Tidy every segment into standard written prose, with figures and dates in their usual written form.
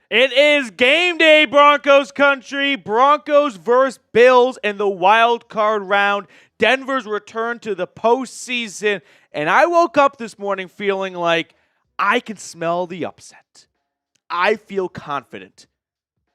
It is game day, Broncos Country. Broncos versus Bills in the wild card round. Denver's return to the postseason. And I woke up this morning feeling like I can smell the upset. I feel confident.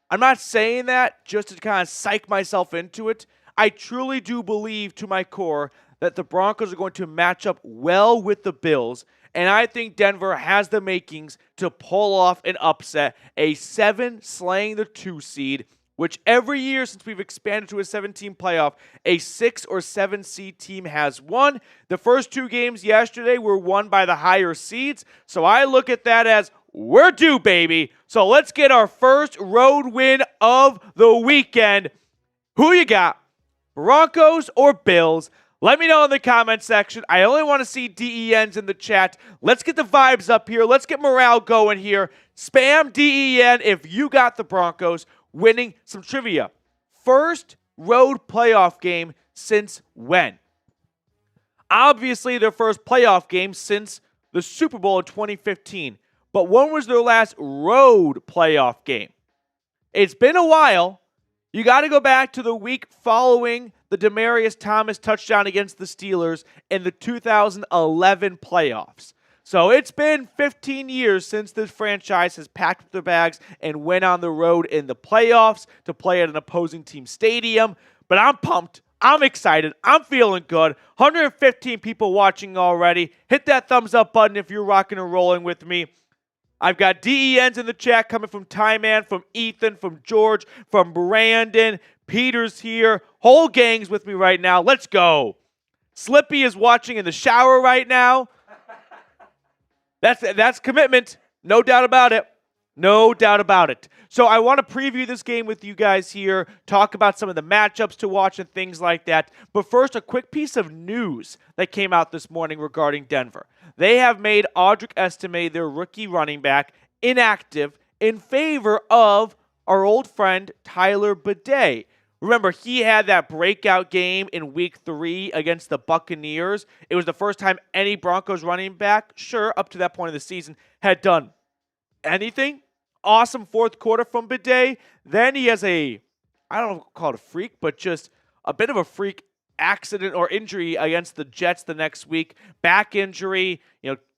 I'm not saying that just to kind of psych myself into it. I truly do believe to my core that the Broncos are going to match up well with the Bills. And I think Denver has the makings to pull off an upset, a 7 slaying the 2 seed, which every year since we've expanded to a 17 playoff, a 6 or 7 seed team has won. The first 2 games yesterday were won by the higher seeds. So I look at that as we're due, baby. So let's get our first road win of the weekend. Who you got? Broncos or Bills? Let me know in the comment section. I only want to see DENs in the chat. Let's get the vibes up here. Let's get morale going here. Spam DEN if you got the Broncos winning. Some trivia. First road playoff game since when? Obviously, their first playoff game since the Super Bowl in 2015. But when was their last road playoff game? It's been a while. You got to go back to the week following the Demaryius Thomas touchdown against the Steelers in the 2011 playoffs. So it's been 15 years since this franchise has packed up their bags and went on the road in the playoffs to play at an opposing team stadium. But I'm pumped. I'm excited. I'm feeling good. 115 people watching already. Hit that thumbs up button if you're rocking and rolling with me. I've got DENs in the chat coming from Tyman, from Ethan, from George, from Brandon. Peter's here. Whole gang's with me right now. Let's go. Slippy is watching in the shower right now. That's commitment. No doubt about it. No doubt about it. So I want to preview this game with you guys here, talk about some of the matchups to watch and things like that. But first, a quick piece of news that came out this morning regarding Denver. They have made Audric Estime, their rookie running back, inactive in favor of our old friend Tyler Bidet. Remember, he had that breakout game in Week 3 against the Buccaneers. It was the first time any Broncos running back, sure, up to that point of the season, had done anything. Awesome fourth quarter from Bidet. Then he has I don't know, call it a freak, but just a bit of a freak accident or injury against the Jets the next week. Back injury,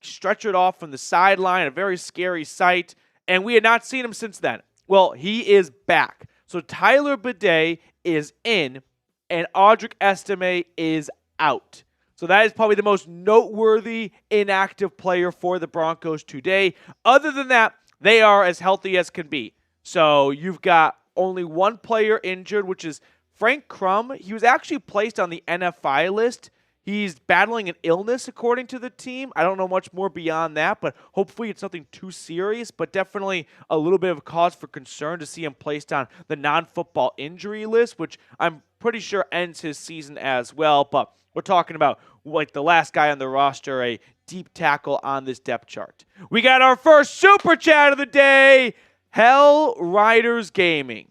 stretchered off from the sideline, a very scary sight. And we had not seen him since then. Well, he is back. So Tyler Bidet is in, and Audric Estime is out. So that is probably the most noteworthy inactive player for the Broncos today. Other than that, they are as healthy as can be. So you've got only one player injured, which is Frank Crum. He was actually placed on the NFI list. He's battling an illness, according to the team. I don't know much more beyond that, but hopefully it's nothing too serious, but definitely a little bit of a cause for concern to see him placed on the non-football injury list, which I'm pretty sure ends his season as well. But we're talking about like the last guy on the roster, a deep tackle on this depth chart. We got our first super chat of the day, Hell Riders Gaming.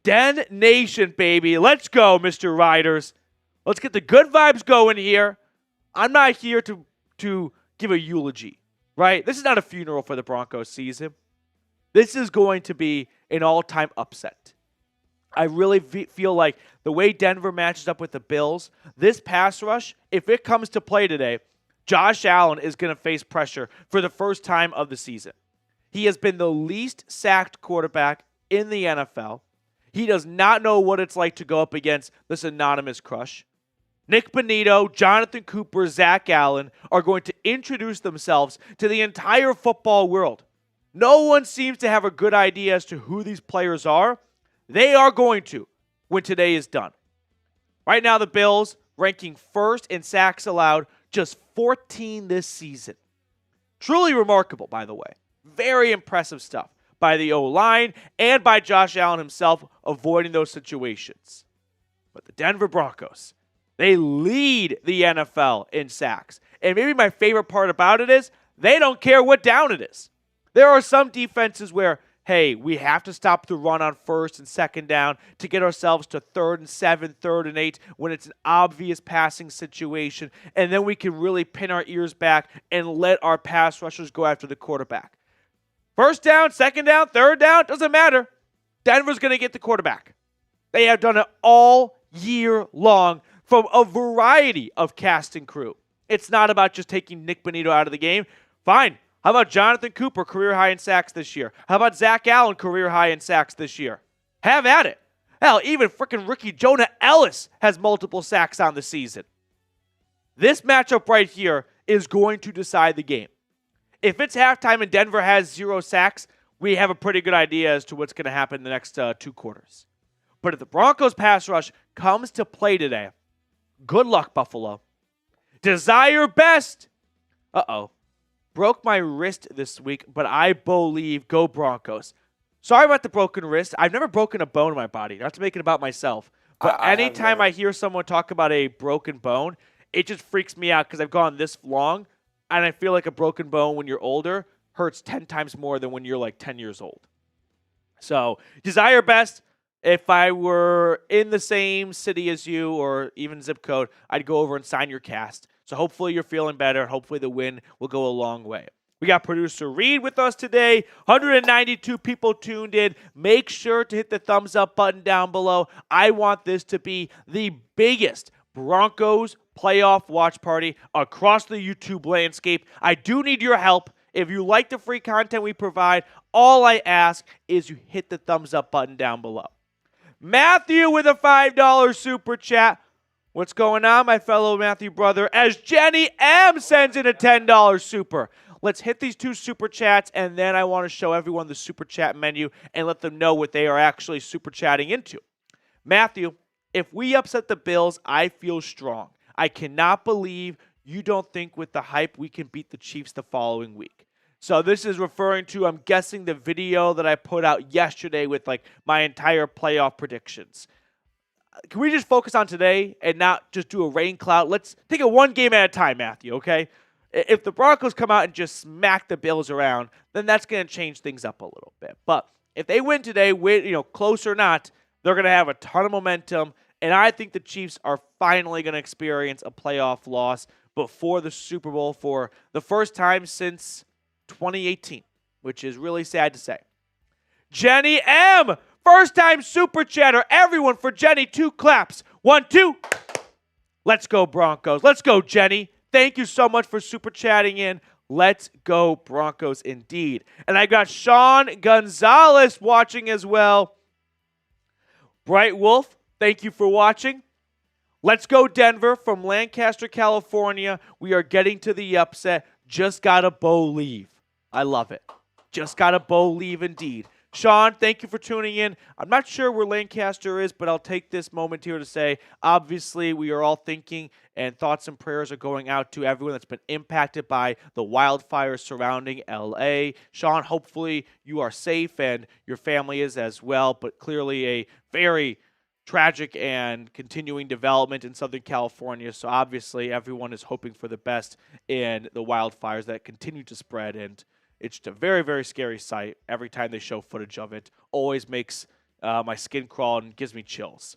Den Nation, baby. Let's go, Mr. Riders. Let's get the good vibes going here. I'm not here to give a eulogy, right? This is not a funeral for the Broncos season. This is going to be an all-time upset. I really feel like the way Denver matches up with the Bills, this pass rush, if it comes to play today, Josh Allen is going to face pressure for the first time of the season. He has been the least sacked quarterback in the NFL. He does not know what it's like to go up against this anonymous crush. Nick Bonito, Jonathan Cooper, Zach Allen are going to introduce themselves to the entire football world. No one seems to have a good idea as to who these players are. They are going to when today is done. Right now, the Bills ranking first in sacks allowed, just 14 this season. Truly remarkable, by the way. Very impressive stuff by the O-line and by Josh Allen himself avoiding those situations. But the Denver Broncos, they lead the NFL in sacks. And maybe my favorite part about it is they don't care what down it is. There are some defenses where, hey, we have to stop the run on first and second down to get ourselves to 3rd and 7, 3rd and 8 when it's an obvious passing situation. And then we can really pin our ears back and let our pass rushers go after the quarterback. First down, second down, third down, doesn't matter. Denver's going to get the quarterback. They have done it all year long from a variety of cast and crew. It's not about just taking Nick Bonito out of the game. Fine. How about Jonathan Cooper, career high in sacks this year? How about Zach Allen, career high in sacks this year? Have at it. Hell, even freaking rookie Jonah Ellis has multiple sacks on the season. This matchup right here is going to decide the game. If it's halftime and Denver has 0 sacks, we have a pretty good idea as to what's going to happen in the next 2 quarters. But if the Broncos pass rush comes to play today, good luck, Buffalo. Desire best. Uh-oh. Broke my wrist this week, but I believe go Broncos. Sorry about the broken wrist. I've never broken a bone in my body. Not to make it about myself. But anytime I hear someone talk about a broken bone, it just freaks me out because I've gone this long, and I feel like a broken bone when you're older hurts 10 times more than when you're like 10 years old. So, desire best. If I were in the same city as you or even zip code, I'd go over and sign your cast. So hopefully you're feeling better. Hopefully the win will go a long way. We got producer Reed with us today. 192 people tuned in. Make sure to hit the thumbs up button down below. I want this to be the biggest Broncos playoff watch party across the YouTube landscape. I do need your help. If you like the free content we provide, all I ask is you hit the thumbs up button down below. Matthew with a $5 super chat. What's going on, my fellow Matthew brother? As Jenny M sends in a $10 super. Let's hit these 2 super chats, and then I want to show everyone the super chat menu and let them know what they are actually super chatting into. Matthew, if we upset the Bills, I feel strong. I cannot believe you don't think with the hype we can beat the Chiefs the following week. So this is referring to, I'm guessing, the video that I put out yesterday with like my entire playoff predictions. Can we just focus on today and not just do a rain cloud? Let's take it one game at a time, Matthew, okay? If the Broncos come out and just smack the Bills around, then that's going to change things up a little bit. But if they win today, close or not, they're going to have a ton of momentum, and I think the Chiefs are finally going to experience a playoff loss before the Super Bowl for the first time since 2018, which is really sad to say. Jenny M, first-time super chatter. Everyone for Jenny, 2 claps. 1, 2. Let's go, Broncos. Let's go, Jenny. Thank you so much for super chatting in. Let's go, Broncos, indeed. And I got Sean Gonzalez watching as well. Bright Wolf, thank you for watching. Let's go, Denver from Lancaster, California. We are getting to the upset. Just got to believe. I love it. Just got to believe indeed. Sean, thank you for tuning in. I'm not sure where Lancaster is, but I'll take this moment here to say, obviously, we are all thinking and thoughts and prayers are going out to everyone that's been impacted by the wildfires surrounding L.A. Sean, hopefully you are safe and your family is as well, but clearly a very tragic and continuing development in Southern California. So obviously everyone is hoping for the best in the wildfires that continue to spread, and it's just a very, very scary sight. Every time they show footage of it, always makes my skin crawl and gives me chills.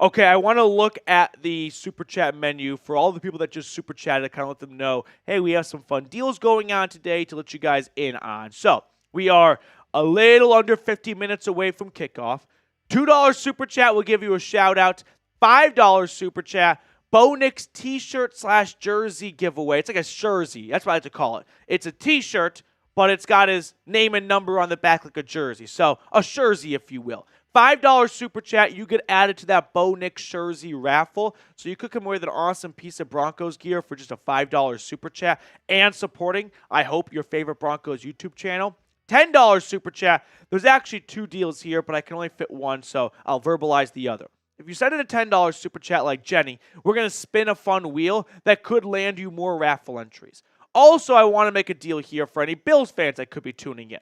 Okay, I want to look at the Super Chat menu for all the people that just Super Chatted to kind of let them know, hey, we have some fun deals going on today to let you guys in on. So we are a little under 50 minutes away from kickoff. $2 Super Chat will give you a shout-out. $5 Super Chat, Bo Nix T-shirt / jersey giveaway. It's like a jersey. That's what I like to call it. It's a T-shirt, but it's got his name and number on the back like a jersey. So a jersey, if you will. $5 Super Chat, you get added to that Bo Nix jersey raffle. So you could come away with an awesome piece of Broncos gear for just a $5 Super Chat and supporting, I hope, your favorite Broncos YouTube channel. $10 Super Chat. There's actually 2 deals here, but I can only fit one, so I'll verbalize the other. If you send in a $10 Super Chat like Jenny, we're going to spin a fun wheel that could land you more raffle entries. Also, I want to make a deal here for any Bills fans that could be tuning in.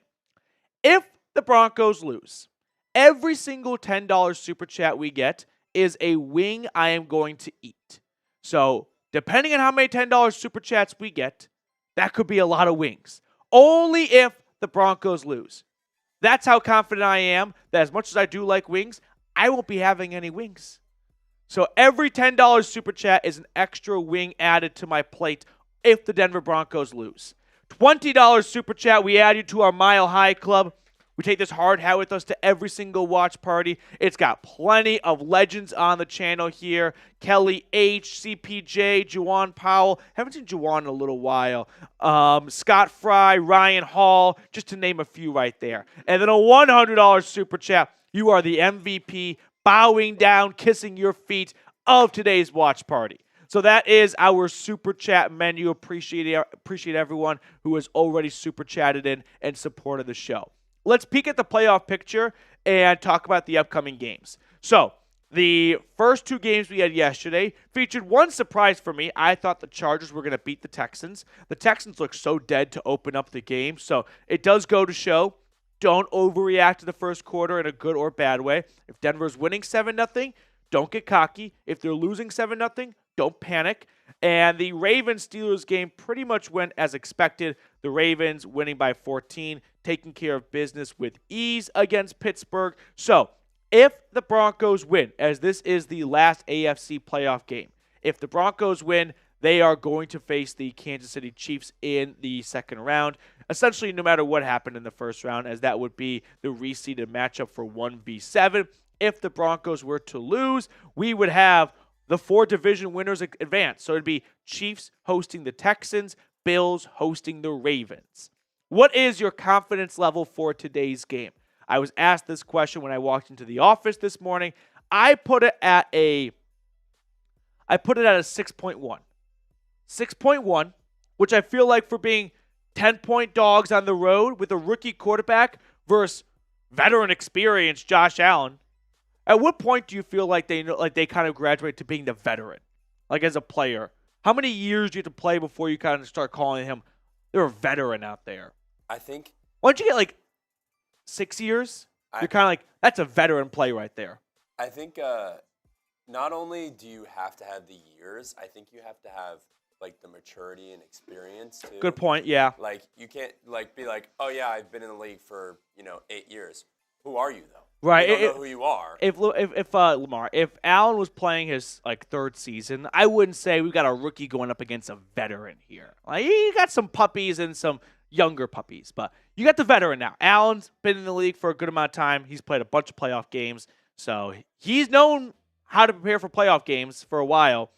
If the Broncos lose, every single $10 Super Chat we get is a wing I am going to eat. So, depending on how many $10 Super Chats we get, that could be a lot of wings. Only if the Broncos lose. That's how confident I am that as much as I do like wings, I won't be having any wings. So every $10 Super Chat is an extra wing added to my plate if the Denver Broncos lose. $20 super chat. We add you to our Mile High Club. We take this hard hat with us to every single watch party. It's got plenty of legends on the channel here. Kelly H, CPJ, Juwan Powell. Haven't seen Juwan in a little while. Scott Fry, Ryan Hall, just to name a few right there. And then a $100 super chat. You are the MVP, bowing down, kissing your feet of today's watch party. So that is our super chat menu. Appreciate everyone who has already super chatted in support of the show. Let's peek at the playoff picture and talk about the upcoming games. So, the first two games we had yesterday featured one surprise for me. I thought the Chargers were going to beat the Texans. The Texans look so dead to open up the game. So, it does go to show, don't overreact to the first quarter in a good or bad way. If Denver's winning 7-0, don't get cocky. If they're losing 7-0, don't panic. And the Ravens-Steelers game pretty much went as expected. The Ravens winning by 14, taking care of business with ease against Pittsburgh. So, if the Broncos win, as this is the last AFC playoff game, if the Broncos win, they are going to face the Kansas City Chiefs in the second round. Essentially, no matter what happened in the first round, as that would be the reseeded matchup for 1v7. If the Broncos were to lose, we would have the 4 division winners advance. So it'd be Chiefs hosting the Texans, Bills hosting the Ravens. What is your confidence level for today's game? I was asked this question when I walked into the office this morning. I put it at a 6.1. 6.1, which I feel like for being 10-point dogs on the road with a rookie quarterback versus veteran experience Josh Allen. At what point do you feel like they kind of graduate to being the veteran, like as a player? How many years do you have to play before you kind of start calling him they're a veteran out there? I think. Why don't you get like 6 years? You're kind of like, that's a veteran play right there. I think not only do you have to have the years, I think you have to have like the maturity and experience too. Good point. Yeah. Like you can't like be like, oh yeah, I've been in the league for 8 years. Who are you though? Right. You don't know who you are. If Allen was playing his third season, I wouldn't say we've got a rookie going up against a veteran here. Like you got some puppies and some younger puppies, but you got the veteran now. Allen's been in the league for a good amount of time. He's played a bunch of playoff games, so he's known how to prepare for playoff games for a while.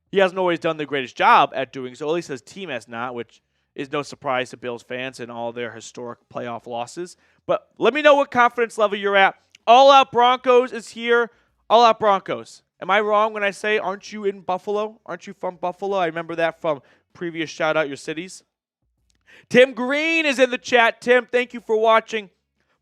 He hasn't always done the greatest job at doing so, at least his team has not, which is no surprise to Bills fans and all their historic playoff losses. But let me know what confidence level you're at. All Out Broncos is here. All Out Broncos. Am I wrong when I say, aren't you in Buffalo? Aren't you from Buffalo? I remember that from previous Shout Out Your Cities. Tim Green is in the chat. Tim, thank you for watching.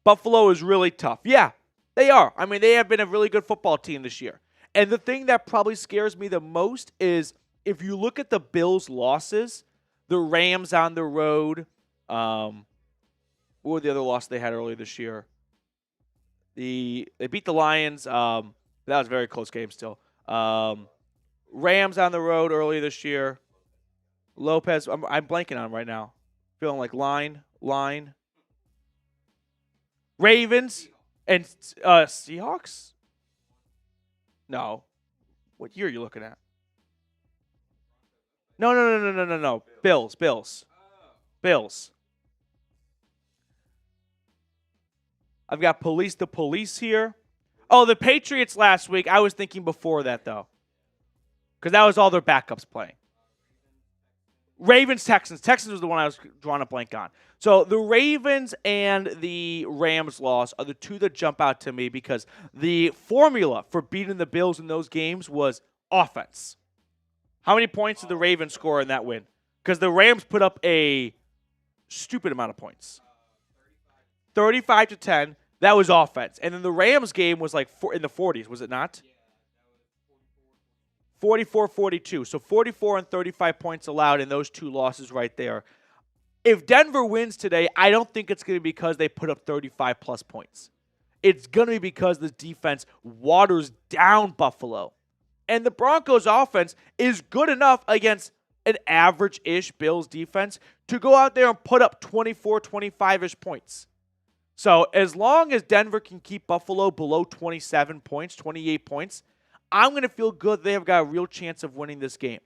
Buffalo is really tough. Yeah, they are. I mean, they have been a really good football team this year. And the thing that probably scares me the most is if you look at the Bills' losses, the Rams on the road, what were the other losses they had earlier this year? They beat the Lions. That was a very close game still. Rams on the road earlier this year. Lopez, I'm blanking on him right now. Feeling like line. Ravens and Seahawks? No. What year are you looking at? No. Bills. I've got the police here. Oh, the Patriots last week. I was thinking before that, though. Because that was all their backups playing. Ravens, Texans. Texans was the one I was drawing a blank on. So the Ravens and the Rams loss are the two that jump out to me because the formula for beating the Bills in those games was offense. How many points did the Ravens score in that win? Because the Rams put up a stupid amount of points. 35-10. That was offense. And then the Rams game was like in the 40s, was it not? 44-42. So 44 and 35 points allowed in those two losses right there. If Denver wins today, I don't think it's going to be because they put up 35-plus points. It's going to be because the defense waters down Buffalo. And the Broncos' offense is good enough against an average-ish Bills defense to go out there and put up 24, 25-ish points. So as long as Denver can keep Buffalo below 27 points, 28 points, I'm going to feel good they have got a real chance of winning this game.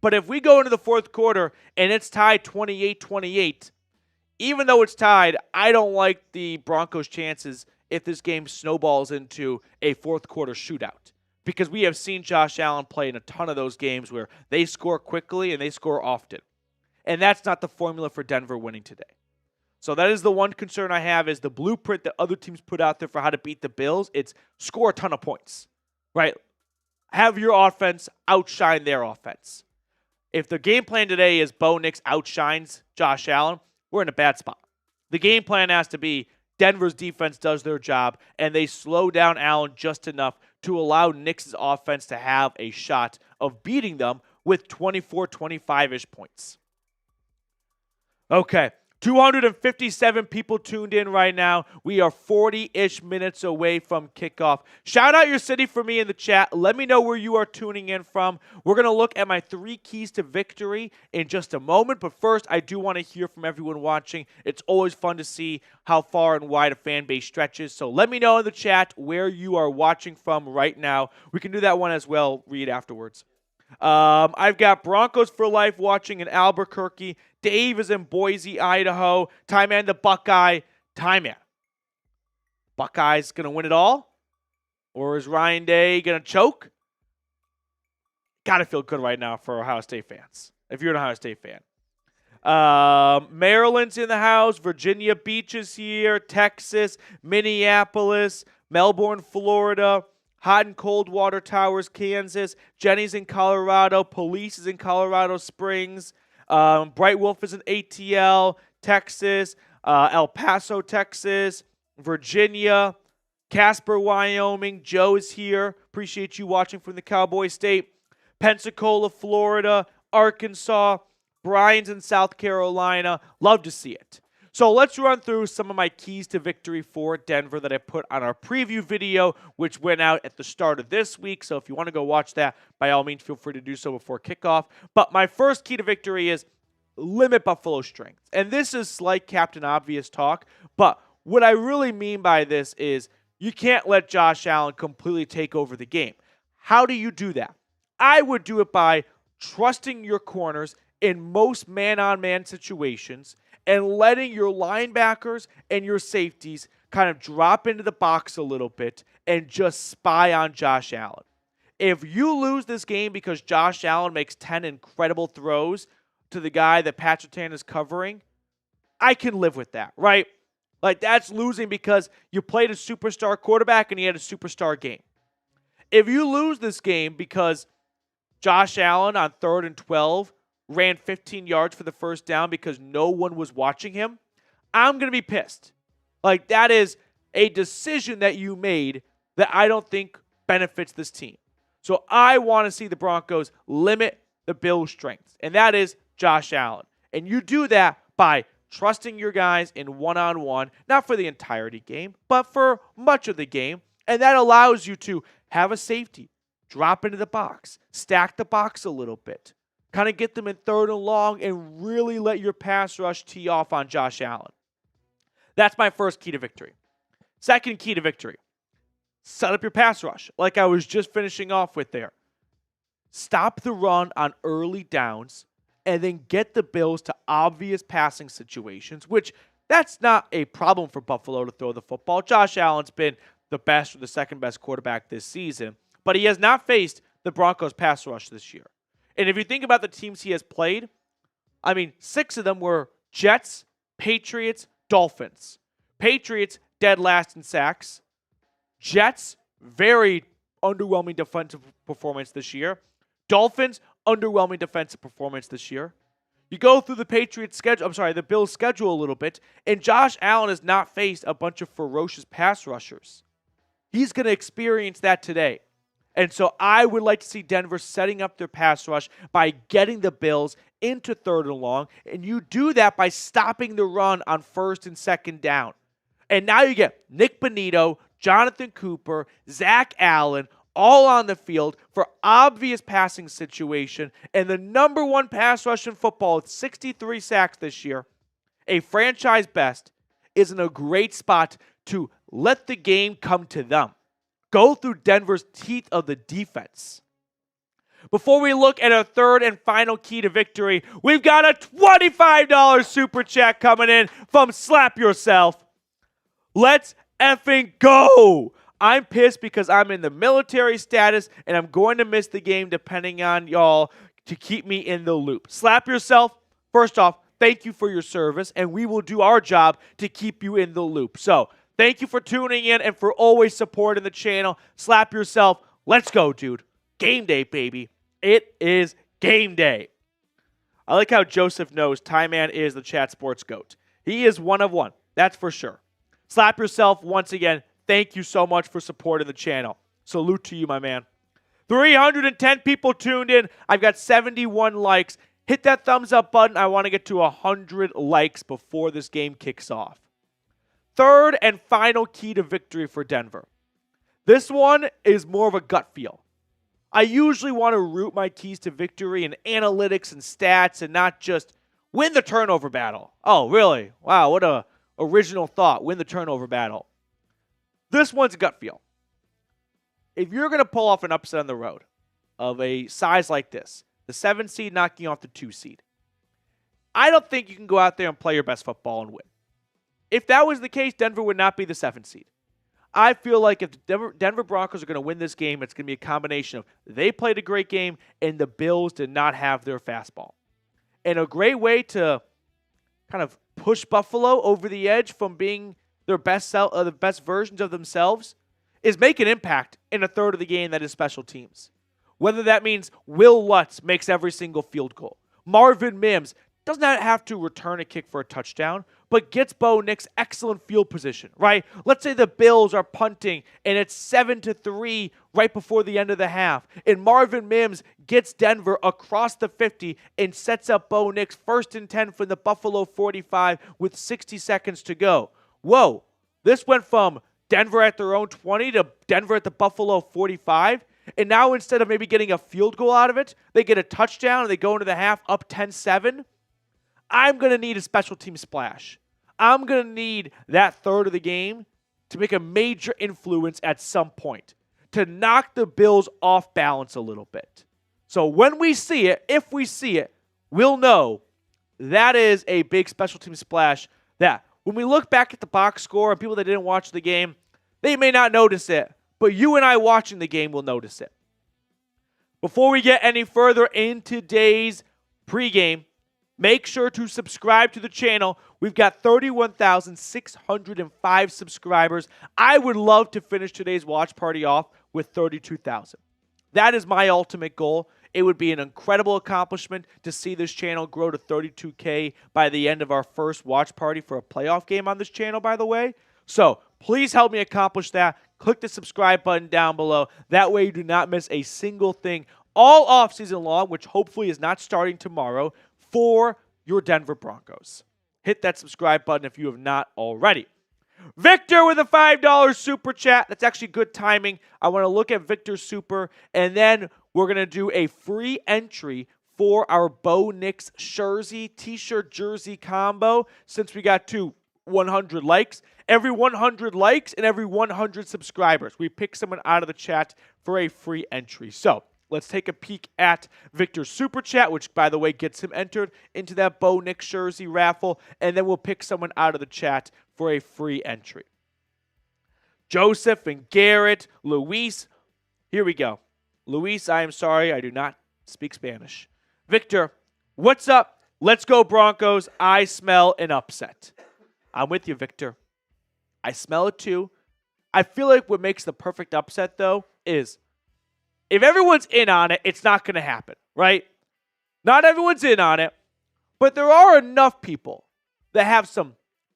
But if we go into the fourth quarter and it's tied 28-28, even though it's tied, I don't like the Broncos' chances if this game snowballs into a fourth quarter shootout. Because we have seen Josh Allen play in a ton of those games where they score quickly and they score often. And that's not the formula for Denver winning today. So that is the one concern I have, is the blueprint that other teams put out there for how to beat the Bills. It's score a ton of points, right? Have your offense outshine their offense. If the game plan today is Bo Nix outshines Josh Allen, we're in a bad spot. The game plan has to be Denver's defense does their job, and they slow down Allen just enough to allow Nix's offense to have a shot of beating them with 24, 25-ish points. Okay, 257 people tuned in right now. We are 40-ish minutes away from kickoff. Shout out your city for me in the chat. Let me know where you are tuning in from. We're going to look at my 3 keys to victory in just a moment. But first, I do want to hear from everyone watching. It's always fun to see how far and wide a fan base stretches. So let me know in the chat where you are watching from right now. We can do that one as well, read afterwards. I've got Broncos for life watching in Albuquerque. Dave is in Boise, Idaho. Ty Man the Buckeye. Ty Man. Buckeyes going to win it all? Or is Ryan Day going to choke? Got to feel good right now for Ohio State fans, if you're an Ohio State fan. Maryland's in the house. Virginia Beach is here. Texas, Minneapolis, Melbourne, Florida. Hot and Cold Water Towers, Kansas. Jenny's in Colorado. Police is in Colorado Springs. Bright Wolf is in ATL, Texas. El Paso, Texas. Virginia. Casper, Wyoming. Joe is here. Appreciate you watching from the Cowboy State. Pensacola, Florida. Arkansas. Brian's in South Carolina. Love to see it. So let's run through some of my keys to victory for Denver that I put on our preview video, which went out at the start of this week. So if you want to go watch that, by all means, feel free to do so before kickoff. But my first key to victory is limit Buffalo's strength. And this is slight Captain Obvious talk, but what I really mean by this is you can't let Josh Allen completely take over the game. How do you do that? I would do it by trusting your corners in most man-on-man situations and letting your linebackers and your safeties kind of drop into the box a little bit and just spy on Josh Allen. If you lose this game because Josh Allen makes 10 incredible throws to the guy that Pat Surtain is covering, I can live with that, right? Like, that's losing because you played a superstar quarterback and he had a superstar game. If you lose this game because Josh Allen on 3rd and 12 ran 15 yards for the first down because no one was watching him, I'm going to be pissed. Like, that is a decision that you made that I don't think benefits this team. So I want to see the Broncos limit the Bills' strengths, and that is Josh Allen. And you do that by trusting your guys in one-on-one, not for the entirety game, but for much of the game. And that allows you to have a safety, drop into the box, stack the box a little bit, kind of get them in 3rd and long, and really let your pass rush tee off on Josh Allen. That's my first key to victory. Second key to victory, set up your pass rush, like I was just finishing off with there. Stop the run on early downs, and then get the Bills to obvious passing situations, which that's not a problem for Buffalo to throw the football. Josh Allen's been the best or the second best quarterback this season, but he has not faced the Broncos pass rush this year. And if you think about the teams he has played, 6 of them were Jets, Patriots, Dolphins. Patriots, dead last in sacks. Jets, very underwhelming defensive performance this year. Dolphins, underwhelming defensive performance this year. You go through the Bills' schedule a little bit, and Josh Allen has not faced a bunch of ferocious pass rushers. He's going to experience that today. And so I would like to see Denver setting up their pass rush by getting the Bills into 3rd and long, and you do that by stopping the run on 1st and 2nd down. And now you get Nick Bonito, Jonathan Cooper, Zach Allen, all on the field for obvious passing situation, and the number 1 pass rush in football with 63 sacks this year, a franchise best, is in a great spot to let the game come to them. Go through Denver's teeth of the defense. Before we look at our third and final key to victory, we've got a $25 super chat coming in from Slap Yourself. Let's effing go. I'm pissed because I'm in the military status and I'm going to miss the game depending on y'all to keep me in the loop. Slap Yourself. First off, thank you for your service, and we will do our job to keep you in the loop. So, thank you for tuning in and for always supporting the channel. Slap Yourself. Let's go, dude. Game day, baby. It is game day. I like how Joseph knows Ty Man is the chat sports GOAT. He is one of one. That's for sure. Slap Yourself once again. Thank you so much for supporting the channel. Salute to you, my man. 310 people tuned in. I've got 71 likes. Hit that thumbs up button. I want to get to 100 likes before this game kicks off. Third and final key to victory for Denver. This one is more of a gut feel. I usually want to root my keys to victory in analytics and stats and not just win the turnover battle. Oh, really? Wow, what a original thought. Win the turnover battle. This one's a gut feel. If you're going to pull off an upset on the road of a size like this, the 7 seed knocking off the 2 seed, I don't think you can go out there and play your best football and win. If that was the case, Denver would not be the 7 seed. I feel like if the Denver Broncos are going to win this game, it's going to be a combination of they played a great game and the Bills did not have their fastball. And a great way to kind of push Buffalo over the edge from being their the best versions of themselves is make an impact in a third of the game that is special teams. Whether that means Will Lutz makes every single field goal. Marvin Mims does not have to return a kick for a touchdown, but gets Bo Nix excellent field position, right? Let's say the Bills are punting and it's 7-3 right before the end of the half. And Marvin Mims gets Denver across the 50 and sets up Bo Nix 1st and 10 from the Buffalo 45 with 60 seconds to go. Whoa, this went from Denver at their own 20 to Denver at the Buffalo 45. And now instead of maybe getting a field goal out of it, they get a touchdown and they go into the half up 10-7. I'm going to need a special team splash. I'm going to need that third of the game to make a major influence at some point, to knock the Bills off balance a little bit. So when we see it, if we see it, we'll know that is a big special team splash that when we look back at the box score and people that didn't watch the game, they may not notice it, but you and I watching the game will notice it. Before we get any further in today's pregame, make sure to subscribe to the channel. We've got 31,605 subscribers. I would love to finish today's watch party off with 32,000. That is my ultimate goal. It would be an incredible accomplishment to see this channel grow to 32K by the end of our first watch party for a playoff game on this channel, by the way. So please help me accomplish that. Click the subscribe button down below. That way you do not miss a single thing all offseason long, which hopefully is not starting tomorrow, for your Denver Broncos. Hit that subscribe button if you have not already. Victor with a $5 super chat. That's actually good timing. I want to look at Victor's super, and then we're going to do a free entry for our Bo Nix jersey, t-shirt jersey combo since we got to 100 likes. Every 100 likes and every 100 subscribers, we pick someone out of the chat for a free entry. So let's take a peek at Victor's super chat, which, by the way, gets him entered into that Bo Nix jersey raffle, and then we'll pick someone out of the chat for a free entry. Joseph and Garrett, Luis. Here we go. Luis, I am sorry, I do not speak Spanish. Victor, what's up? Let's go Broncos. I smell an upset. I'm with you, Victor. I smell it too. I feel like what makes the perfect upset, though, is if everyone's in on it, it's not going to happen, right? Not everyone's in on it, but there are enough people that have some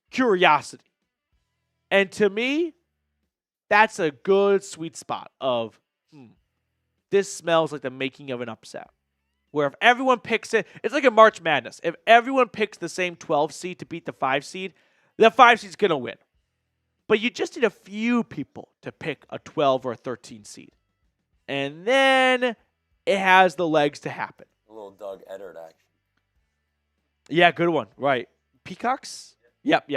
curiosity. And to me, that's a good sweet spot of, this smells like the making of an upset. Where if everyone picks it, it's like a March Madness. If everyone picks the same 12 seed to beat the 5 seed, the 5 seed's going to win. But you just need a few people to pick a 12 or a 13 seed. And then it has the legs to happen. A little Doug Eddard action. Yeah, good one. Right. Peacocks? Yep.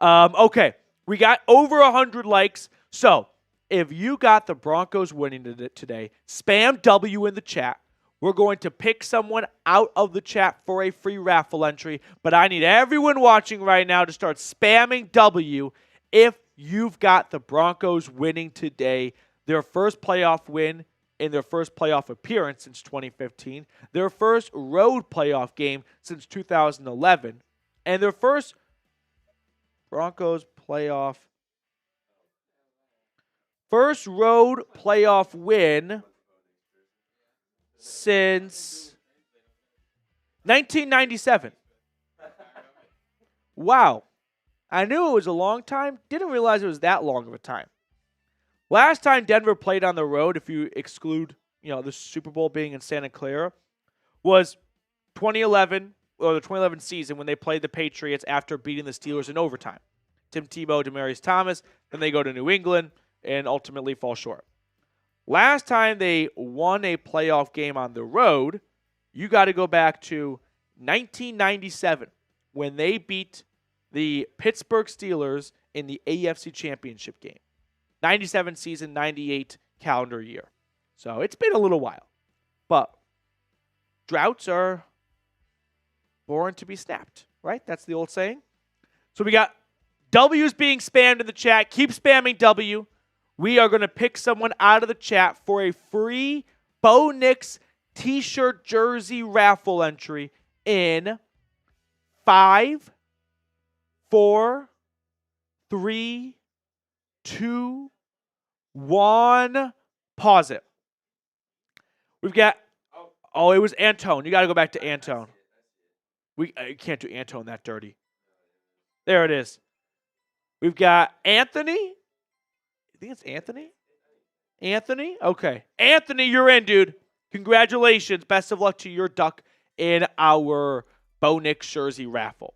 Okay. We got over 100 likes. So If you got the Broncos winning today, spam W in the chat. We're going to pick someone out of the chat for a free raffle entry, but I need everyone watching right now to start spamming W if you've got the Broncos winning today, their first playoff win in their first playoff appearance since 2015, their first road playoff game since 2011, and their first Broncos first road playoff win since 1997. Wow. I knew it was a long time. Didn't realize it was that long of a time. Last time Denver played on the road, if you exclude, the Super Bowl being in Santa Clara, was 2011, or the 2011 season when they played the Patriots after beating the Steelers in overtime. Tim Tebow, Demaryius Thomas, then they go to New England and ultimately fall short. Last time they won a playoff game on the road, you got to go back to 1997 when they beat the Pittsburgh Steelers in the AFC Championship game. 97 season, 98 calendar year. So it's been a little while. But droughts are born to be snapped, right? That's the old saying. So we got W's being spammed in the chat. Keep spamming W. We are going to pick someone out of the chat for a free Bo Nix t-shirt jersey raffle entry in 5, 4, 3, 2, 1. Pause it. We've got, it was Antone. You got to go back to Antone. We can't do Antone that dirty. There it is. We've got Anthony. I think it's Anthony. Anthony? Okay. Anthony, you're in, dude. Congratulations. Best of luck to your duck in our Bo Nix jersey raffle.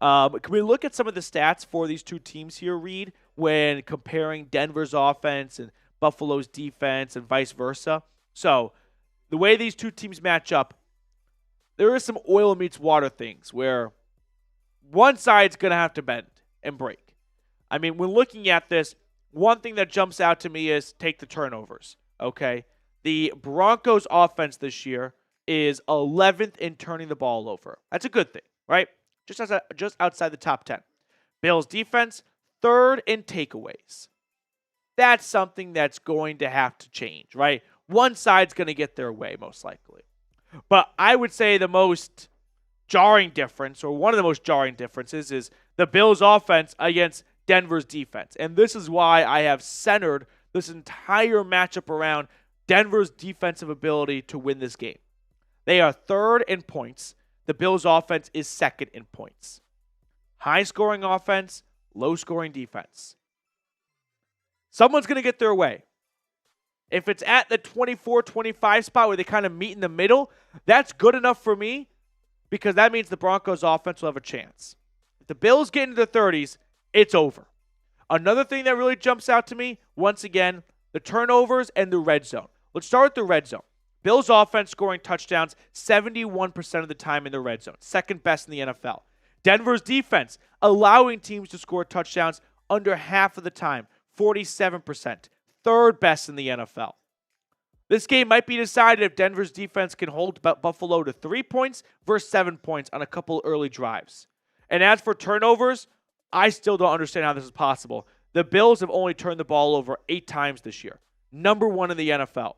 Can we look at some of the stats for these two teams here, Reed, when comparing Denver's offense and Buffalo's defense and vice versa? So, the way these two teams match up, there is some oil meets water things where one side's going to have to bend and break. I mean, when looking at this, one thing that jumps out to me is take the turnovers, okay? The Broncos offense this year is 11th in turning the ball over. That's a good thing, right? Just outside the top 10. Bills defense, 3rd in takeaways. That's something that's going to have to change, right? One side's going to get their way, most likely. But I would say the most jarring difference, or one of the most jarring differences, is the Bills offense against Denver's defense. And this is why I have centered this entire matchup around Denver's defensive ability to win this game. They are 3rd in points. The Bills offense is 2nd in points. High-scoring offense, low-scoring defense. Someone's going to get their way. If it's at the 24-25 spot where they kind of meet in the middle, that's good enough for me because that means the Broncos offense will have a chance. If the Bills get into the 30s, it's over. Another thing that really jumps out to me, once again, the turnovers and the red zone. Let's start with the red zone. Bills offense scoring touchdowns 71% of the time in the red zone. 2nd best in the NFL. Denver's defense allowing teams to score touchdowns under half of the time. 47%. 3rd best in the NFL. This game might be decided if Denver's defense can hold Buffalo to 3 points versus 7 points on a couple early drives. And as for turnovers, I still don't understand how this is possible. The Bills have only turned the ball over 8 times this year. Number 1 in the NFL.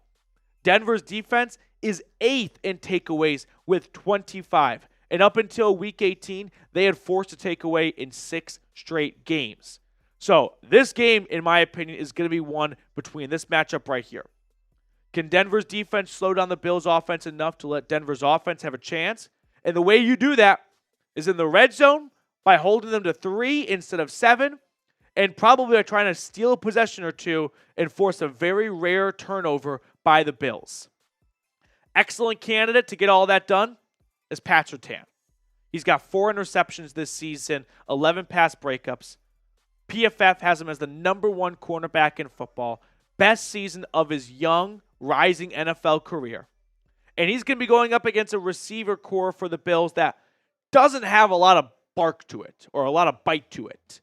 Denver's defense is 8th in takeaways with 25. And up until Week 18, they had forced a takeaway in 6 straight games. So this game, in my opinion, is going to be one between this matchup right here. Can Denver's defense slow down the Bills' offense enough to let Denver's offense have a chance? And the way you do that is in the red zone by holding them to 3 instead of 7, and probably by trying to steal a possession or two and force a very rare turnover by the Bills. Excellent candidate to get all that done is Pat Surtain. He's got 4 interceptions this season, 11 pass breakups. PFF has him as the number 1 cornerback in football. Best season of his young, rising NFL career. And he's going to be going up against a receiver core for the Bills that doesn't have a lot of bark to it or a lot of bite to it.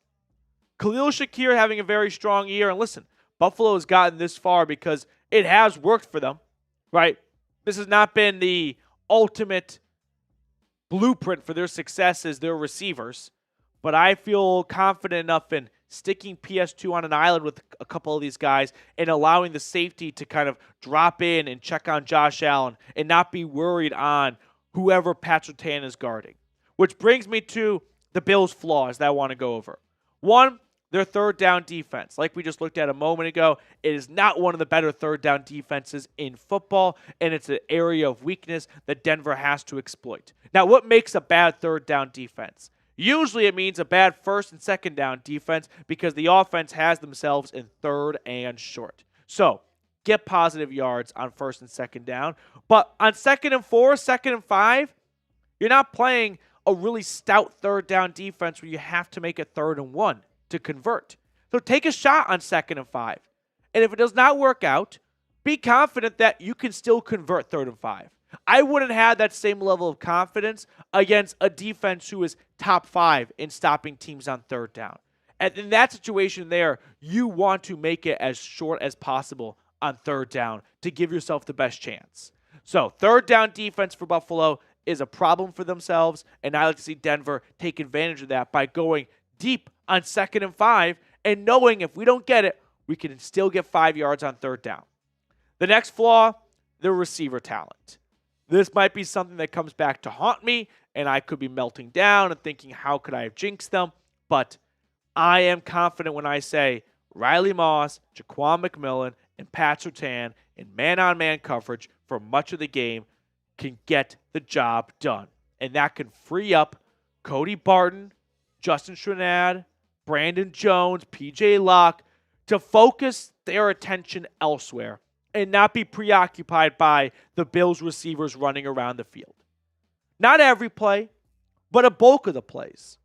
Khalil Shakir having a very strong year. And listen, Buffalo has gotten this far because it has worked for them, right? This has not been the ultimate blueprint for their success as their receivers, but I feel confident enough in sticking PS2 on an island with a couple of these guys and allowing the safety to kind of drop in and check on Josh Allen and not be worried on whoever Pat Surtain is guarding. Which brings me to the Bills' flaws that I want to go over. One, their third down defense. Like we just looked at a moment ago, it is not one of the better third down defenses in football, and it's an area of weakness that Denver has to exploit. Now, what makes a bad third down defense? Usually it means a bad first and second down defense because the offense has themselves in third and short. So, get positive yards on first and second down. But on second and 4, second and 5, you're not playing a really stout third down defense where you have to make it 3rd and 1 to convert. So take a shot on 2nd and 5. And if it does not work out, be confident that you can still convert 3rd and 5. I wouldn't have that same level of confidence against a defense who is top 5 in stopping teams on 3rd down. And in that situation there, you want to make it as short as possible on 3rd down to give yourself the best chance. So 3rd down defense for Buffalo is a problem for themselves, and I like to see Denver take advantage of that by going deep on 2nd and 5 and knowing if we don't get it, we can still get 5 yards on 3rd down. The next flaw, the receiver talent. This might be something that comes back to haunt me, and I could be melting down and thinking, how could I have jinxed them? But I am confident when I say Riley Moss, Jaquan McMillan, and Pat Surtain in man-on-man coverage for much of the game can get the job done. And that can free up Cody Barton, Justin Shrinaud, Brandon Jones, P.J. Locke to focus their attention elsewhere and not be preoccupied by the Bills receivers running around the field. Not every play, but a bulk of the plays.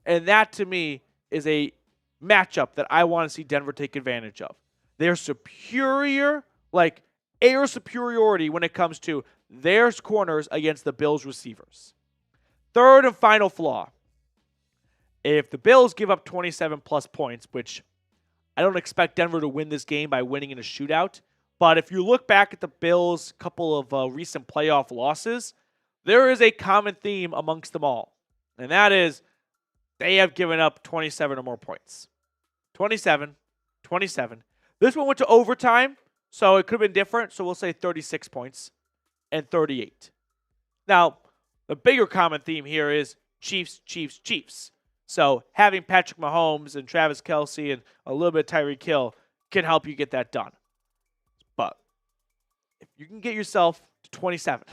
And that, to me, is a matchup that I want to see Denver take advantage of. They're superior, like air superiority when it comes to their corners against the Bills receivers. Third and final flaw. If the Bills give up 27-plus points, which I don't expect Denver to win this game by winning in a shootout, but if you look back at the Bills' couple of recent playoff losses, there is a common theme amongst them all, and that is they have given up 27 or more points. 27. This one went to overtime, so it could have been different, so we'll say 36 points and 38. Now, the bigger common theme here is Chiefs. So having Patrick Mahomes and Travis Kelce and a little bit of Tyreek Hill can help you get that done. But if you can get yourself to 27,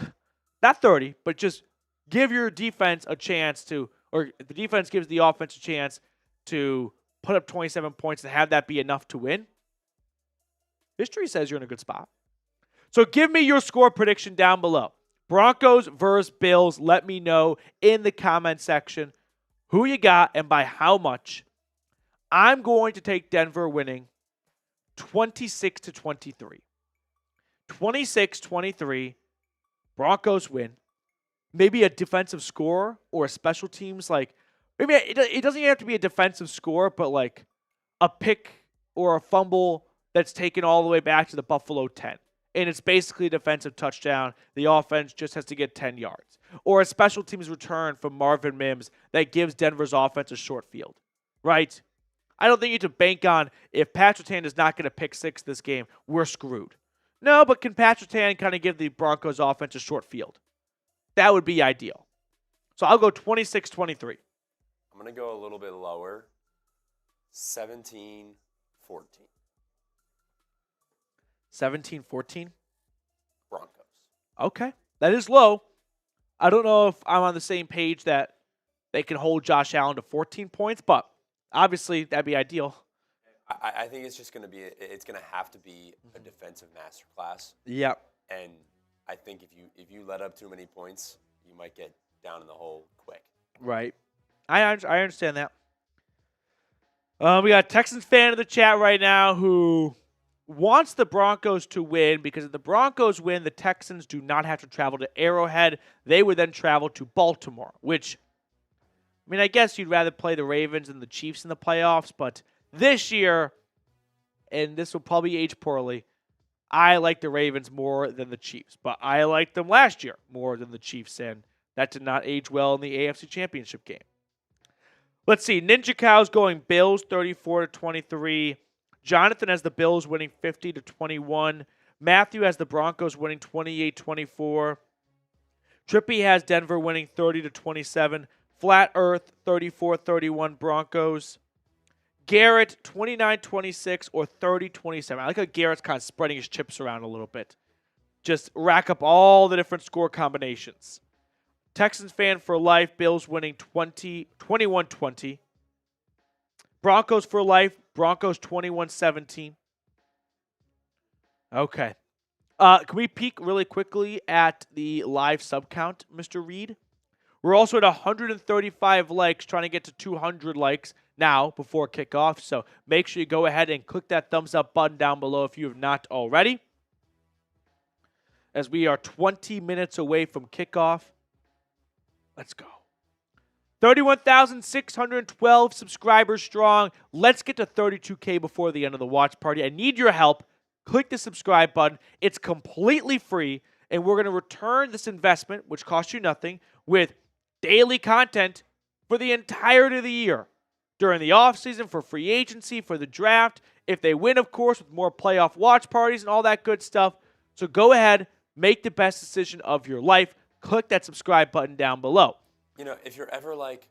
not 30, but just give your defense a chance to, or the defense gives the offense a chance to put up 27 points and have that be enough to win, history says you're in a good spot. So give me your score prediction down below. Broncos versus Bills. Let me know in the comment section who you got and by how much. I'm going to take Denver winning 26-23. 26-23. Broncos win. Maybe a defensive score or a special teams, like, maybe it doesn't even have to be a defensive score, but like a pick or a fumble that's taken all the way back to the Buffalo 10. And it's basically a defensive touchdown. The offense just has to get 10 yards. Or a special teams return from Marvin Mims that gives Denver's offense a short field, right? I don't think you need to bank on if Pat Surtain is not going to pick 6 this game, we're screwed. No, but can Pat Surtain kind of give the Broncos offense a short field? That would be ideal. So I'll go 26-23. I'm going to go a little bit lower. 17-14. 17-14? Broncos. Okay. That is low. I don't know if I'm on the same page that they can hold Josh Allen to 14 points, but obviously that'd be ideal. I think it's just going to be, it's going to have to be a defensive masterclass. Yep. And I think if you let up too many points, you might get down in the hole quick. Right. I understand that. We got a Texans fan in the chat right now who wants the Broncos to win because if the Broncos win, the Texans do not have to travel to Arrowhead. They would then travel to Baltimore, which, I guess you'd rather play the Ravens and the Chiefs in the playoffs, but this year, and this will probably age poorly, I like the Ravens more than the Chiefs. But I liked them last year more than the Chiefs, and that did not age well in the AFC Championship game. Let's see. Ninja Cow's going Bills 34-23. Jonathan has the Bills winning 50-21. Matthew has the Broncos winning 28-24. Trippy has Denver winning 30-27. Flat Earth 34-31 Broncos. Garrett 29-26 or 30-27. I like how Garrett's kind of spreading his chips around a little bit. Just rack up all the different score combinations. Texans fan for life, Bills winning 21-20. Broncos for life, Broncos 21-17. Okay. Can we peek really quickly at the live sub count, Mr. Reed? We're also at 135 likes, trying to get to 200 likes now before kickoff. So make sure you go ahead and click that thumbs up button down below if you have not already. As we are 20 minutes away from kickoff. Let's go. 31,612 subscribers strong. Let's get to 32K before the end of the watch party. I need your help. Click the subscribe button. It's completely free, and we're going to return this investment, which costs you nothing, with daily content for the entirety of the year. During the offseason, for free agency, for the draft. If they win, of course, with more playoff watch parties and all that good stuff. So go ahead, make the best decision of your life. Click that subscribe button down below. You know, if you're ever like,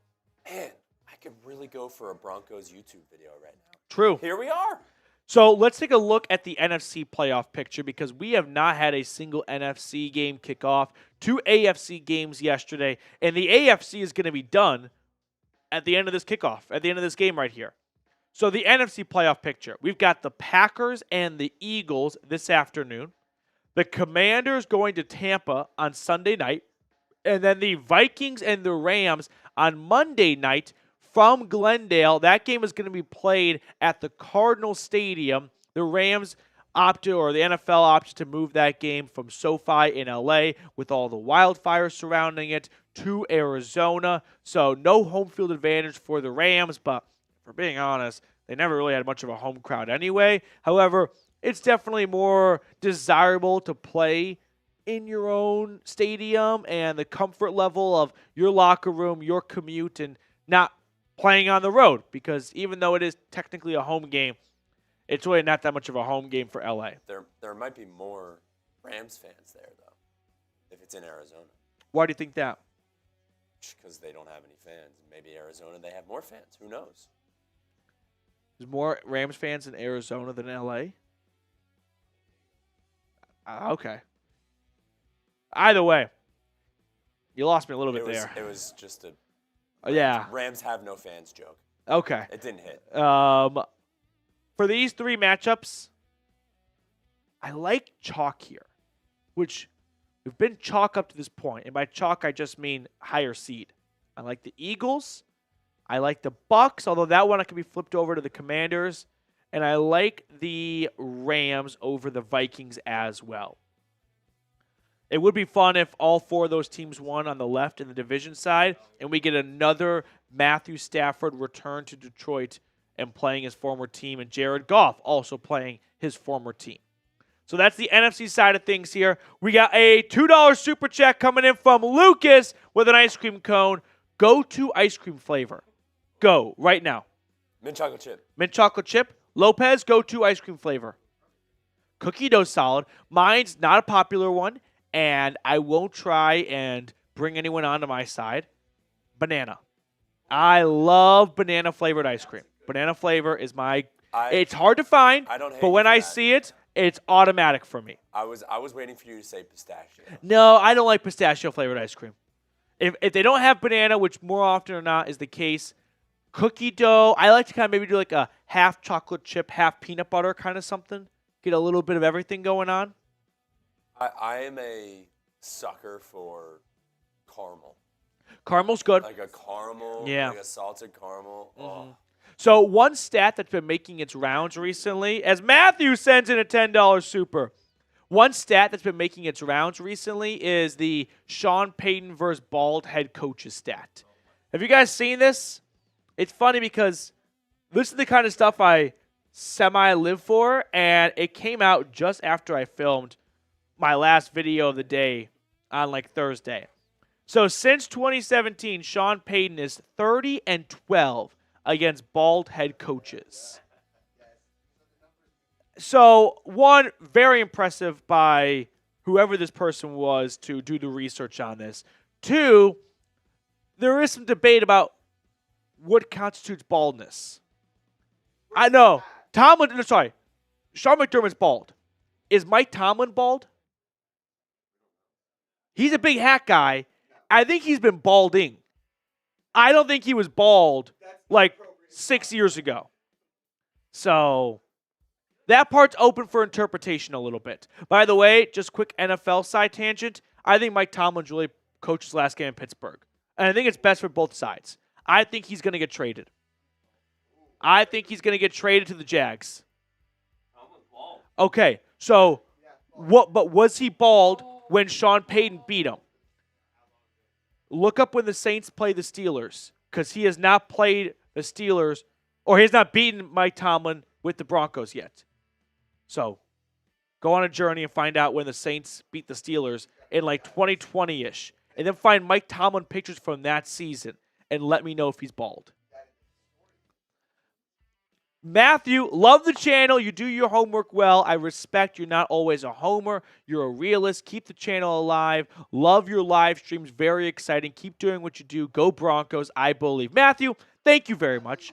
man, I could really go for a Broncos YouTube video right now. True. Here we are. So let's take a look at the NFC playoff picture because we have not had a single NFC game kick off. 2 AFC games yesterday, and the AFC is going to be done at the end of this kickoff, at the end of this game right here. So the NFC playoff picture, we've got the Packers and the Eagles this afternoon. The Commanders going to Tampa on Sunday night. And then the Vikings and the Rams on Monday night from Glendale. That game is going to be played at the Cardinal Stadium. The Rams opted, or the NFL opted to move that game from SoFi in LA with all the wildfires surrounding it to Arizona. So no home field advantage for the Rams, but for being honest, they never really had much of a home crowd anyway. However, it's definitely more desirable to play in your own stadium and the comfort level of your locker room, your commute, and not playing on the road. Because even though it is technically a home game, it's really not that much of a home game for LA. There might be more Rams fans there, though, if it's in Arizona. Why do you think that? Because they don't have any fans. Maybe Arizona, they have more fans. Who knows? There's more Rams fans in Arizona than LA? Okay. Either way, you lost me a little bit there. It was just a yeah. Rams have no fans joke. Okay. It didn't hit. For these 3 matchups, I like chalk here, which we've been chalk up to this point. And by chalk, I just mean higher seed. I like the Eagles. I like the Bucks, although that one can be flipped over to the Commanders. And I like the Rams over the Vikings as well. It would be fun if all 4 of those teams won on the left in the division side, and we get another Matthew Stafford return to Detroit and playing his former team, and Jared Goff also playing his former team. So that's the NFC side of things here. We got a $2 super chat coming in from Lucas with an ice cream cone. Go to ice cream flavor. Go right now. Mint chocolate chip. Mint chocolate chip. Lopez, go to ice cream flavor. Cookie dough solid. Mine's not a popular one, and I won't try and bring anyone onto my side. Banana. I love banana flavored ice cream. Banana flavor is my. It's hard to find, but when I see it, it's automatic for me. I was waiting for you to say pistachio. No, I don't like pistachio flavored ice cream. If they don't have banana, which more often or not is the case, cookie dough. I like to kind of maybe do like a half chocolate chip, half peanut butter kind of something. Get a little bit of everything going on. I am a sucker for caramel. Caramel's good. Like a caramel, yeah. Like a salted caramel. Mm-hmm. So one stat that's been making its rounds recently, as Matthew sends in a $10 super, one stat that's been making its rounds recently is the Sean Payton versus bald head coaches stat. Have you guys seen this? It's funny because this is the kind of stuff I semi-live for, and it came out just after I filmed my last video of the day on like Thursday. So since 2017, Sean Payton is 30-12 against bald head coaches. So, one, very impressive by whoever this person was to do the research on this. Two, there is some debate about what constitutes baldness. I know. Sean McDermott's bald. Is Mike Tomlin bald? He's a big hat guy. I think he's been balding. I don't think he was bald like 6 years ago. So that part's open for interpretation a little bit. By the way, just quick NFL side tangent. I think Mike Tomlin's really coached his last game in Pittsburgh. And I think it's best for both sides. I think he's going to get traded. I think he's going to get traded to the Jags. Okay, so what? But was he bald when Sean Payton beat him? Look up when the Saints play the Steelers, because he has not played the Steelers, or he has not beaten Mike Tomlin with the Broncos yet. So go on a journey and find out when the Saints beat the Steelers in like 2020-ish, and then find Mike Tomlin pictures from that season and let me know if he's bald. Matthew, love the channel. You do your homework well. I respect you're not always a homer. You're a realist. Keep the channel alive. Love your live streams. Very exciting. Keep doing what you do. Go Broncos. I believe. Matthew, thank you very much.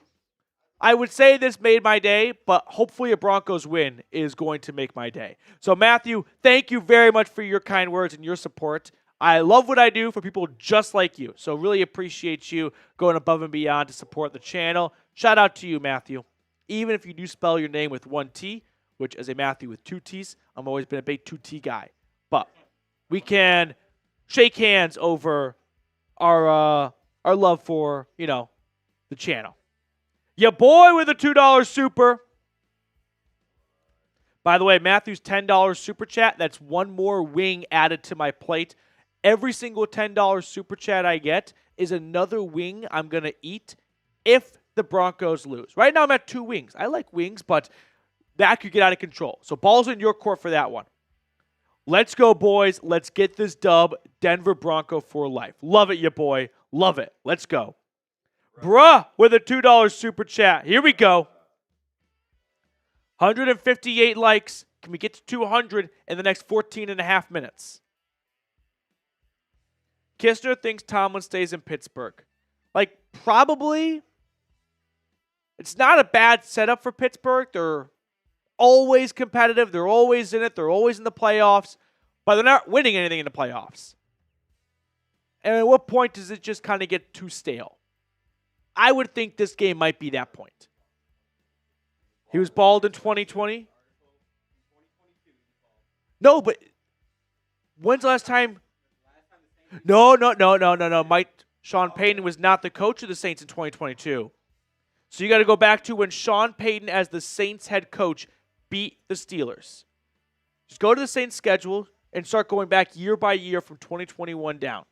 I would say this made my day, but hopefully a Broncos win is going to make my day. So, Matthew, thank you very much for your kind words and your support. I love what I do for people just like you. So really appreciate you going above and beyond to support the channel. Shout out to you, Matthew. Even if you do spell your name with one T, which as a Matthew with two T's, I'm always been a big 2T guy. But we can shake hands over our love for, the channel. Ya boy with a $2 super. By the way, Matthew's $10 super chat, that's one more wing added to my plate. Every single $10 super chat I get is another wing I'm going to eat if the Broncos lose. Right now I'm at 2 wings. I like wings, but that could get out of control. So ball's in your court for that one. Let's go, boys. Let's get this dub. Denver Bronco for life. Love it, ya boy. Love it. Let's go. Bruh with a $2 super chat. Here we go. 158 likes. Can we get to 200 in the next 14 and a half minutes? Kistner thinks Tomlin stays in Pittsburgh. Like, probably. It's not a bad setup for Pittsburgh. They're always competitive. They're always in it. They're always in the playoffs. But they're not winning anything in the playoffs. And at what point does it just kind of get too stale? I would think this game might be that point. He was bald in 2020? No, but when's the last time? No. Sean Payton was not the coach of the Saints in 2022. So you got to go back to when Sean Payton, as the Saints head coach, beat the Steelers. Just go to the Saints schedule and start going back year by year from 2021 down.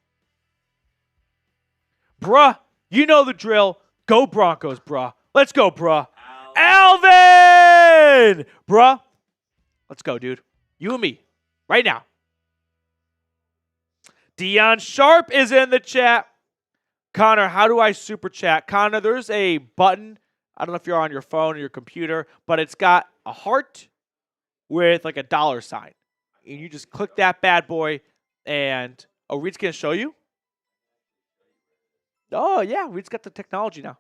Bruh, you know the drill. Go Broncos, bruh. Let's go, bruh. Alvin! Bruh, let's go, dude. You and me, right now. Dion Sharp is in the chat. Connor, how do I super chat? Connor, there's a button. I don't know if you're on your phone or your computer, but it's got a heart with like a $ sign. And you just click that bad boy and, Reed's going to show you? Oh, yeah, Reed's got the technology now.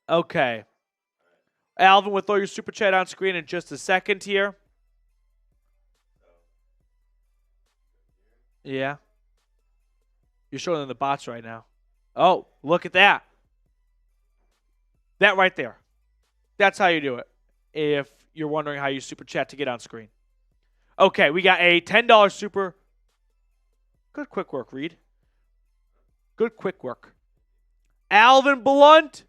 Okay. Alvin, we'll throw your super chat on screen in just a second here. Yeah. You're showing them the bots right now. Oh, look at that. That right there. That's how you do it. If you're wondering how you super chat to get on screen. Okay, we got a $10 super. Good quick work, Reed. Good quick work. Alvin Blunt.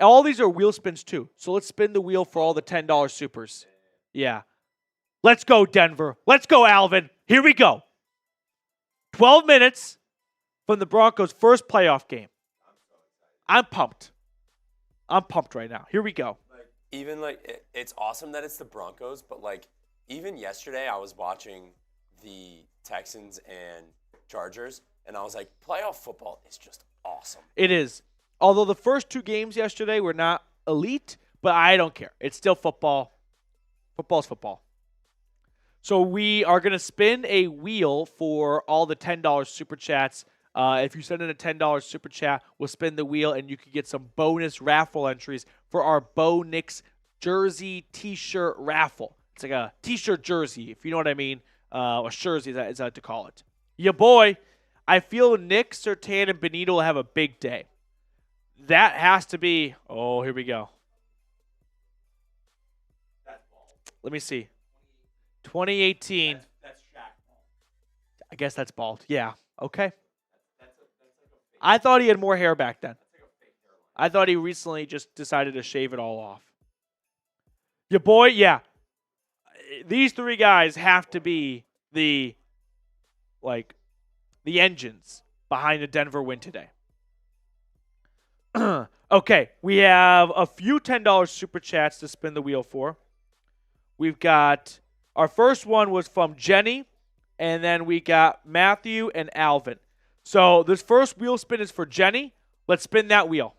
All these are wheel spins too. So let's spin the wheel for all the $10 supers. Yeah. Let's go, Denver. Let's go, Alvin. Here we go. 12 minutes from the Broncos' first playoff game. I'm pumped. I'm pumped right now. Here we go. Even it's awesome that it's the Broncos, but like even yesterday I was watching the Texans and Chargers, and I was like, playoff football is just awesome. It is. Although the first 2 games yesterday were not elite, but I don't care. It's still football. Football's football. So we are going to spin a wheel for all the $10 super chats. If you send in a $10 super chat, we'll spin the wheel, and you can get some bonus raffle entries for our Bo Nix jersey T-shirt raffle. It's like a T-shirt jersey, if you know what I mean. A jersey is to call it. Ya boy, I feel Nick, Surtain, and Benito will have a big day. That has to be. Oh, here we go. Let me see. 2018. That's Shaq bald. I guess that's bald. Yeah. Okay. I thought he had more hair back then. I thought he recently just decided to shave it all off. Your boy, yeah. These 3 guys have to be the engines behind the Denver win today. Okay, we have a few $10 super chats to spin the wheel for. We've got, our first one was from Jenny, and then we got Matthew and Alvin. So this first wheel spin is for Jenny. Let's spin that wheel.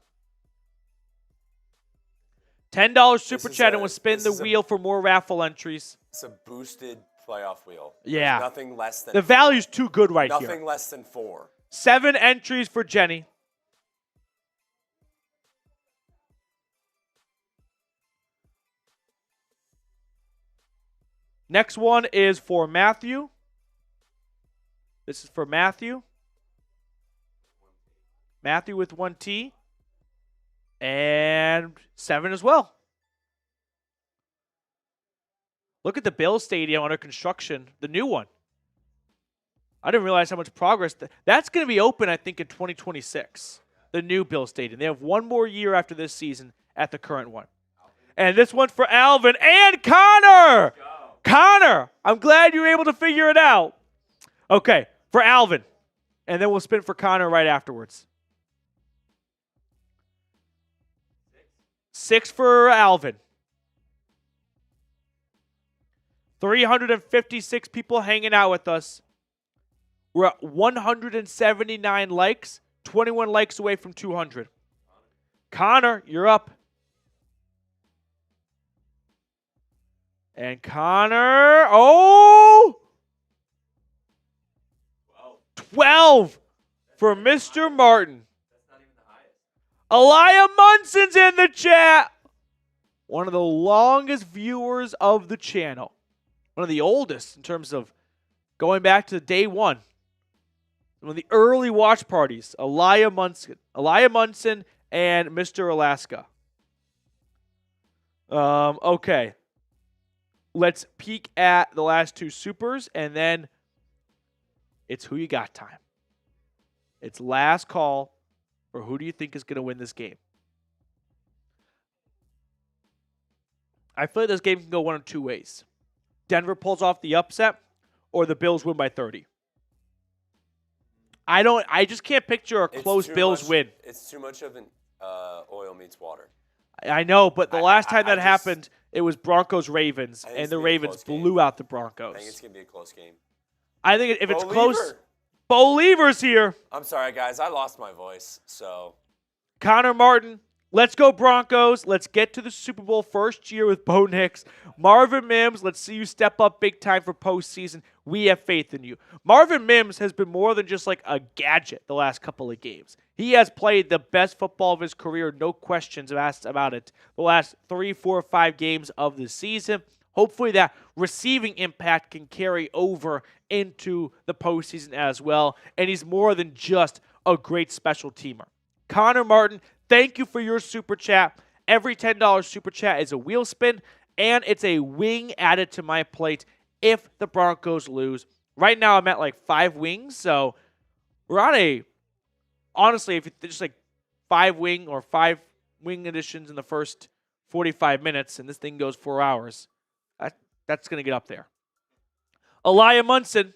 $10 super chat, and we'll spin the wheel for more raffle entries. It's a boosted playoff wheel. Yeah. There's nothing less than The value's too good right here. nothing less than 4. 7 entries for Jenny. Next one is for Matthew. This is for Matthew. Matthew with 1 T. And 7 as well. Look at the Bills Stadium under construction, the new one. I didn't realize how much progress. That's going to be open, I think, in 2026, the new Bills Stadium. They have 1 more year after this season at the current one. And this one's for Alvin and Connor. Connor, I'm glad you were able to figure it out. Okay, for Alvin. And then we'll spin for Connor right afterwards. 6 for Alvin. 356 people hanging out with us. We're at 179 likes, 21 likes away from 200. Connor, you're up. And Connor, 12 for Mr. Martin. Elia Munson's in the chat. One of the longest viewers of the channel. One of the oldest in terms of going back to day 1. One of the early watch parties. Elia Munson and Mr. Alaska. Okay. Let's peek at the last 2 supers, and then it's who you got time. It's last call for who do you think is going to win this game. I feel like this game can go one of 2 ways. Denver pulls off the upset, or the Bills win by 30. I just can't picture a close Bills win. It's too much of an oil meets water. I know, but the last time that happened, it was Broncos-Ravens, and the Ravens blew out the Broncos. I think it's going to be a close game. I think if it's close, Bo Lever's here. I'm sorry, guys. I lost my voice, so. Connor Martin, let's go Broncos. Let's get to the Super Bowl first year with Bo Nix. Marvin Mims, let's see you step up big time for postseason. We have faith in you. Marvin Mims has been more than just like a gadget the last couple of games. He has played the best football of his career, no questions asked about it, the last 3, 4, 5 games of the season. Hopefully that receiving impact can carry over into the postseason as well. And he's more than just a great special teamer. Connor Martin, thank you for your super chat. Every $10 super chat is a wheel spin, and it's a wing added to my plate if the Broncos lose. Right now I'm at like 5 wings, so we're on a, honestly, if it's just like 5 wing or 5 wing additions in the first 45 minutes, and this thing goes 4 hours, that's going to get up there. Elia Munson,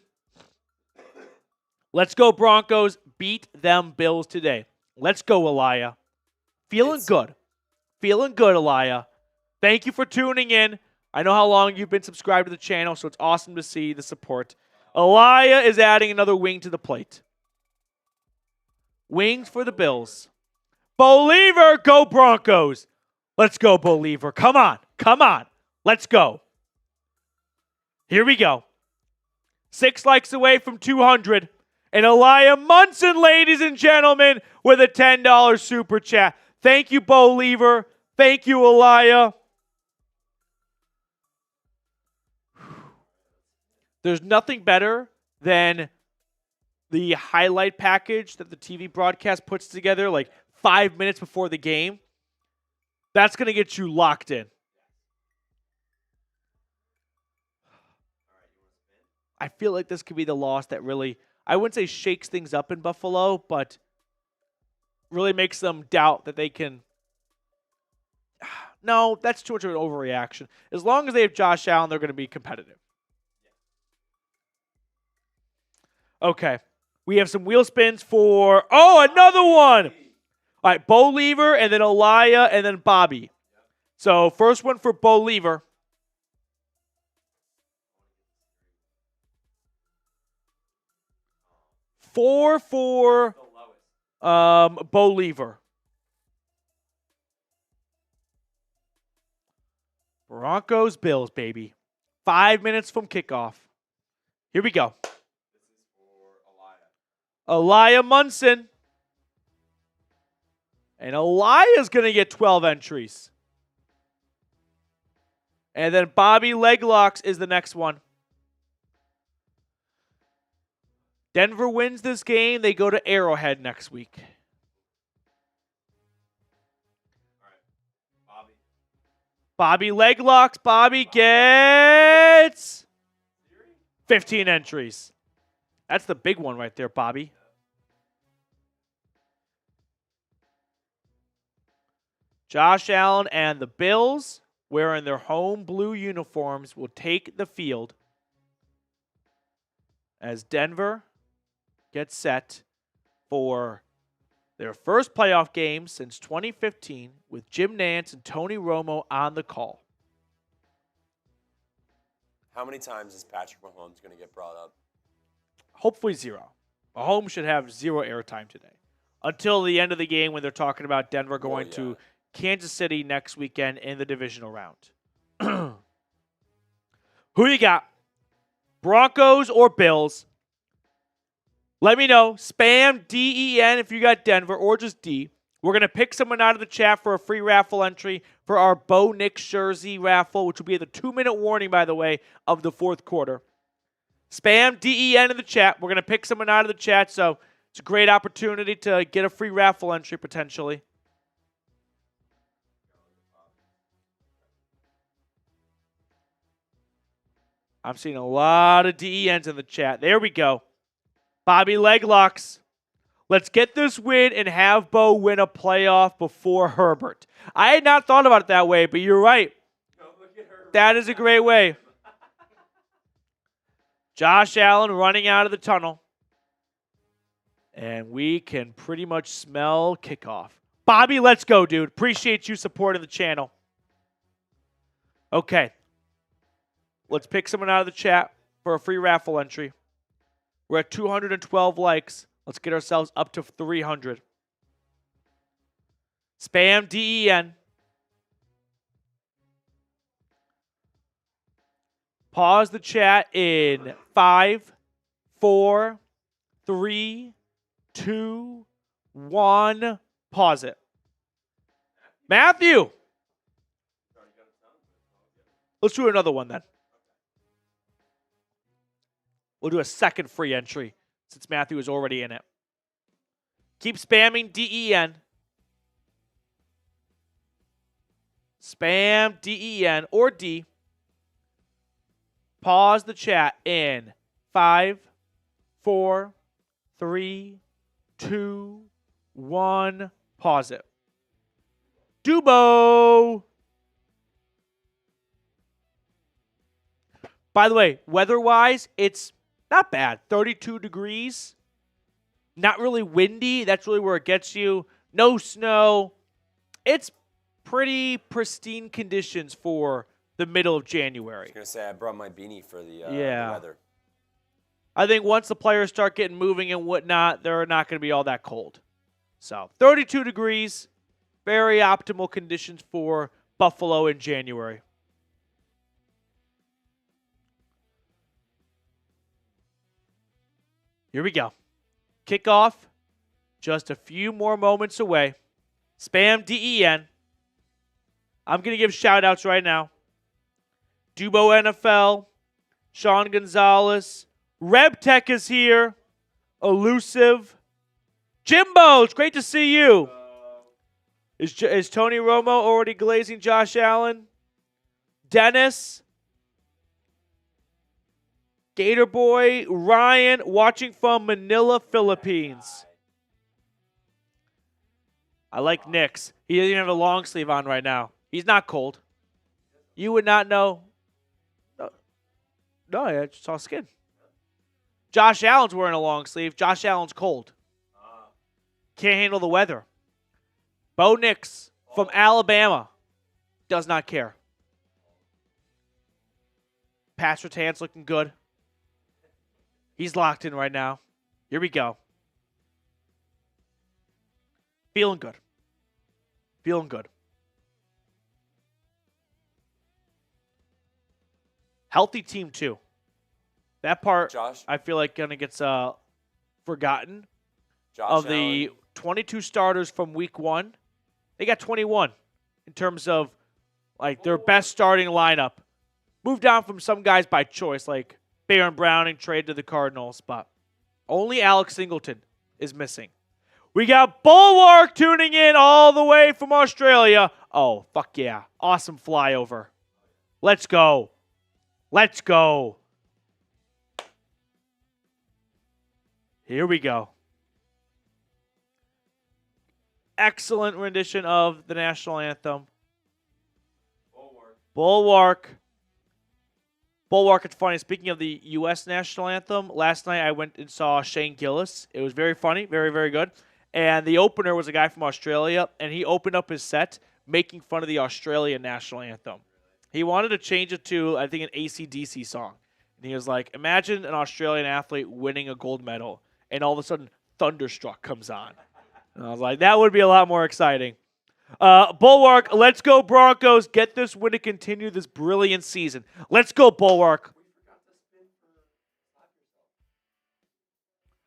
let's go Broncos. Beat them Bills today. Let's go, Elia. Feeling good. Feeling good, Elia. Thank you for tuning in. I know how long you've been subscribed to the channel, so it's awesome to see the support. Elia is adding another wing to the plate. Wings for the Bills. Believer, go Broncos. Let's go, Believer. Come on. Come on. Let's go. Here we go. 6 likes away from 200. And Elia Munson, ladies and gentlemen, with a $10 super chat. Thank you, Believer. Thank you, Elia. There's nothing better than the highlight package that the TV broadcast puts together like 5 minutes before the game. That's going to get you locked in. I feel like this could be the loss that really, I wouldn't say shakes things up in Buffalo, but really makes them doubt that they can. No, that's too much of an overreaction. As long as they have Josh Allen, they're going to be competitive. Okay. We have some wheel spins for, another one. All right, Bo Lever, and then Elia, and then Bobby. So first one for Bo Lever. Four for Bo Lever. Broncos Bills, baby. 5 minutes from kickoff. Here we go. This is for Elia Munson. And Elia's going to get 12 entries. And then Bobby Leglocks is the next one. Denver wins this game. They go to Arrowhead next week. All right. Bobby Leglocks. Bobby gets 15 entries. That's the big one right there, Bobby. Josh Allen and the Bills, wearing their home blue uniforms, will take the field as Denver gets set for their first playoff game since 2015 with Jim Nantz and Tony Romo on the call. How many times is Patrick Mahomes going to get brought up? Hopefully 0. Mahomes should have 0 airtime today until the end of the game when they're talking about Denver going to Kansas City next weekend in the divisional round. Who you got? Broncos or Bills? Let me know. Spam DEN if you got Denver or just D. We're going to pick someone out of the chat for a free raffle entry for our Bo Nick jersey raffle, which will be at the 2-minute warning, by the way, of the fourth quarter. Spam DEN in the chat. We're going to pick someone out of the chat, so it's a great opportunity to get a free raffle entry potentially. I'm seeing a lot of DENs in the chat. There we go. Bobby Leglocks. Let's get this win and have Bo win a playoff before Herbert. I had not thought about it that way, but you're right. That is a great way. Josh Allen running out of the tunnel. And we can pretty much smell kickoff. Bobby, let's go, dude. Appreciate you supporting the channel. Okay. Let's pick someone out of the chat for a free raffle entry. We're at 212 likes. Let's get ourselves up to 300. Spam DEN. Pause the chat in 5, 4, 3, 2, 1. Pause it. Matthew. Let's do another one then. We'll do a second free entry since Matthew is already in it. Keep spamming DEN. Spam DEN or D. Pause the chat in 5, 4, 3, 2, 1. Pause it. Dubo. By the way, weather-wise, it's not bad. 32 degrees. Not really windy. That's really where it gets you. No snow. It's pretty pristine conditions for the middle of January. I was going to say, I brought my beanie for the weather. I think once the players start getting moving and whatnot, they're not going to be all that cold. So 32 degrees, very optimal conditions for Buffalo in January. Here we go. Kickoff, just a few more moments away. Spam DEN. I'm going to give shout-outs right now. Dubo NFL, Sean Gonzalez, RebTech is here, Elusive, Jimbo, it's great to see you. Is Tony Romo already glazing Josh Allen? Dennis, Gator Boy, Ryan, watching from Manila, Philippines. I like Nick's. He doesn't even have a long sleeve on right now. He's not cold. You would not know. No, I just saw skin. Josh Allen's wearing a long sleeve. Josh Allen's cold. Can't handle the weather. Bo Nix from Alabama does not care. Pass Rattan's looking good. He's locked in right now. Here we go. Feeling good. Feeling good. Healthy team, too. That part, Josh? I feel like kind of gets forgotten. Josh Of the Allen. 22 starters from week 1, they got 21 in terms of like their best starting lineup. Moved down from some guys by choice, like Baron Browning traded to the Cardinals, but only Alex Singleton is missing. We got Bulwark tuning in all the way from Australia. Oh, fuck yeah. Awesome flyover. Let's go. Let's go. Here we go. Excellent rendition of the national anthem. Bulwark. Bulwark, it's funny. Speaking of the U.S. national anthem, last night I went and saw Shane Gillis. It was very funny, very, very good. And the opener was a guy from Australia, and he opened up his set making fun of the Australian national anthem. He wanted to change it to, I think, an AC/DC song. And he was like, imagine an Australian athlete winning a gold medal, and all of a sudden, Thunderstruck comes on. And I was like, that would be a lot more exciting. Bulwark, let's go Broncos. Get this win to continue this brilliant season. Let's go Bulwark.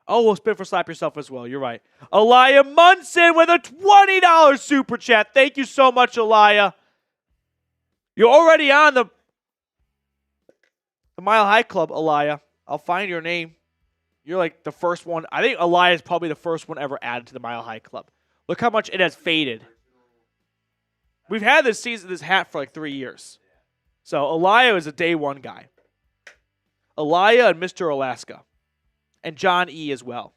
Oh, we'll spin for Slap Yourself as well. You're right. Elia Munson with a $20 super chat. Thank you so much, Elia. You're already on the Mile High Club, Elia. I'll find your name. You're like the first one. I think Elia is probably the first one ever added to the Mile High Club. Look how much it has faded. We've had this hat for like 3 years. So Elia is a day one guy. Elia and Mr. Alaska. And John E. as well.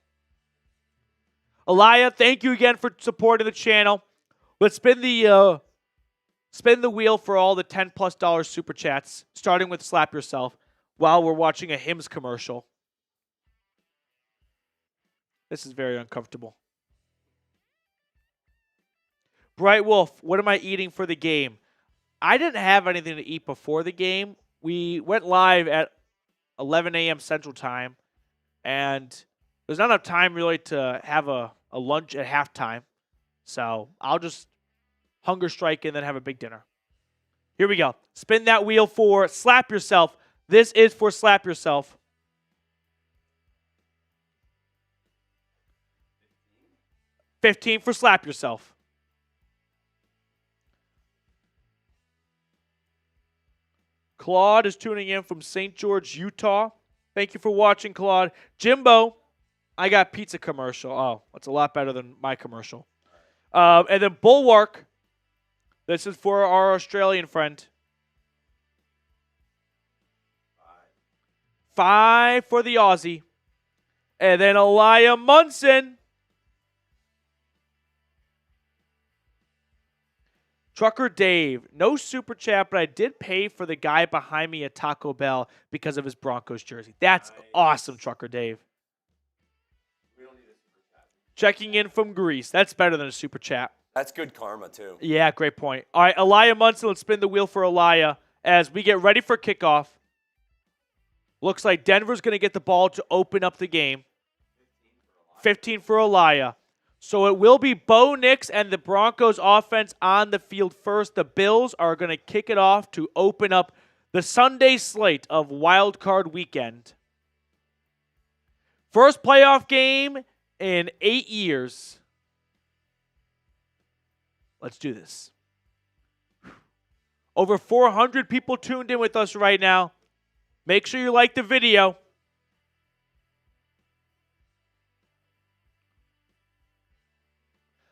Elia, thank you again for supporting the channel. Let's spin the wheel for all the $10+ super chats, starting with Slap Yourself, while we're watching a Hims commercial. This is very uncomfortable. Bright Wolf, what am I eating for the game? I didn't have anything to eat before the game. We went live at 11 a.m. Central Time, and there's not enough time really to have a lunch at halftime. So I'll just hunger strike and then have a big dinner. Here we go. Spin that wheel for Slap Yourself. This is for Slap Yourself. 15 for Slap Yourself. Claude is tuning in from St. George, Utah. Thank you for watching, Claude. Jimbo, I got pizza commercial. Oh, that's a lot better than my commercial. And then Bulwark, this is for our Australian friend. 5 for the Aussie. And then Elia Munson. Trucker Dave, no super chat, but I did pay for the guy behind me at Taco Bell because of his Broncos jersey. That's awesome, Trucker Dave. We don't need a super chat. Checking in from Greece. That's better than a super chat. That's good karma, too. Yeah, great point. All right, Elijah Munson, let's spin the wheel for Elijah as we get ready for kickoff. Looks like Denver's going to get the ball to open up the game. 15 for Elijah. So it will be Bo Nix and the Broncos offense on the field first. The Bills are going to kick it off to open up the Sunday slate of Wild Card weekend. First playoff game in 8 years. Let's do this. Over 400 people tuned in with us right now. Make sure you like the video.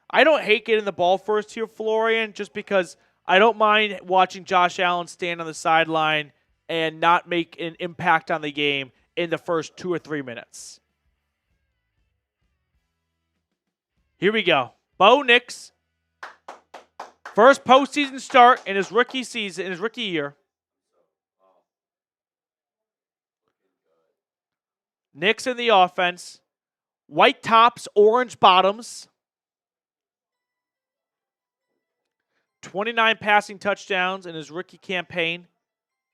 I don't hate getting the ball first here, Florian, just because I don't mind watching Josh Allen stand on the sideline and not make an impact on the game in the first 2 or 3 minutes. Here we go. Bo Nix. First postseason start in his rookie season, in his rookie year. Nix in the offense. White tops, orange bottoms. 29 passing touchdowns in his rookie campaign.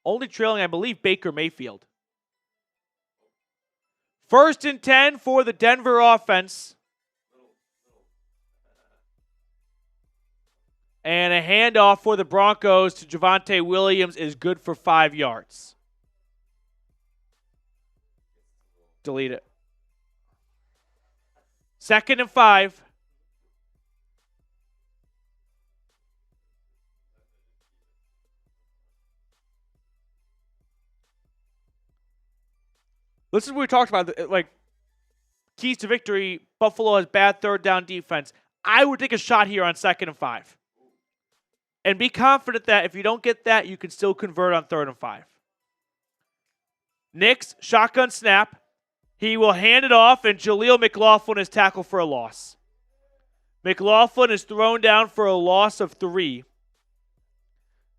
Only trailing, I believe, Baker Mayfield. 1st and 10 for the Denver offense. And a handoff for the Broncos to Javonte Williams is good for 5 yards. Delete it. 2nd and 5. This is what we talked about, like, keys to victory. Buffalo has bad third down defense. I would take a shot here on 2nd and 5. And be confident that if you don't get that, you can still convert on 3rd and 5. Nix, shotgun snap. He will hand it off, and Jaleel McLaughlin is tackled for a loss. McLaughlin is thrown down for a loss of 3.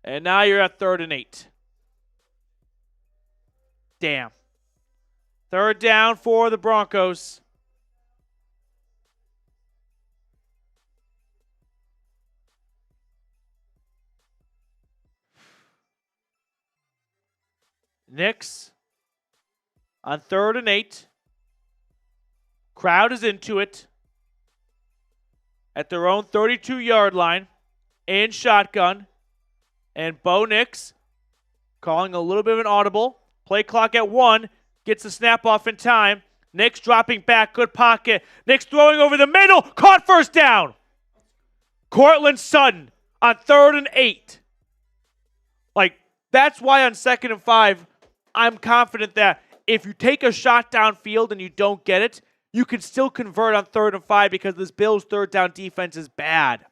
And now you're at 3rd and 8. Damn. 3rd down for the Broncos. Nix on 3rd and 8. Crowd is into it. At their own 32-yard line. In shotgun. And Bo Nix calling a little bit of an audible. Play clock at 1. Gets the snap off in time. Nix dropping back. Good pocket. Nix throwing over the middle. Caught 1st down. Cortland Sutton on 3rd and 8. Like, that's why on 2nd and 5, I'm confident that if you take a shot downfield and you don't get it, you can still convert on 3rd and 5 because this Bills' 3rd down defense is bad.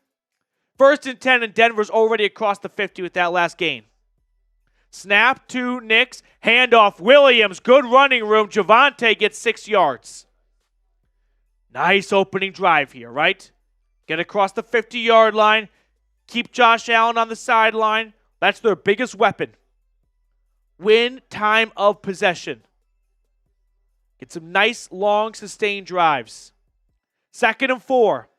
1st and 10, and Denver's already across the 50 with that last gain. Snap to Nix. Handoff. Williams. Good running room. Javonte gets 6 yards. Nice opening drive here, right? Get across the 50-yard line. Keep Josh Allen on the sideline. That's their biggest weapon. Win time of possession. Get some nice, long, sustained drives. 2nd and 4.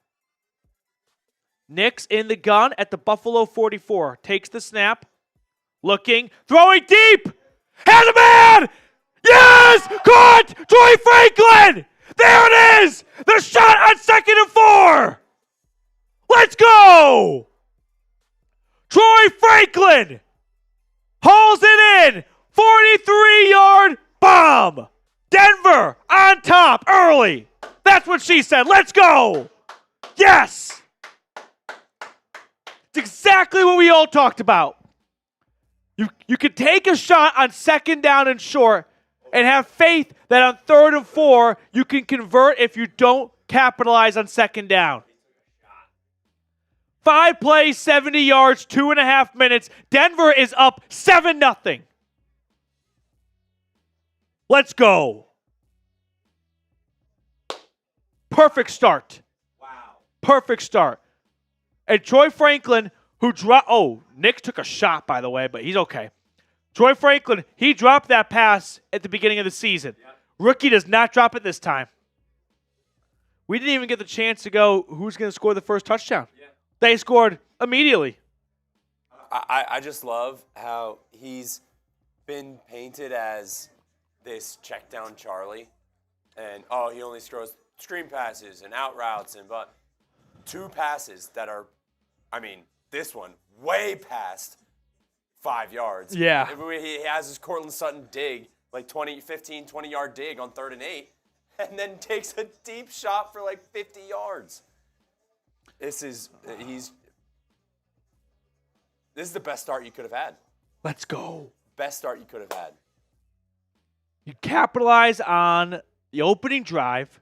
Nix in the gun at the Buffalo 44. Takes the snap. Looking. Throwing deep. Has a man. Yes! Caught! Troy Franklin! There it is! The shot on 2nd and 4! Let's go! Troy Franklin hauls it in. 43-yard bomb. Denver on top early. That's what she said. Let's go. Yes. It's exactly what we all talked about. You can take a shot on 2nd down and short and have faith that on 3rd and 4 you can convert if you don't capitalize on 2nd down. 5 plays, 70 yards, 2.5 minutes. Denver is up 7-0. Let's go. Perfect start. Wow. Perfect start. And Troy Franklin, who dropped... Oh, Nick took a shot, by the way, but he's okay. Troy Franklin, he dropped that pass at the beginning of the season. Yep. Rookie does not drop it this time. We didn't even get the chance to go, who's going to score the first touchdown? Yeah. They scored immediately. I just love how he's been painted as this check down Charlie, and he only throws screen passes and out routes, but 2 passes that are, this one way past 5 yards. Yeah. He has his Cortland Sutton dig, like 20-yard dig on 3rd and 8, and then takes a deep shot for like 50 yards. This is the best start you could have had. Let's go. Best start you could have had. You capitalize on the opening drive.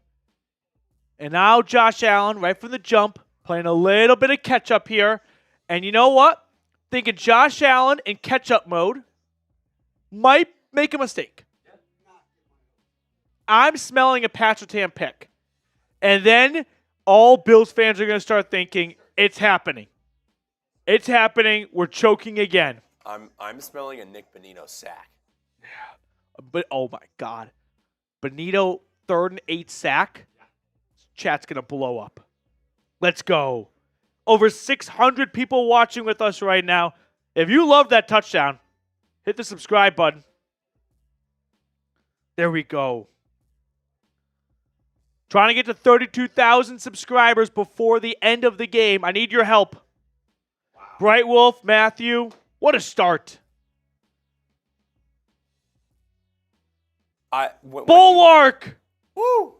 And now Josh Allen, right from the jump, playing a little bit of catch-up here. And you know what? Thinking Josh Allen in catch-up mode might make a mistake. I'm smelling a Pat Surtain pick. And then all Bills fans are going to start thinking, it's happening. It's happening. We're choking again. I'm smelling a Nick Bonito sack. Yeah. But, oh, my God. Bonito, 3rd and 8 sack. Chat's going to blow up. Let's go. Over 600 people watching with us right now. If you love that touchdown, hit the subscribe button. There we go. Trying to get to 32,000 subscribers before the end of the game. I need your help. Wow. Bright Wolf, Matthew, what a start. Bulwark! Woo!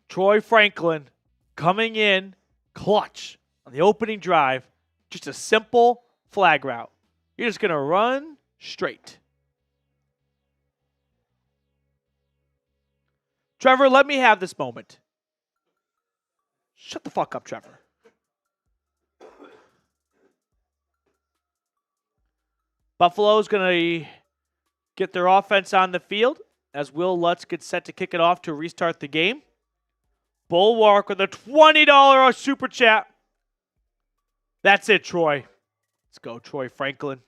Troy Franklin coming in clutch on the opening drive. Just a simple flag route. You're just going to run straight. Trevor, let me have this moment. Shut the fuck up, Trevor. Buffalo's going to get their offense on the field as Will Lutz gets set to kick it off to restart the game. Bulwark with a $20 super chat. That's it, Troy. Let's go, Troy Franklin.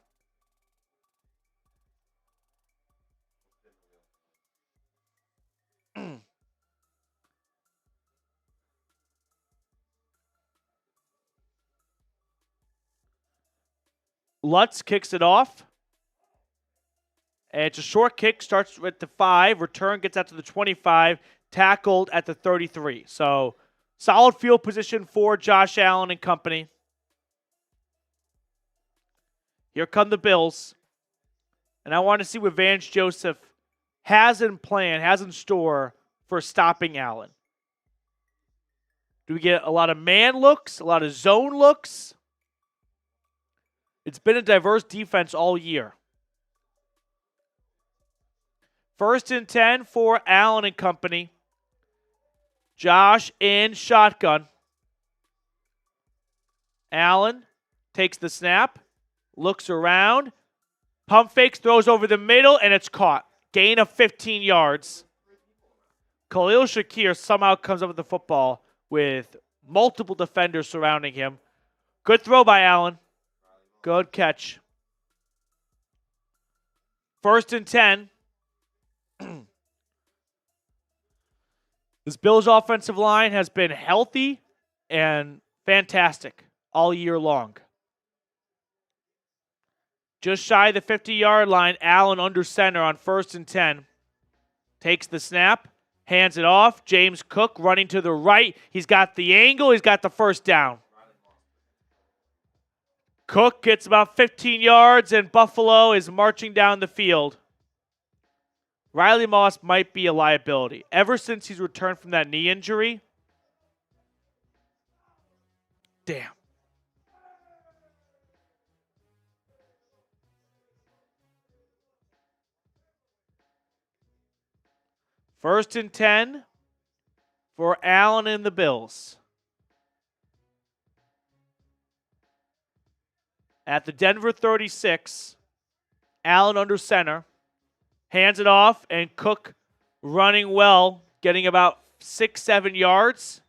Lutz kicks it off. And it's a short kick, starts at the 5. Return gets out to the 25. Tackled at the 33. So, solid field position for Josh Allen and company. Here come the Bills. And I want to see what Vance Joseph has in plan, has in store for stopping Allen. Do we get a lot of man looks, a lot of zone looks? It's been a diverse defense all year. 1st and 10 for Allen and company. Josh in shotgun. Allen takes the snap, looks around, pump fakes, throws over the middle, and it's caught. Gain of 15 yards. Khalil Shakir somehow comes up with the football with multiple defenders surrounding him. Good throw by Allen. Good catch. 1st and 10. This Bills offensive line has been healthy and fantastic all year long. Just shy of the 50-yard line, Allen under center on 1st and 10. Takes the snap, hands it off. James Cook running to the right. He's got the angle. He's got the first down. Cook gets about 15 yards, and Buffalo is marching down the field. Riley Moss might be a liability. Ever since he's returned from that knee injury, damn. First and 10 for Allen and the Bills. At the Denver 36, Allen under center. Hands it off, and Cook running well, getting about 6-7 yards.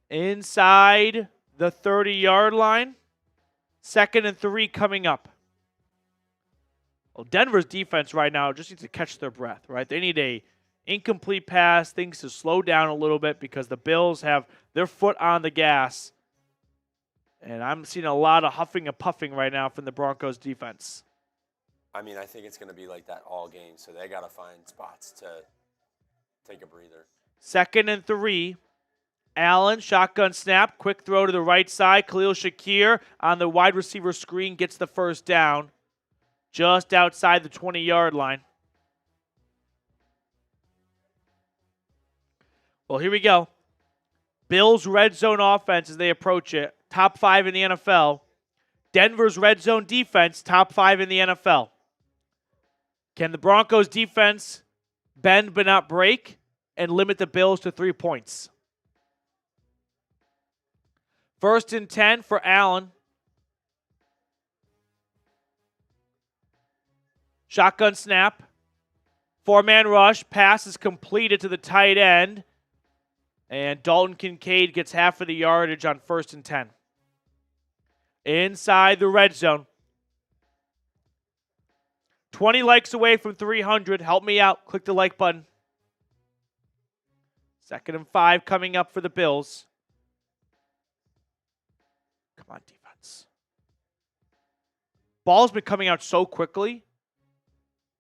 Inside the 30-yard line. 2nd and 3 coming up. Well, Denver's defense right now just needs to catch their breath, right? They need a incomplete pass, things to slow down a little bit because the Bills have their foot on the gas. And I'm seeing a lot of huffing and puffing right now from the Broncos defense. I mean, I think it's going to be like that all game, so they got to find spots to take a breather. 2nd and 3. Allen, shotgun snap, quick throw to the right side. Khalil Shakir on the wide receiver screen gets the first down just outside the 20-yard line. Well, here we go. Bills' red zone offense as they approach it. Top 5 in the NFL. Denver's red zone defense, top 5 in the NFL. Can the Broncos defense bend but not break and limit the Bills to 3 points? 1st and 10 for Allen. Shotgun snap. 4-man rush. Pass is completed to the tight end. And Dalton Kincaid gets half of the yardage on 1st and 10. Inside the red zone. 20 likes away from 300. Help me out. Click the like button. 2nd and 5 coming up for the Bills. Come on, defense. Ball's been coming out so quickly.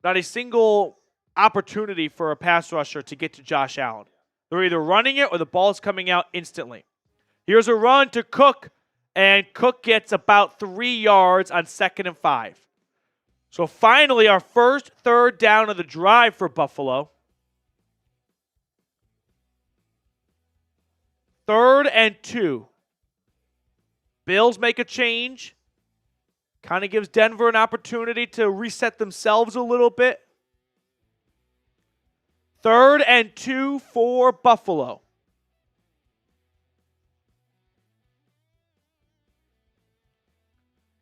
Not a single opportunity for a pass rusher to get to Josh Allen. They're either running it or the ball's coming out instantly. Here's a run to Cook. And Cook gets about 3 yards on 2nd and 5. So finally, our first 3rd down of the drive for Buffalo. 3rd and 2. Bills make a change. Kind of gives Denver an opportunity to reset themselves a little bit. 3rd and 2 for Buffalo.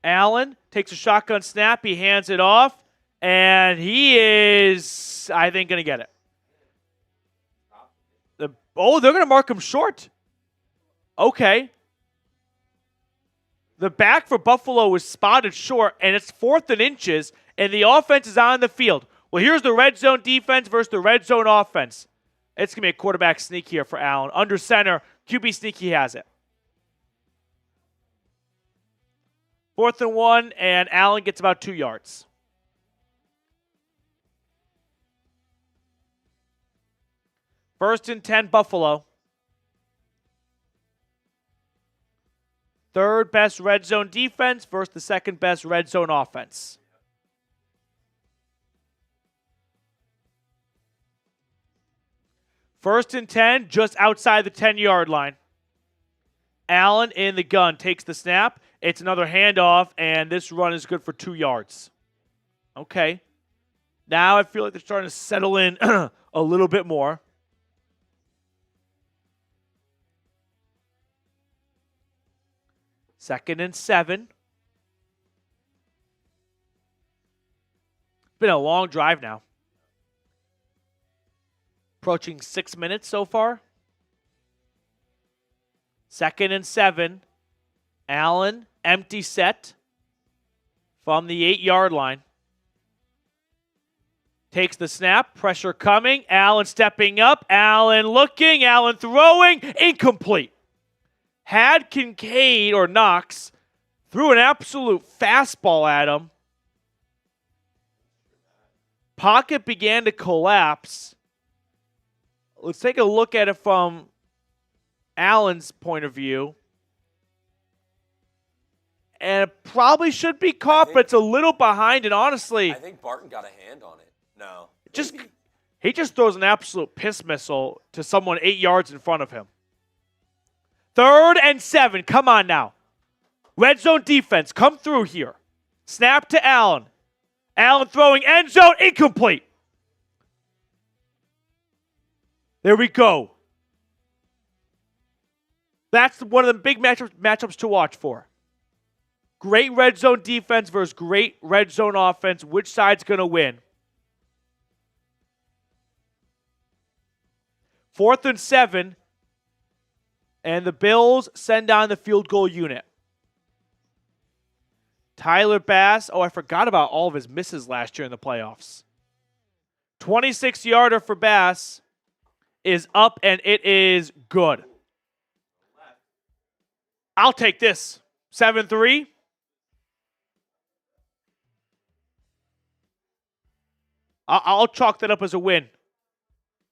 Allen takes a shotgun snap. He hands it off. And he is, I think, going to get it. They're going to mark him short. Okay. The back for Buffalo was spotted short, and it's 4th and inches, and the offense is on the field. Well, here's the red zone defense versus the red zone offense. It's going to be a quarterback sneak here for Allen. Under center, QB sneak, he has it. 4th and 1, and Allen gets about 2 yards. First and 10, Buffalo. 3rd best red zone defense versus the 2nd best red zone offense. First and 10, just outside the 10-yard line. Allen in the gun takes the snap. It's another handoff, and this run is good for 2 yards. Okay. Now I feel like they're starting to settle in a little bit more. Second and 7. It's been a long drive now. Approaching 6 minutes so far. 2nd and 7. Allen, empty set from the 8-yard line. Takes the snap, pressure coming. Allen stepping up. Allen looking. Allen throwing. Incomplete. Had Kincaid or Knox threw an absolute fastball at him. Pocket began to collapse. Let's take a look at it from Allen's point of view. And it probably should be caught, but it's a little behind. And honestly, I think Barton got a hand on it. No. He just throws an absolute piss missile to someone 8 yards in front of him. 3rd and 7. Come on now. Red zone defense. Come through here. Snap to Allen. Allen throwing end zone. Incomplete. There we go. That's one of the big matchups to watch for. Great red zone defense versus great red zone offense. Which side's going to win? 4th and 7. And the Bills send down the field goal unit. Tyler Bass. Oh, I forgot about all of his misses last year in the playoffs. 26-yarder for Bass is up, and it is good. I'll take this. 7-3. I'll chalk that up as a win.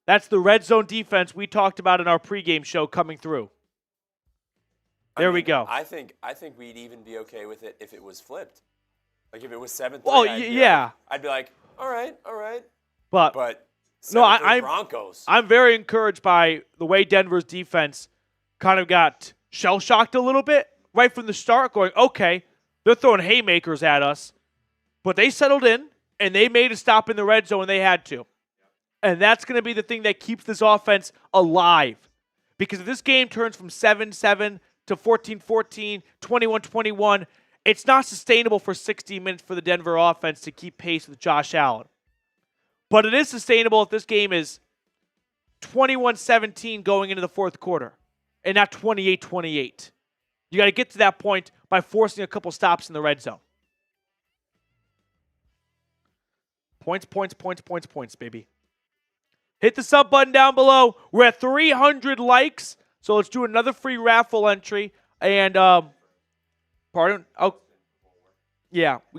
That's the red zone defense we talked about in our pregame show coming through. There we go. I think we'd even be okay with it if it was flipped. Like if it was 7-3. Well, yeah. I'd be like, all right. But 7-3 Broncos. I'm very encouraged by the way Denver's defense kind of got shell-shocked a little bit right from the start, going, okay, they're throwing haymakers at us. But they settled in, and they made a stop in the red zone when they had to. And that's going to be the thing that keeps this offense alive. Because if this game turns from 7-7 to 14-14, 21-21, it's not sustainable for 60 minutes for the Denver offense to keep pace with Josh Allen. But it is sustainable if this game is 21-17 going into the fourth quarter and not 28-28. You got to get to that point by forcing a couple stops in the red zone. Points, baby. Hit the sub button down below. We're at 300 likes, so let's do another free raffle entry. And, we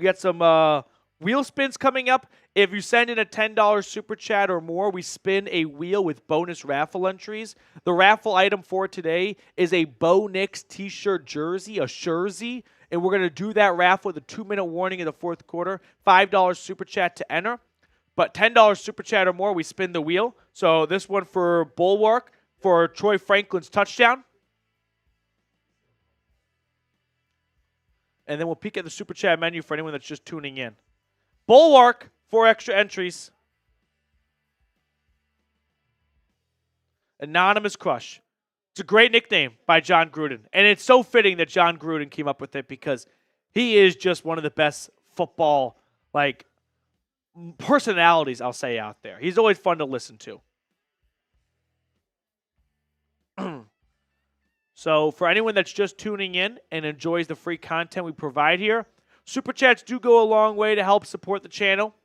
got some wheel spins coming up. If you send in a $10 super chat or more, we spin a wheel with bonus raffle entries. The raffle item for today is a Bo Nix t-shirt jersey, a jersey. And we're going to do that raffle with a 2-minute warning in the fourth quarter. $5 super chat to enter. But $10 super chat or more, we spin the wheel. So this one for Bulwark for Troy Franklin's touchdown. And then we'll peek at the super chat menu for anyone that's just tuning in. Bulwark, 4 extra entries. Anonymous Crush. It's a great nickname by John Gruden. And it's so fitting that John Gruden came up with it because he is just one of the best football, personalities, I'll say, out there. He's always fun to listen to. So for anyone that's just tuning in and enjoys the free content we provide here, super chats do go a long way to help support the channel.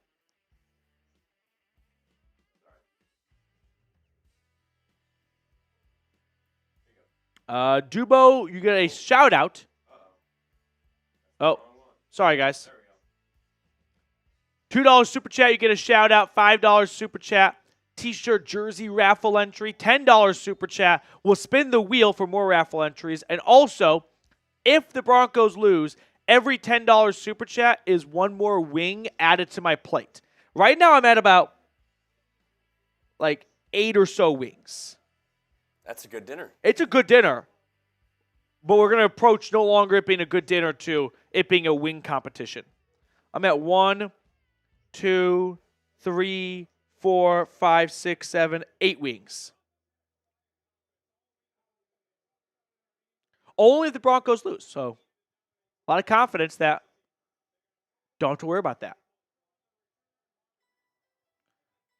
Dubo, you get a shout out. Oh, sorry guys. $2 super chat, you get a shout out. $5 super chat, t-shirt jersey raffle entry. $10 super chat, we'll spin the wheel for more raffle entries. And also, if the Broncos lose, every $10 super chat is one more wing added to my plate. Right now I'm at about 8 or so wings. That's a good dinner. It's a good dinner. But we're going to approach no longer it being a good dinner to it being a wing competition. I'm at 1, 2, 3, 4, 5, 6, 7, 8 wings. Only if the Broncos lose. So a lot of confidence that don't have to worry about that.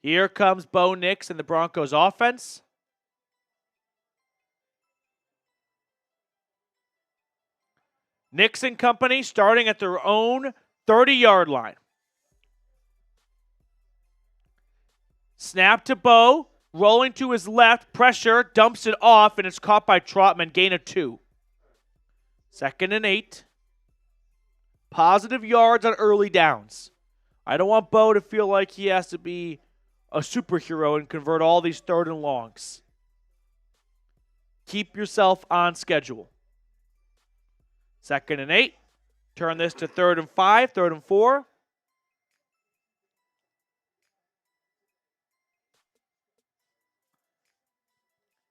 Here comes Bo Nix and the Broncos offense. Nix and company starting at their own 30-yard line. Snap to Bo, rolling to his left, pressure, dumps it off, and it's caught by Trotman, gain of 2. 2nd and 8. Positive yards on early downs. I don't want Bo to feel like he has to be a superhero and convert all these 3rd and longs. Keep yourself on schedule. 2nd and 8. Turn this to 3rd and 5, 3rd and 4.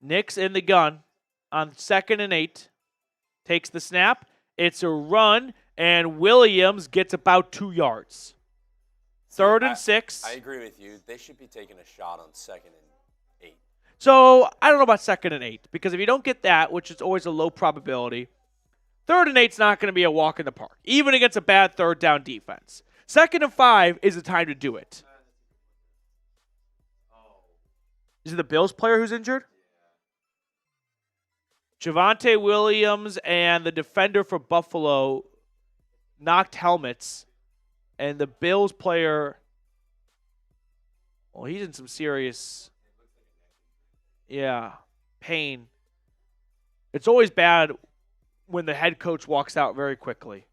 Nix in the gun on 2nd and 8. Takes the snap. It's a run, and Williams gets about 2 yards. 3rd and 6. I agree with you. They should be taking a shot on 2nd and 8. So I don't know about 2nd and 8, because if you don't get that, which is always a low probability, 3rd and 8's not going to be a walk in the park, even against a bad 3rd down defense. 2nd and 5 is the time to do it. Is it the Bills player who's injured? Javonte Williams and the defender for Buffalo knocked helmets, and the Bills player Well, he's in some serious, pain. It's always bad when the head coach walks out very quickly.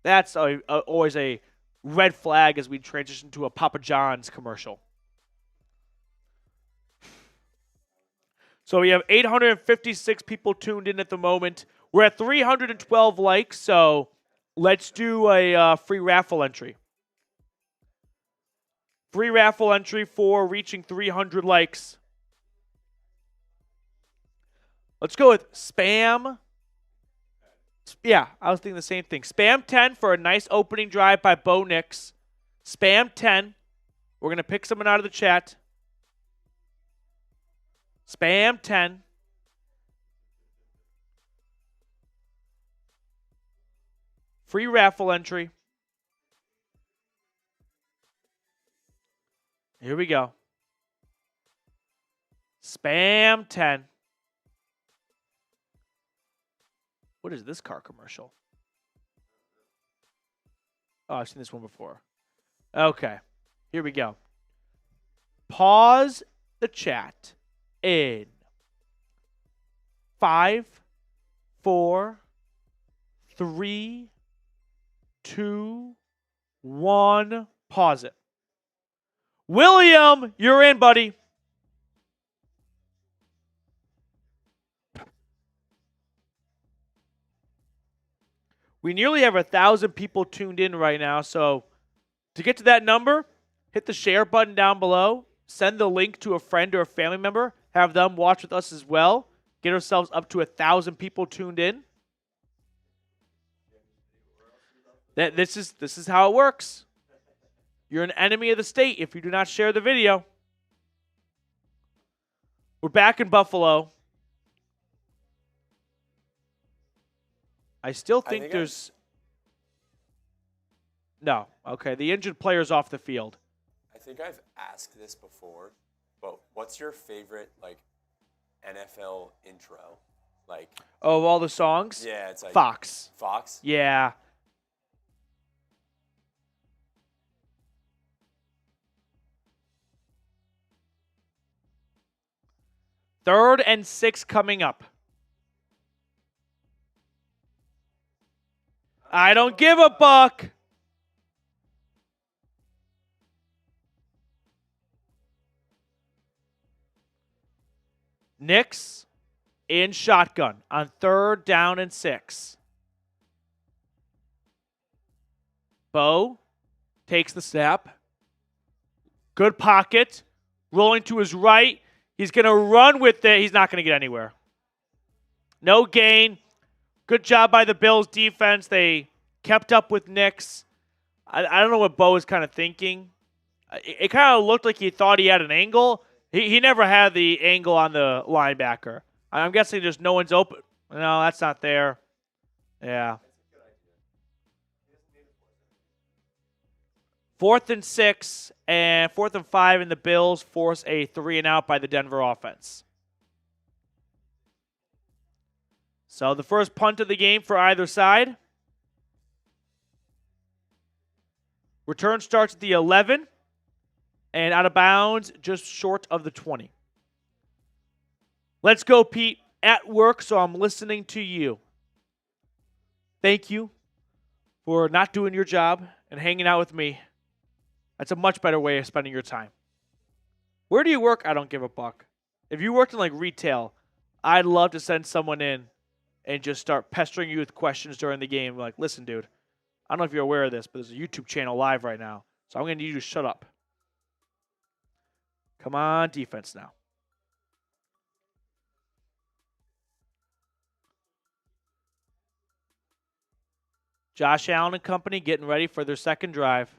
That's always a red flag as we transition to a Papa John's commercial. So we have 856 people tuned in at the moment. We're at 312 likes, so let's do a free raffle entry. Free raffle entry for reaching 300 likes. Let's go with Spam. Yeah, I was thinking the same thing. Spam 10 for a nice opening drive by Bo Nix. Spam 10. We're going to pick someone out of the chat. Spam 10. Free raffle entry. Here we go. Spam 10. What is this car commercial? Oh, I've seen this one before. Okay. Here we go. Pause the chat in 5, 4, 3, 2, 1. Pause it. William, you're in, buddy. We nearly have 1,000 people tuned in right now, so to get to that number, hit the share button down below, send the link to a friend or a family member, have them watch with us as well, get ourselves up to 1,000 people tuned in. This is how it works. You're an enemy of the state if you do not share the video. We're back in Buffalo. I still think there's... No. Okay, the injured player's off the field. I think I've asked this before, but what's your favorite, NFL intro? Oh, of all the songs? Yeah, it's Fox. Fox? Yeah. Third and 6 coming up. I don't give a buck. Nix in shotgun on 3rd down and 6. Bo takes the snap. Good pocket. Rolling to his right. He's going to run with it. He's not going to get anywhere. No gain. Good job by the Bills defense. They kept up with Nix. I don't know what Bo was kind of thinking. It kind of looked like he thought he had an angle. He never had the angle on the linebacker. I'm guessing just no one's open. No, that's not there. Yeah. 4th and 6 and 4th and 5, and the Bills force a 3-and-out by the Denver offense. So the first punt of the game for either side. Return starts at the 11 and out of bounds just short of the 20. Let's go, Pete. At work, so I'm listening to you. Thank you for not doing your job and hanging out with me. That's a much better way of spending your time. Where do you work? I don't give a buck. If you worked in retail, I'd love to send someone in and just start pestering you with questions during the game. Like, listen, dude, I don't know if you're aware of this, but there's a YouTube channel live right now, so I'm going to need you to shut up. Come on, defense now. Josh Allen and company getting ready for their second drive.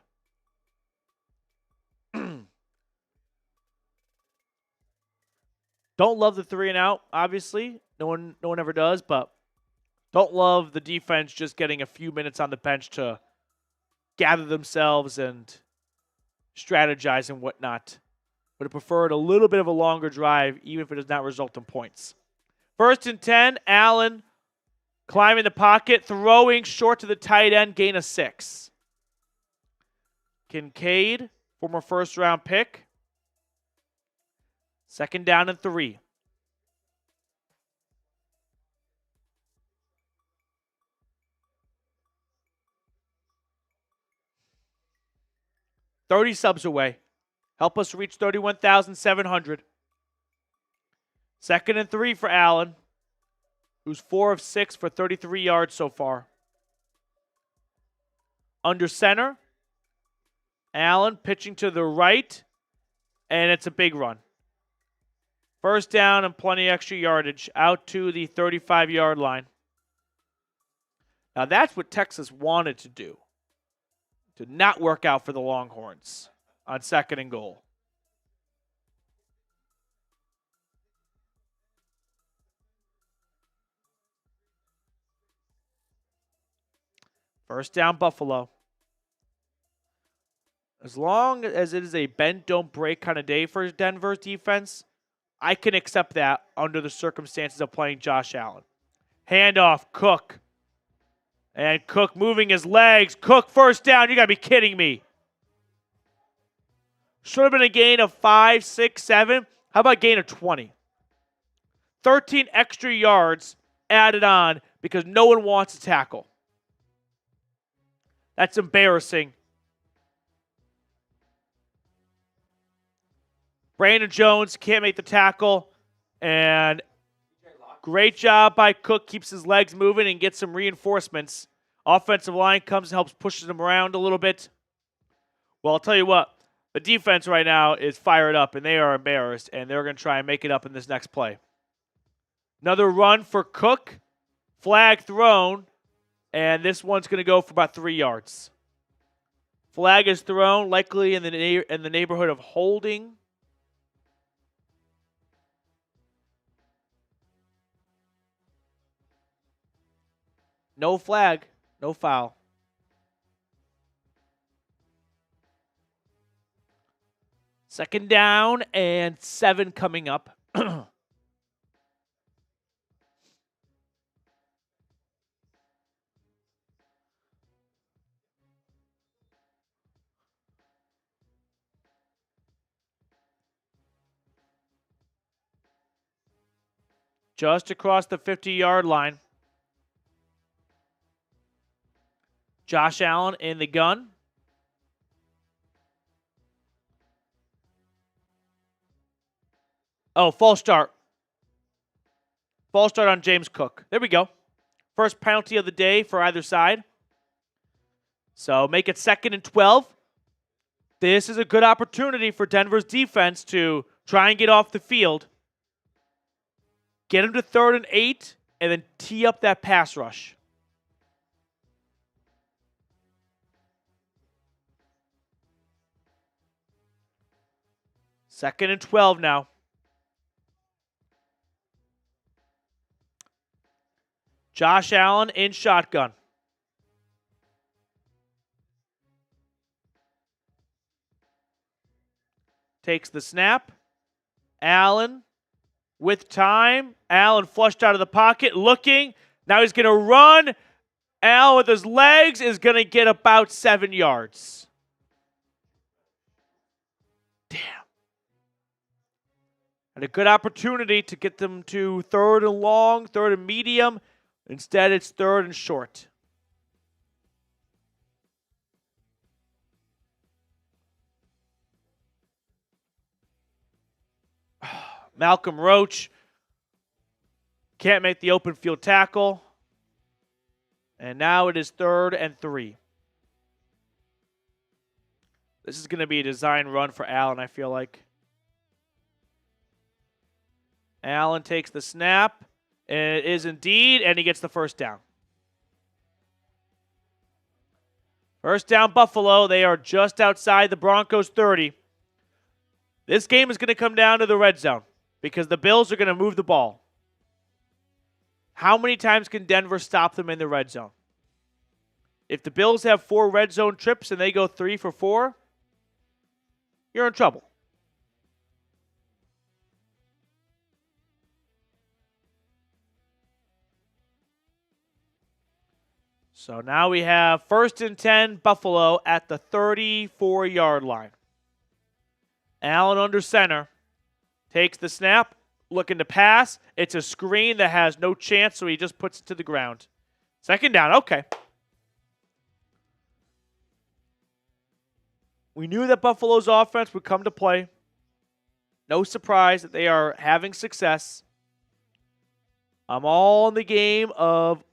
Don't love the 3-and-out, obviously. No one ever does, but don't love the defense just getting a few minutes on the bench to gather themselves and strategize and whatnot. Would have preferred a little bit of a longer drive, even if it does not result in points. 1st and 10, Allen climbing the pocket, throwing short to the tight end, gain of 6. Kincaid former first-round pick. 2nd down and 3. $30 subs away. Help us reach 31,700. 2nd and 3 for Allen, who's 4 of 6 for 33 yards so far. Under center, Allen pitching to the right, and it's a big run. 1st down and plenty extra yardage out to the 35-yard line. Now that's what Texas wanted to do. Did not work out for the Longhorns on 2nd and goal. First down, Buffalo. As long as it is a bend, don't break kind of day for Denver's defense, I can accept that under the circumstances of playing Josh Allen. Handoff, Cook. And Cook moving his legs. Cook, 1st down. You got to be kidding me. Should have been a gain of 5, 6, 7. How about a gain of 20? 13 extra yards added on because no one wants to tackle. That's embarrassing. Brandon Jones can't make the tackle. And great job by Cook. Keeps his legs moving and gets some reinforcements. Offensive line comes and helps pushes him around a little bit. Well, I'll tell you what. The defense right now is fired up, and they are embarrassed, and they're going to try and make it up in this next play. Another run for Cook. Flag thrown, and this one's going to go for about 3 yards. Flag is thrown, likely in the neighborhood of holding. No flag, no foul. Second down and 7 coming up. Just across the 50-yard line. Josh Allen in the gun. Oh, false start. False start on James Cook. There we go. First penalty of the day for either side. So make it 2nd and 12. This is a good opportunity for Denver's defense to try and get off the field. Get him to 3rd and 8, and then tee up that pass rush. Second and 12 now. Josh Allen in shotgun. Takes the snap. Allen with time. Allen flushed out of the pocket, looking. Now he's going to run. Allen with his legs is going to get about 7 yards. Damn. And a good opportunity to get them to 3rd and long, 3rd and medium. Instead, it's 3rd and short. Malcolm Roach can't make the open field tackle. And now it is 3rd and 3. This is going to be a design run for Allen, I feel like. Allen takes the snap. And it is indeed, and he gets the 1st down. 1st down, Buffalo. They are just outside the Broncos 30. This game is going to come down to the red zone because the Bills are going to move the ball. How many times can Denver stop them in the red zone? If the Bills have 4 red zone trips and they go 3 for 4, you're in trouble. So now we have 1st and 10, Buffalo at the 34-yard line. Allen under center. Takes the snap. Looking to pass. It's a screen that has no chance, so he just puts it to the ground. Second down. Okay. We knew that Buffalo's offense would come to play. No surprise that they are having success. I'm all in the game of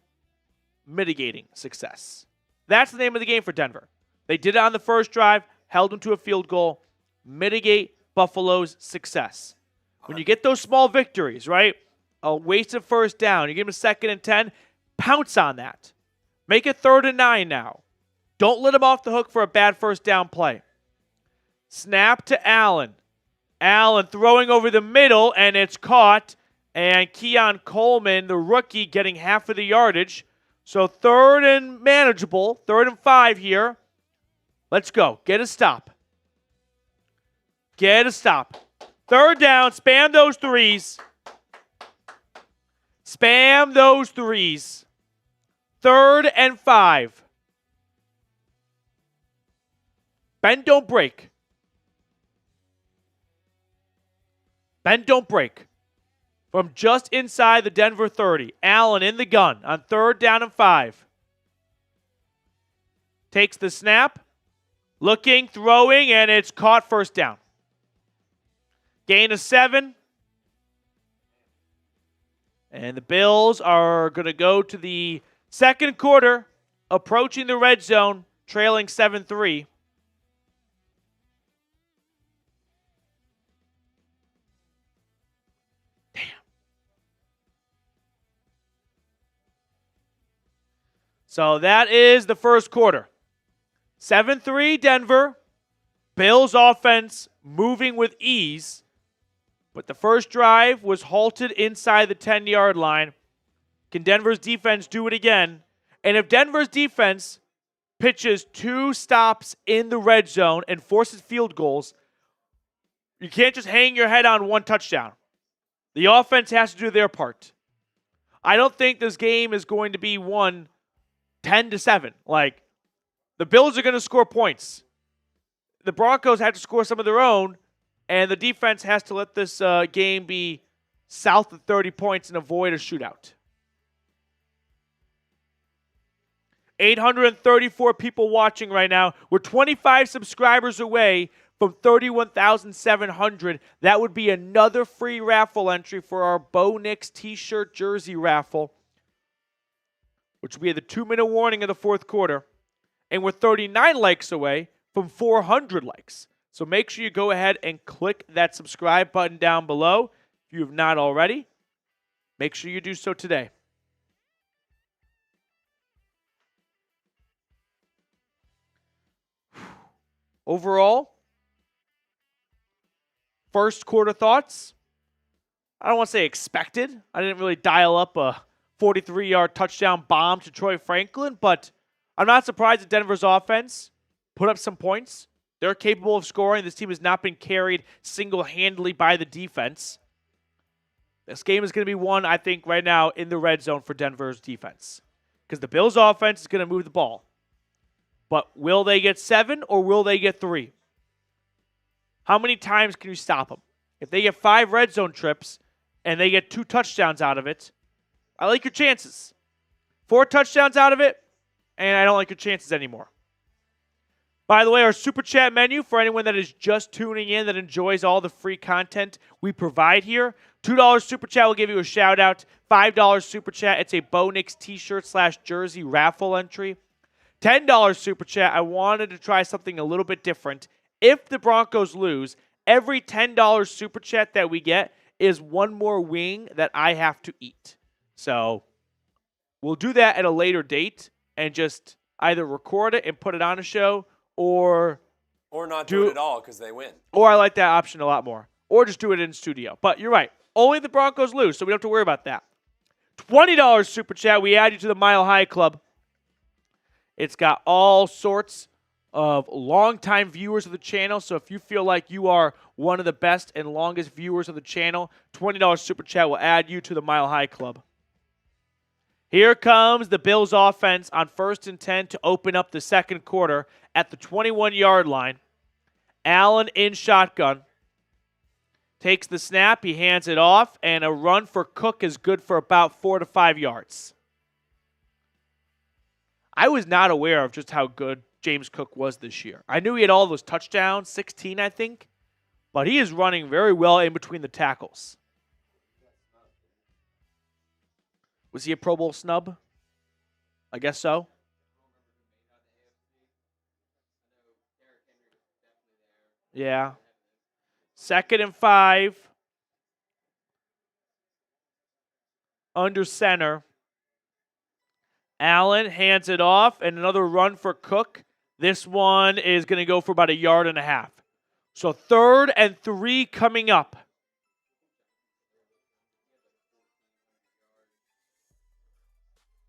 mitigating success. That's the name of the game for Denver. They did it on the first drive, held them to a field goal. Mitigate Buffalo's success. When you get those small victories, right? A wasted first down, you give them a 2nd and 10, pounce on that. Make it 3rd and 9 now. Don't let them off the hook for a bad first down play. Snap to Allen. Allen throwing over the middle, and it's caught. And Keon Coleman, the rookie, getting half of the yardage. So 3rd and manageable, 3rd and 5 here. Let's go. Get a stop. Get a stop. 3rd down. Spam those threes. Spam those threes. 3rd and 5. Bend, don't break. Bend, don't break. From just inside the Denver 30. Allen in the gun on 3rd down and 5. Takes the snap. Looking, throwing, and it's caught. First down. Gain of 7. And the Bills are going to go to the second quarter, approaching the red zone, trailing 7-3. Damn. So that is the first quarter. 7-3 Denver. Bills offense moving with ease. But the first drive was halted inside the 10-yard line. Can Denver's defense do it again? And if Denver's defense pitches 2 stops in the red zone and forces field goals, you can't just hang your head on 1 touchdown. The offense has to do their part. I don't think this game is going to be won 10-7. Like, the Bills are going to score points. The Broncos have to score some of their own, and the defense has to let this game be south of 30 points and avoid a shootout. 834 people watching right now. We're 25 subscribers away from 31,700. That would be another free raffle entry for our Bo Nix t-shirt jersey raffle, which will be the 2-minute warning of the fourth quarter. And we're 39 likes away from 400 likes. So make sure you go ahead and click that subscribe button down below. If you have not already, make sure you do so today. Overall, first quarter thoughts. I don't want to say expected. I didn't really dial up a 43-yard touchdown bomb to Troy Franklin, but I'm not surprised that Denver's offense put up some points. They're capable of scoring. This team has not been carried single-handedly by the defense. This game is going to be won, I think, right now in the red zone for Denver's defense, because the Bills' offense is going to move the ball. But will they get 7 or will they get 3? How many times can you stop them? If they get 5 red zone trips and they get 2 touchdowns out of it, I like your chances. 4 touchdowns out of it, and I don't like your chances anymore. By the way, our Super Chat menu, for anyone that is just tuning in that enjoys all the free content we provide here, $2 Super Chat will give you a shout-out. $5 Super Chat, it's a Bo Nix t-shirt/jersey raffle entry. $10 Super Chat, I wanted to try something a little bit different. If the Broncos lose, every $10 Super Chat that we get is 1 more wing that I have to eat. So we'll do that at a later date and just either record it and put it on a show, or not do it at all because they win. Or I like that option a lot more. Or just do it in studio. But you're right. Only the Broncos lose, so we don't have to worry about that. $20 Super Chat. We add you to the Mile High Club. It's got all sorts of longtime viewers of the channel. So if you feel like you are one of the best and longest viewers of the channel, $20 Super Chat will add you to the Mile High Club. Here comes the Bills offense on 1st and 10 to open up the second quarter at the 21-yard line. Allen in shotgun. takes the snap, he hands it off, and a run for Cook is good for about 4 to 5 yards. I was not aware of just how good James Cook was this year. I knew he had all those touchdowns, 16 I think, but he is running very well in between the tackles. Was he a Pro Bowl snub? I guess so. Yeah. 2nd and 5. Under center. Allen hands it off, and another run for Cook. This one is going to go for about 1.5 yards. So 3rd and 3 coming up.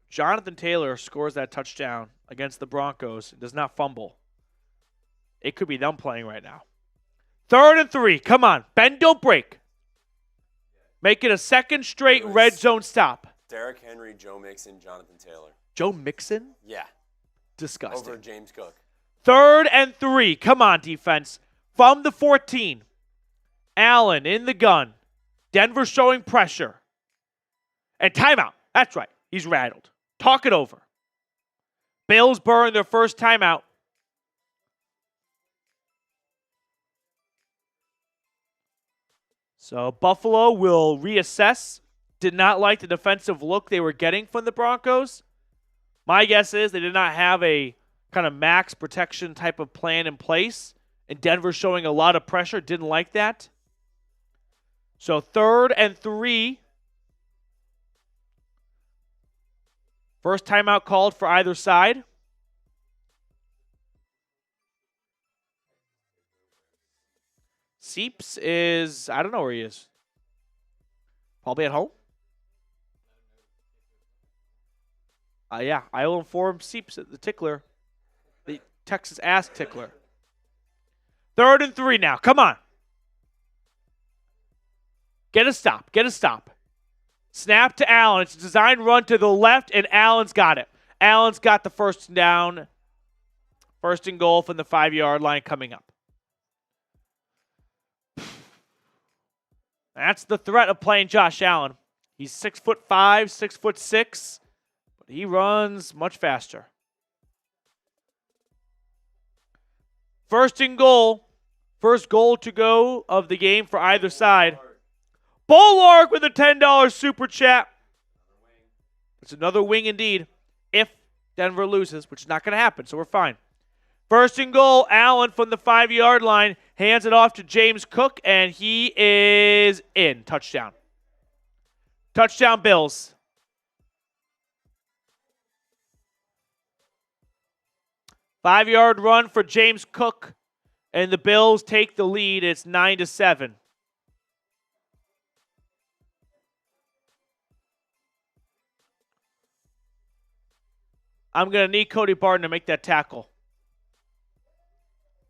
Jonathan Taylor scores that touchdown against the Broncos. Does not fumble. It could be them playing right now. 3rd and 3. Come on. Bend, don't break. Make it a 2nd straight red zone stop. Derrick Henry, Joe Mixon, Jonathan Taylor. Joe Mixon? Yeah. Disgusting. Over James Cook. 3rd and 3. Come on, defense. From the 14. Allen in the gun. Denver showing pressure. And timeout. That's right. He's rattled. Talk it over. Bills burn their first timeout. So Buffalo will reassess. Did not like the defensive look they were getting from the Broncos. My guess is they did not have a kind of max protection type of plan in place. And Denver showing a lot of pressure. Didn't like that. So 3rd and 3. First timeout called for either side. Seeps is, I don't know where he is. Probably at home. Yeah, I will inform Seeps, the tickler, the Texas ass tickler. 3rd and 3 now. Come on. Get a stop. Get a stop. Snap to Allen. It's a design run to the left, and Allen's got it. Allen's got the first down. 1st and goal from the 5-yard line coming up. That's the threat of playing Josh Allen. He's 6'5", 6'6", but he runs much faster. 1st and goal. First goal to go of the game for either side. Bulwark with a $10 super chat. It's another wing indeed. If Denver loses, which is not going to happen, so we're fine. 1st and goal, Allen from the 5-yard line hands it off to James Cook, and he is in. Touchdown. Touchdown, Bills. Five-yard run for James Cook, and the Bills take the lead. It's 9-7. I'm going to need Cody Barton to make that tackle.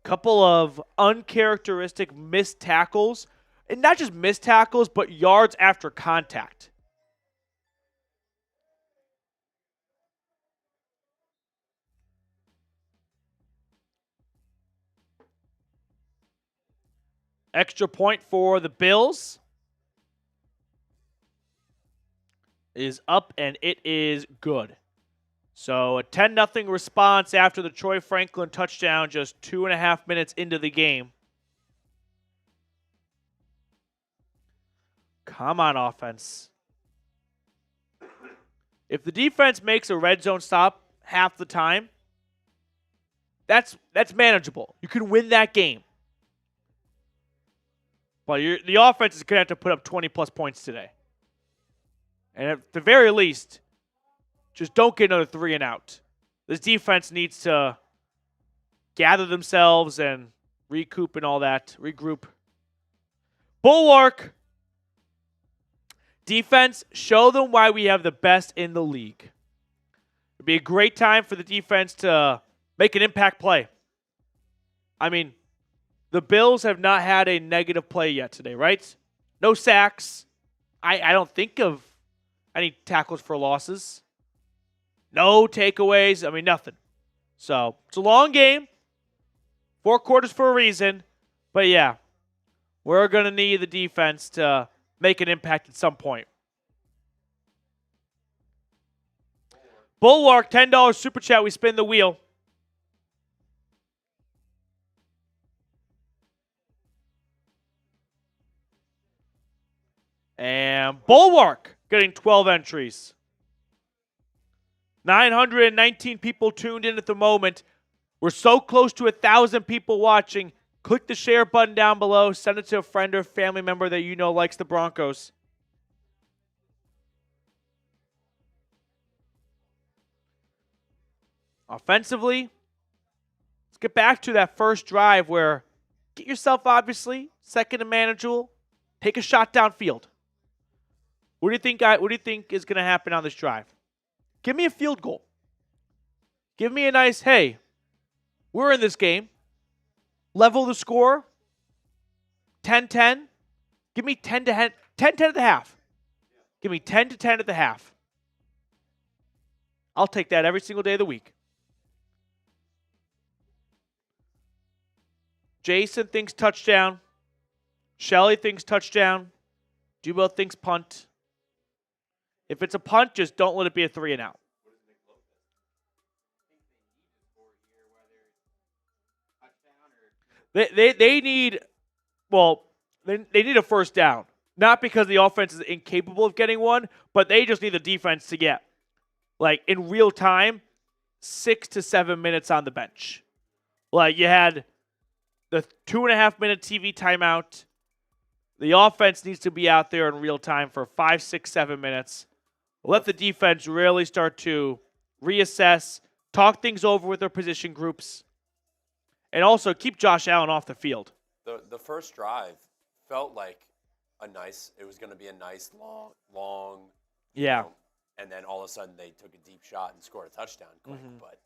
Couple of uncharacteristic missed tackles. And not just missed tackles, but yards after contact. Extra point for the Bills is up, and it is good. So a 10-0 response after the Troy Franklin touchdown just 2.5 minutes into the game. Come on, offense. If the defense makes a red zone stop half the time, that's manageable. You can win that game. But the offense is going to have to put up 20-plus points today. And at the very least, just don't get another 3 and out. This defense needs to gather themselves and recoup and all that. Regroup. Bulwark. Defense, show them why we have the best in the league. It'd be a great time for the defense to make an impact play. I mean, the Bills have not had a negative play yet today, right? No sacks. I don't think of any tackles for losses. No takeaways. I mean, nothing. So, it's a long game. 4 quarters for a reason. But, yeah, We're going to need the defense to make an impact at some point. Bulwark, $10 super chat. We spin the wheel. And Bulwark getting 12 entries. 919 people tuned in at the moment. We're so close to 1,000 people watching. Click the share button down below. Send it to a friend or family member that you know likes the Broncos. Offensively, let's get back to that first drive where get yourself, obviously, second and manageable. Take a shot downfield. What do you think is going to happen on this drive? Give me a field goal. Give me a nice, hey, we're in this game. Level the score. 10-10. Give me 10-10 at the half. Give me 10-10 at the half. I'll take that every single day of the week. Jason thinks touchdown. Shelly thinks touchdown. Dubo thinks punt. If it's a punt, just don't let it be a 3-and-out. They need, well, they need a first down. Not because the offense is incapable of getting one, but they just need the defense to get, like, in real time, 6 to 7 minutes on the bench. Like, you had the 2.5-minute TV timeout. The offense needs to be out there in real time for 5, 6, 7 minutes. Let the defense really start to reassess, talk things over with their position groups, and also keep Josh Allen off the field. The first drive felt like it was going to be a nice, long. Yeah. And then all of a sudden they took a deep shot and scored a touchdown quick. Mm-hmm. But,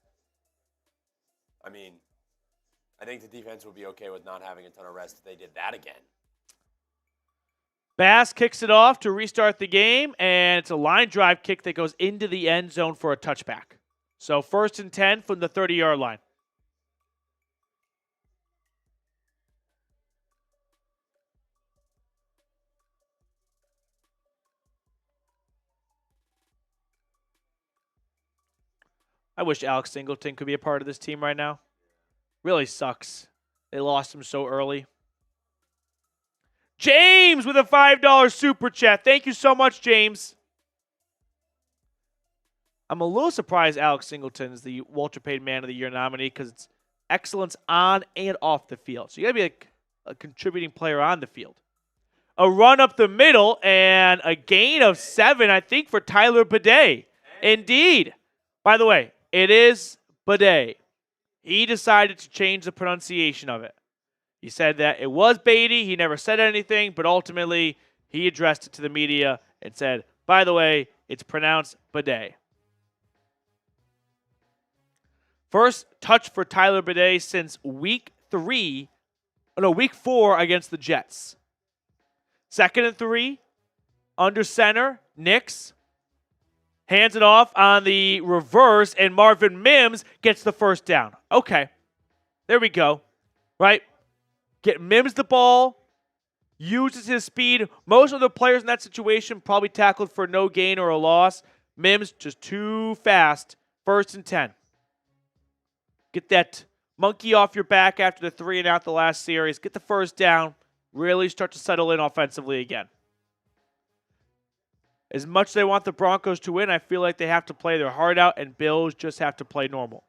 I mean, I think the defense would be okay with not having a ton of rest if they did that again. Bass kicks it off to restart the game, and it's a line drive kick that goes into the end zone for a touchback. So 1st and 10 from the 30-yard line. I wish Alex Singleton could be a part of this team right now. Really sucks. They lost him so early. James with a $5 super chat. Thank you so much, James. I'm a little surprised Alex Singleton is the Walter Payton Man of the Year nominee because it's excellence on and off the field. So you got to be a contributing player on the field. A run up the middle and a gain of 7, I think, for Tyler Bidet. Indeed. By the way, it is Bidet. He decided to change the pronunciation of it. He said that it was Beatty. He never said anything, but ultimately he addressed it to the media and said, by the way, it's pronounced Bidet. First touch for Tyler Bidet since week 4 against the Jets. 2nd and 3, under center, Nix. Hands it off on the reverse, and Marvin Mims gets the first down. Okay, there we go, right? Get Mims the ball, uses his speed. Most of the players in that situation probably tackled for no gain or a loss. Mims just too fast. 1st and 10. Get that monkey off your back after the 3-and-out the last series. Get the first down. Really start to settle in offensively again. As much as they want the Broncos to win, I feel like they have to play their heart out, and Bills just have to play normal.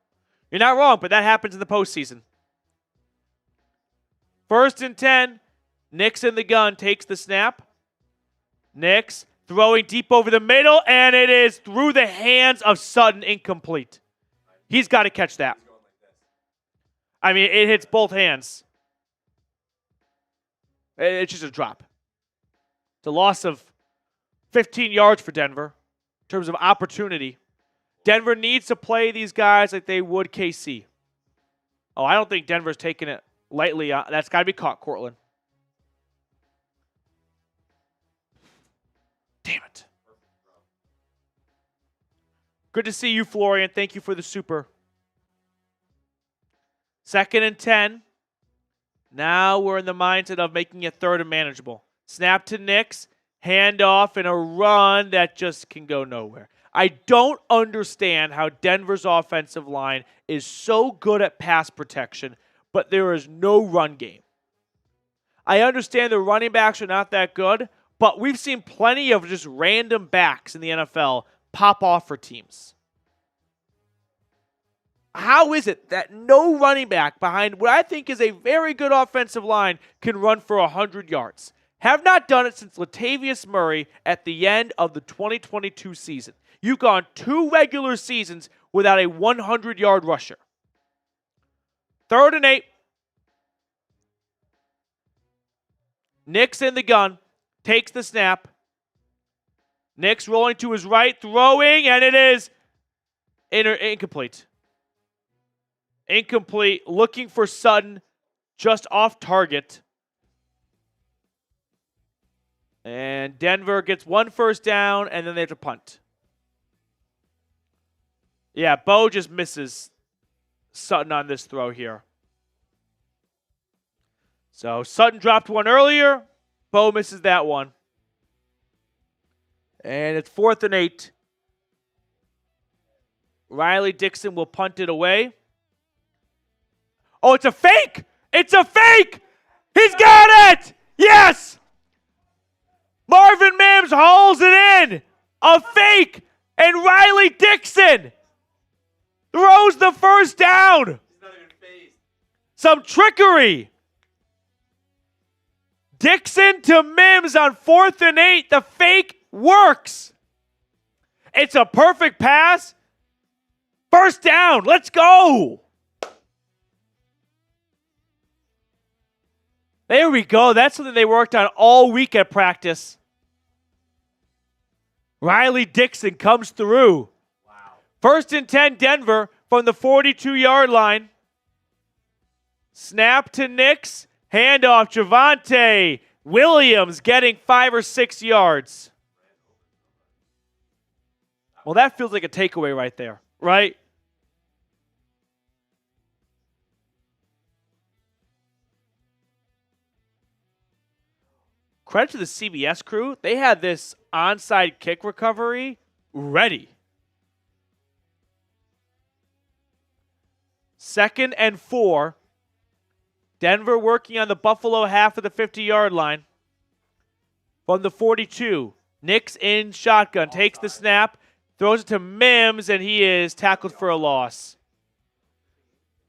You're not wrong, but that happens in the postseason. 1st and 10. Nix in the gun, takes the snap. Nix throwing deep over the middle, and it is through the hands of Sutton, incomplete. He's got to catch that. I mean, it hits both hands. It's just a drop. It's a loss of 15 yards for Denver in terms of opportunity. Denver needs to play these guys like they would KC. Oh, I don't think Denver's taking it lightly. That's got to be caught, Cortland. Damn it. Good to see you, Florian. Thank you for the super. 2nd and 10. Now we're in the mindset of making it third and manageable. Snap to Nix, handoff, and a run that just can go nowhere. I don't understand how Denver's offensive line is so good at pass protection, but there is no run game. I understand the running backs are not that good, but we've seen plenty of just random backs in the NFL pop off for teams. How is it that no running back behind what I think is a very good offensive line can run for 100 yards? Have not done it since Latavius Murray at the end of the 2022 season. You've gone 2 regular seasons without a 100-yard rusher. 3rd and 8. Nix in the gun. Takes the snap. Nix rolling to his right, throwing, and it is incomplete. Incomplete. Looking for Sutton, just off target. And Denver gets 1 first down, and then they have to punt. Yeah, Bo just misses Sutton on this throw here. So Sutton dropped one earlier. Bo misses that one. And it's 4th and 8. Riley Dixon will punt it away. Oh, it's a fake! It's a fake! He's got it! Yes! Marvin Mims hauls it in! A fake! And Riley Dixon throws the first down! He's not even phased. Some trickery! Dixon to Mims on 4th and 8. The fake works. It's a perfect pass. First down. Let's go. There we go. That's something they worked on all week at practice. Riley Dixon comes through. Wow. 1st and 10 Denver from the 42-yard line. Snap to Nix. Handoff, Javonte Williams getting 5 or 6 yards. Well, that feels like a takeaway right there, right? Credit to the CBS crew. They had this onside kick recovery ready. 2nd and 4. Denver working on the Buffalo half of the 50-yard line. From the 42, Nix in shotgun, takes the snap, throws it to Mims, and he is tackled for a loss.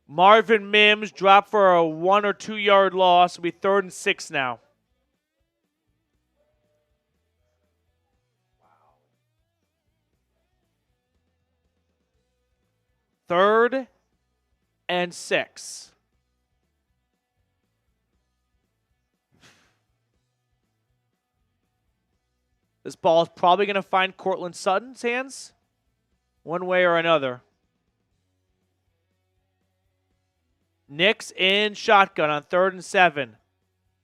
Marvin Mims dropped for a 1 or 2 yard loss. It'll be 3rd and 6 now. Wow. 3rd and 6. This ball is probably going to find Cortland Sutton's hands one way or another. Nix in shotgun on 3rd and 7.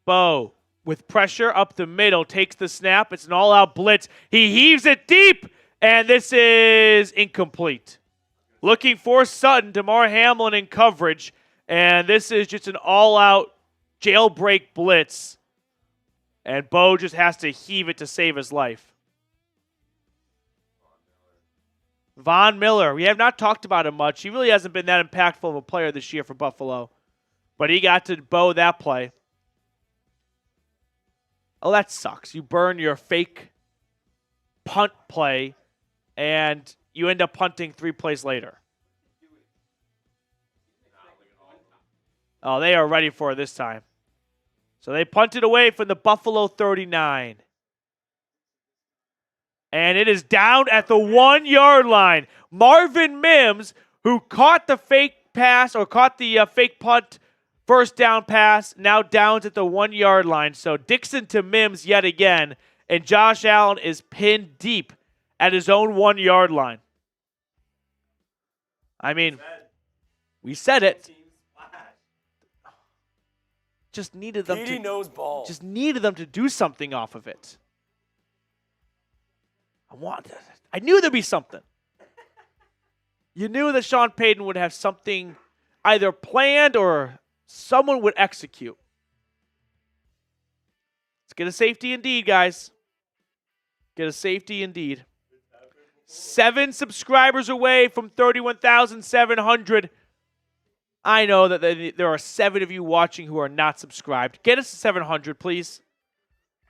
Bo with pressure up the middle takes the snap. It's an all-out blitz. He heaves it deep, and this is incomplete. Looking for Sutton, DeMar Hamlin in coverage, and this is just an all-out jailbreak blitz. And Bo just has to heave it to save his life. Von Miller. We have not talked about him much. He really hasn't been that impactful of a player this year for Buffalo. But he got to Bo that play. Oh, that sucks. You burn your fake punt play, and you end up punting 3 plays later. Oh, they are ready for it this time. So they punted away from the Buffalo 39. And it is down at the 1 yard line. Marvin Mims, who caught the fake pass or caught the fake punt first down pass, now downs at the 1 yard line. So Dixon to Mims yet again. And Josh Allen is pinned deep at his own 1 yard line. I mean, we said it. Just needed them Petey knows ball. Just needed them to do something off of it. I knew there'd be something. You knew that Sean Payton would have something either planned or someone would execute. Let's get a safety indeed, guys. Get a safety indeed. 7 subscribers away from 31,700. I know that there are 7 of you watching who are not subscribed. Get us to 700, please.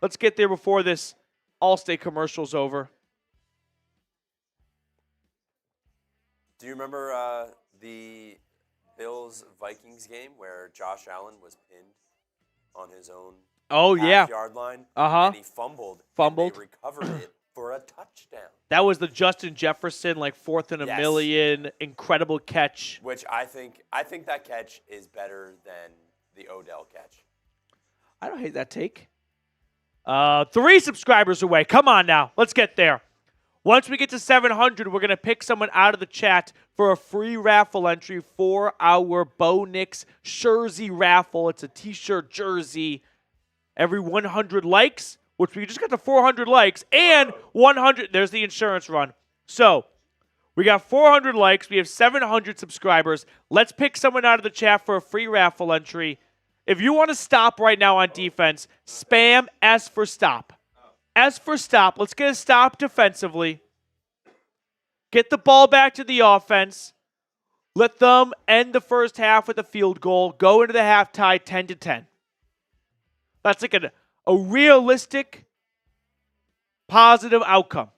Let's get there before this Allstate commercial's over. Do you remember the Bills-Vikings game where Josh Allen was pinned on his own half-yard line? And he fumbled. And they recovered it for a touchdown. That was the Justin Jefferson, like 4th and a million, incredible catch. Which I think that catch is better than the Odell catch. I don't hate that take. 3 subscribers away. Come on now. Let's get there. Once we get to 700, we're going to pick someone out of the chat for a free raffle entry for our Bo Nix jersey raffle. It's a t-shirt jersey. Every 100 likes, which we just got to 400 likes, and 100. There's the insurance run. So we got 400 likes. We have 700 subscribers. Let's pick someone out of the chat for a free raffle entry. If you want to stop right now on defense, spam S for stop. S for stop. Let's get a stop defensively. Get the ball back to the offense. Let them end the first half with a field goal. Go into the half tie 10-10. That's like a realistic, positive outcome.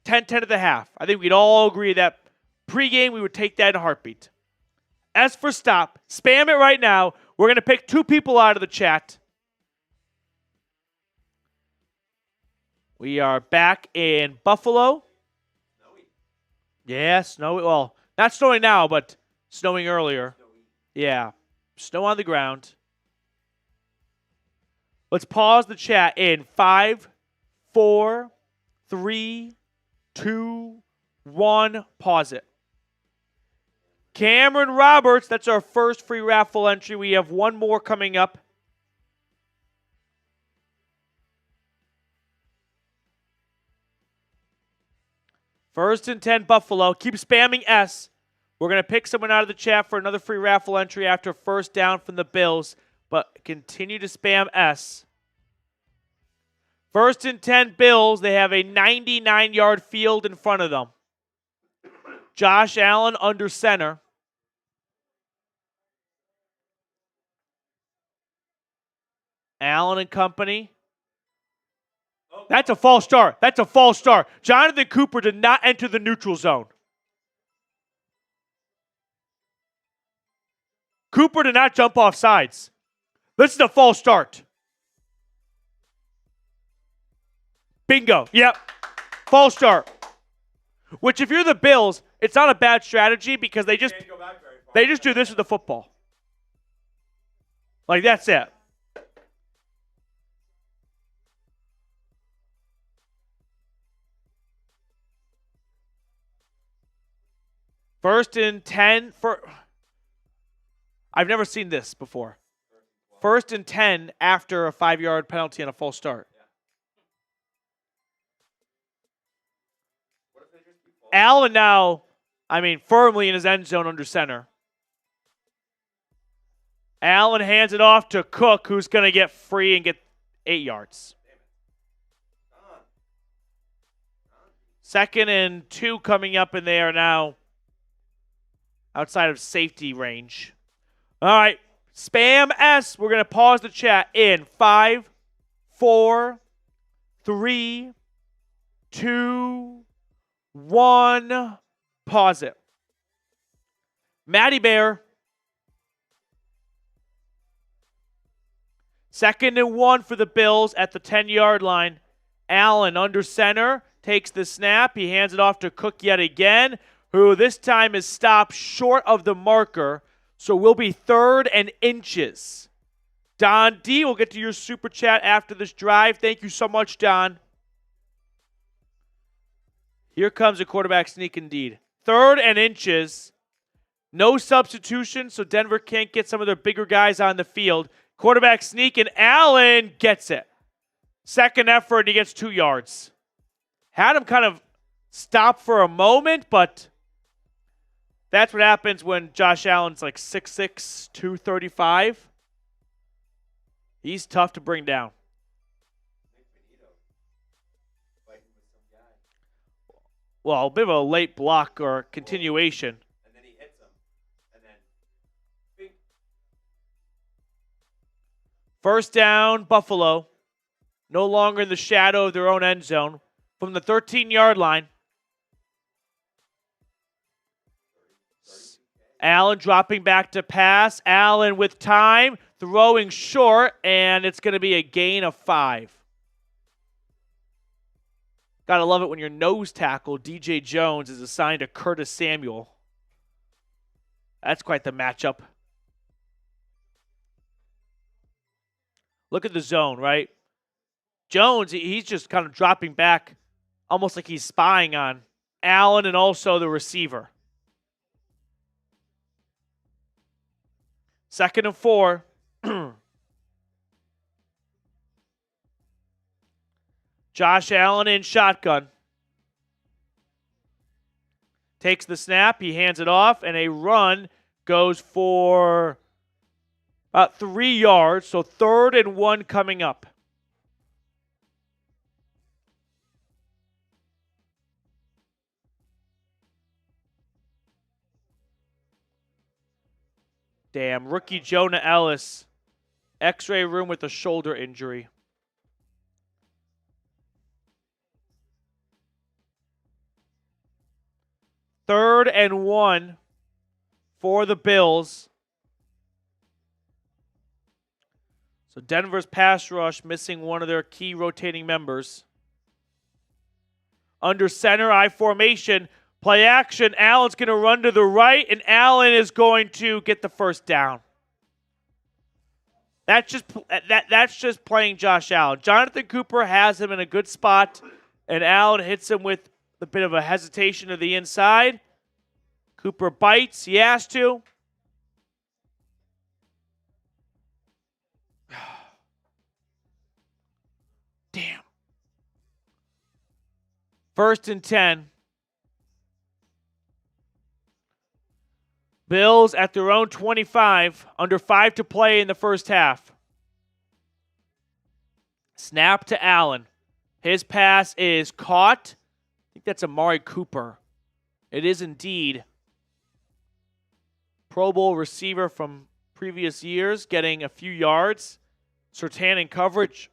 10-10 at the half. I think we'd all agree that pregame we would take that in a heartbeat. S for stop. Spam it right now. We're going to pick 2 people out of the chat. We are back in Buffalo. Snowy. Yeah, snowy. Well, not snowing now, but snowing earlier. Snowy. Yeah, snow on the ground. Let's pause the chat in 5, 4, 3, 2, 1. Pause it. Cameron Roberts, that's our first free raffle entry. We have 1 more coming up. First and 10, Buffalo. Keep spamming S. We're going to pick someone out of the chat for another free raffle entry after first down from the Bills, but continue to spam S. First and 10, Bills. They have a 99-yard field in front of them. Josh Allen under center. Allen and company. That's a false start. That's a false start. Jonathan Cooper did not enter the neutral zone. Cooper did not jump off sides. This is a false start. Bingo. Yep. False start. Which, if you're the Bills, it's not a bad strategy because they just do this with the football. Like, that's it. First and 10 for. I've never seen this before. First and 10 after a 5-yard penalty and a false start. Allen now, firmly in his end zone under center. Allen hands it off to Cook, who's going to get free and get 8 yards. 2nd and 2 coming up, and they are now outside of safety range. All right, spam S. We're going to pause the chat in 5, 4, 3, 2, 1. Pause it. Matty Bear. 2nd and 1 for the Bills at the 10-yard line. Allen under center takes the snap. He hands it off to Cook yet again, who this time is stopped short of the marker. So we'll be 3rd and inches. Don D, we'll get to your super chat after this drive. Thank you so much, Don. Here comes a quarterback sneak indeed. 3rd and inches. No substitution, so Denver can't get some of their bigger guys on the field. Quarterback sneak, and Allen gets it. 2nd effort, he gets 2 yards. Had him kind of stop for a moment, but that's what happens when Josh Allen's like 6'6", 235. He's tough to bring down. well, a bit of a late block or continuation. And then he hits him. And then, bing. First down, Buffalo. No longer in the shadow of their own end zone. From the 13-yard line. Allen dropping back to pass. Allen with time. Throwing short. And it's going to be a gain of 5. Gotta love it when your nose tackle, DJ Jones, is assigned to Curtis Samuel. That's quite the matchup. Look at the zone, right? Jones, he's just kind of dropping back almost like he's spying on Allen and also the receiver. 2nd and 4. Josh Allen in shotgun. Takes the snap, he hands it off, and a run goes for about 3 yards. So 3rd and 1 coming up. Damn, rookie Jonah Ellis. X-ray room with a shoulder injury. Third and 1 for the Bills. So Denver's pass rush missing one of their key rotating members. Under center, I formation. Play action. Allen's going to run to the right, and Allen is going to get the first down. That's just playing Josh Allen. Jonathan Cooper has him in a good spot, and Allen hits him with a bit of a hesitation to the inside. Cooper bites. He has to. Damn. 1st and 10. Bills at their own 25. Under 5 to play in the first half. Snap to Allen. His pass is caught. I think that's Amari Cooper. It is indeed. Pro Bowl receiver from previous years, getting a few yards. Surtain in coverage.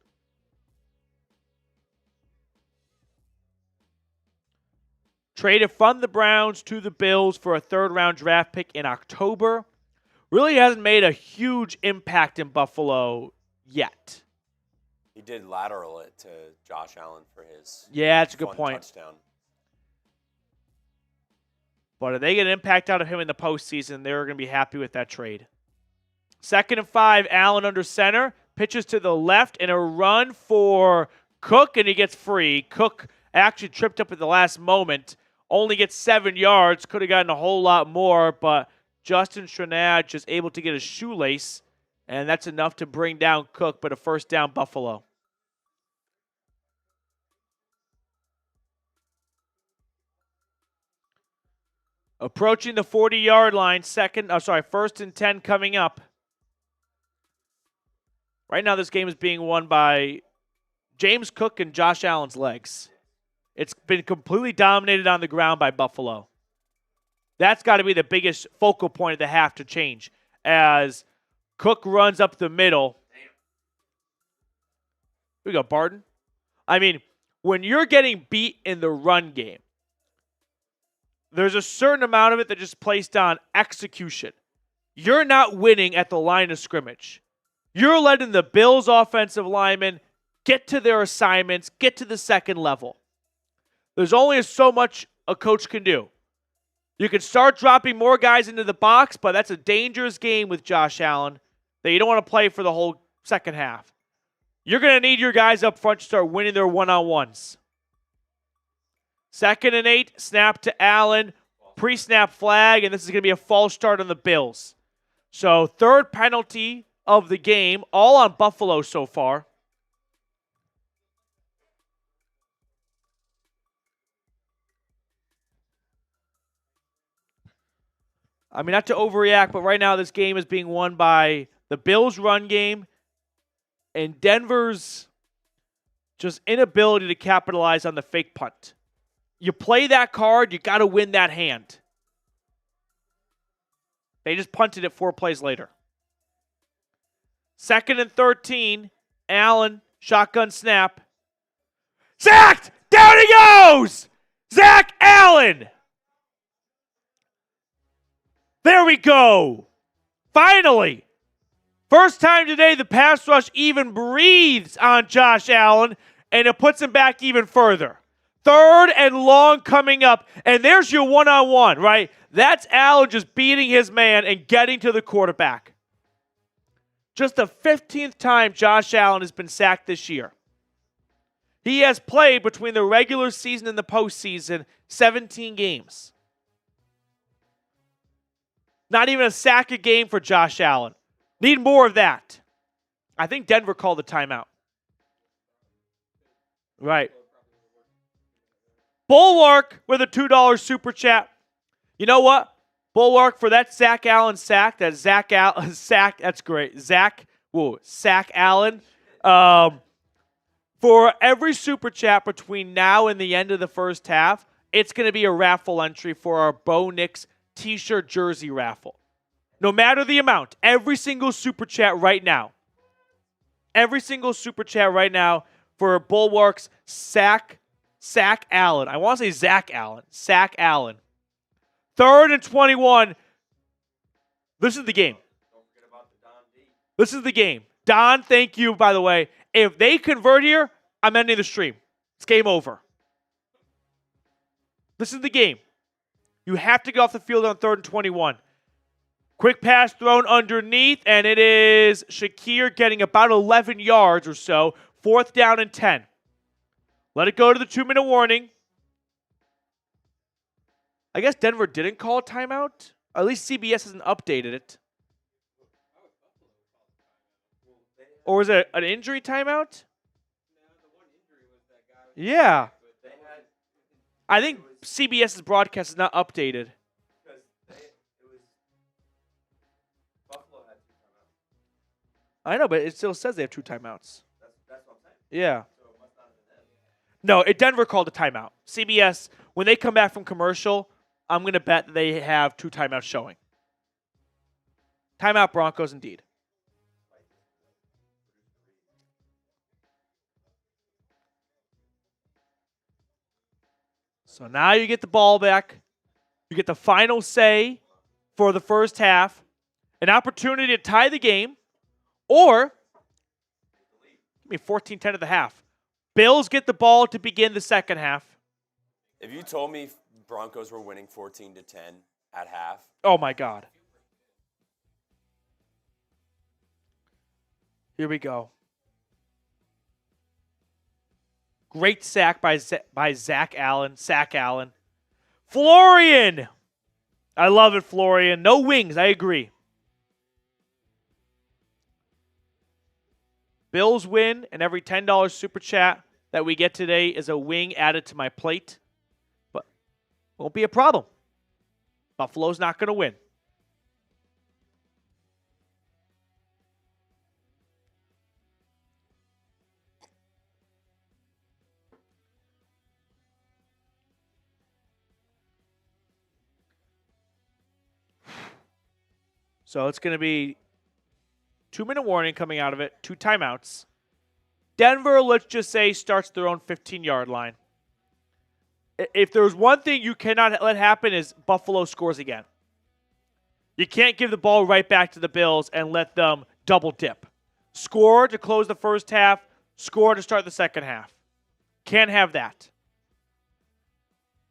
Traded from the Browns to the Bills for a 3rd-round draft pick in October. Really hasn't made a huge impact in Buffalo yet. He did lateral it to Josh Allen for his that's a good point. Touchdown. But if they get an impact out of him in the postseason, they're going to be happy with that trade. 2nd and 5, Allen under center. Pitches to the left and a run for Cook, and he gets free. Cook actually tripped up at the last moment. Only gets 7 yards. Could have gotten a whole lot more, but Justin Stranad just able to get a shoelace, and that's enough to bring down Cook, but a first down Buffalo. Approaching the 40-yard line, 1st and 10 coming up. Right now this game is being won by James Cook and Josh Allen's legs. It's been completely dominated on the ground by Buffalo. That's got to be the biggest focal point of the half to change as Cook runs up the middle. Here we go, Barton. I mean, when you're getting beat in the run game, there's a certain amount of it that just placed on execution. You're not winning at the line of scrimmage. You're letting the Bills offensive linemen get to their assignments, get to the second level. There's only so much a coach can do. You can start dropping more guys into the box, but that's a dangerous game with Josh Allen that you don't want to play for the whole second half. You're going to need your guys up front to start winning their one-on-ones. 2nd and 8, snap to Allen, pre-snap flag, and this is going to be a false start on the Bills. So 3rd penalty of the game, all on Buffalo so far. I mean, not to overreact, but right now this game is being won by the Bills' run game and Denver's just inability to capitalize on the fake punt. you play that card, you got to win that hand. They just punted it 4 plays later. 2nd and 13. Allen, shotgun snap. Sacked! Down he goes! Zach Allen! There we go. Finally. First time today the pass rush even breathes on Josh Allen, and it puts him back even further. 3rd and long coming up, and there's your one-on-one, right? That's Allen just beating his man and getting to the quarterback. Just the 15th time Josh Allen has been sacked this year. He has played between the regular season and the postseason 17 games. Not even a sack a game for Josh Allen. Need more of that. I think Denver called the timeout. Right. Bulwark with a $2 super chat. You know what? Bulwark for that Zach Allen sack. That Zach Allen sack. That's great. Sack Allen. For every super chat between now and the end of the first half, it's going to be a raffle entry for our Bo Nix t-shirt jersey raffle. No matter the amount, every single super chat right now. Every single super chat right now for Bulwark's Sack Allen. I want to say Zach Allen. Sack Allen. 3rd and 21. This is the game. Don't forget about the Don D. This is the game. Don, thank you, by the way. If they convert here, I'm ending the stream. It's game over. This is the game. You have to get off the field on 3rd and 21. Quick pass thrown underneath, and it is Shakir getting about 11 yards or so. 4th down and 10. Let it go to the 2-minute warning. I guess Denver didn't call a timeout. At least CBS hasn't updated it. Or was it an injury timeout? Yeah. I think CBS's broadcast is not updated. I know, but it still says they have 2 timeouts. That's what I'm saying. Yeah. So it must not have been them. No, Denver called a timeout. CBS, when they come back from commercial, I'm going to bet they have 2 timeouts showing. Timeout Broncos, indeed. So now you get the ball back. You get the final say for the first half. An opportunity to tie the game. Or, give me 14-10 at the half. Bills get the ball to begin the second half. If you told me Broncos were winning 14-10 at half. Oh, my God. Here we go. Great sack by Zach Allen. Sack Allen. Florian. I love it, Florian. No wings. I agree. Bills win, and every $10 super chat that we get today is a wing added to my plate. But won't be a problem. Buffalo's not going to win. So it's going to be 2-minute warning coming out of it, 2 timeouts. Denver, let's just say, starts their own 15-yard line. If there's one thing you cannot let happen is Buffalo scores again. You can't give the ball right back to the Bills and let them double dip. Score to close the first half, score to start the second half. Can't have that.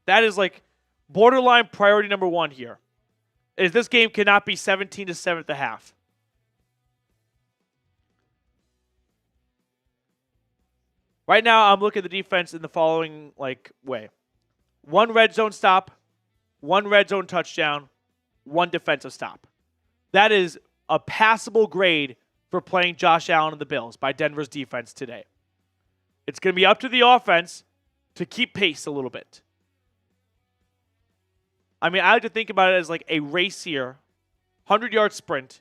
That is like borderline priority number 1 here. Is this game cannot be 17-7 at the half. Right now, I'm looking at the defense in the following way. 1 red zone stop, 1 red zone touchdown, 1 defensive stop. That is a passable grade for playing Josh Allen and the Bills by Denver's defense today. It's going to be up to the offense to keep pace a little bit. I mean, I like to think about it as like a race here, 100-yard sprint,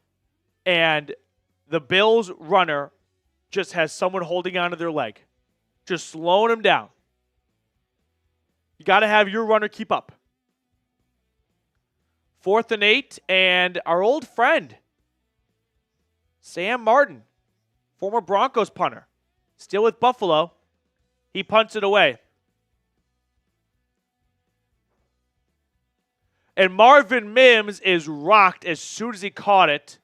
and the Bills runner just has someone holding onto their leg, just slowing him down. You got to have your runner keep up. 4th and 8, and our old friend, Sam Martin, former Broncos punter, still with Buffalo. He punts it away. And Marvin Mims is rocked as soon as he caught it.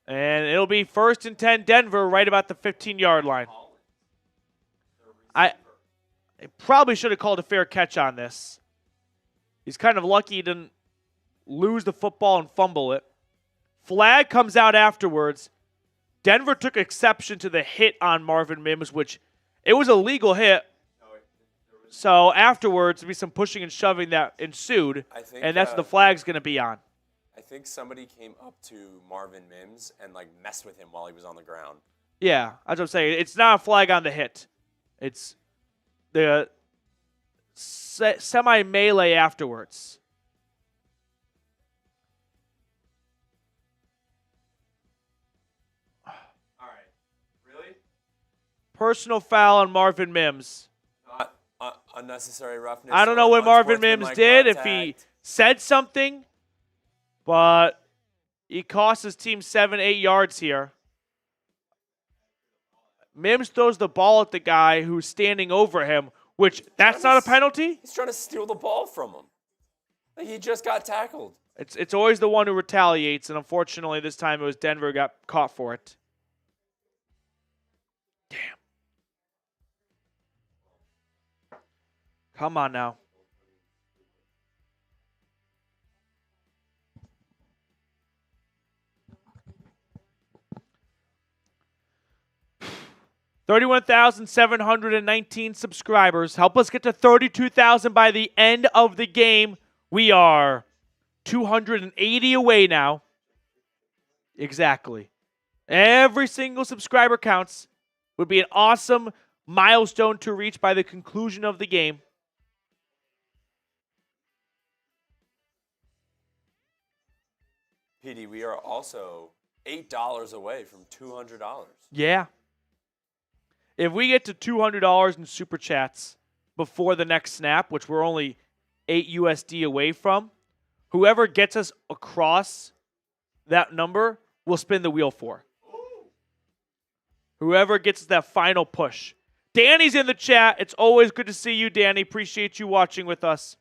And it'll be 1st and 10 Denver right about the 15-yard line. I probably should have called a fair catch on this. He's kind of lucky he didn't lose the football and fumble it. Flag comes out afterwards. Denver took exception to the hit on Marvin Mims, which it was a legal hit. So afterwards, there'll be some pushing and shoving that ensued, and that's what the flag's going to be on. I think somebody came up to Marvin Mims and like messed with him while he was on the ground. Yeah, that's what I'm saying. It's not a flag on the hit. It's the semi-melee afterwards. All right. Really? Personal foul on Marvin Mims. Unnecessary roughness. I don't know what Marvin Mims did, if he said something, but he cost his team 7-8 yards here. Mims throws the ball at the guy who's standing over him, which that's not a penalty. He's trying to steal the ball from him. He just got tackled. It's always the one who retaliates, and unfortunately this time it was Denver who got caught for it. Damn. Come on now. $31,719 subscribers. Help us get to 32,000 by the end of the game. We are 280 away now. Exactly. Every single subscriber counts. Would be an awesome milestone to reach by the conclusion of the game. PD, we are also $8 away from $200. Yeah. If we get to $200 in super chats before the next snap, which we're only 8 USD away from, whoever gets us across that number will spin the wheel for. Whoever gets that final push. Danny's in the chat. It's always good to see you, Danny. Appreciate you watching with us.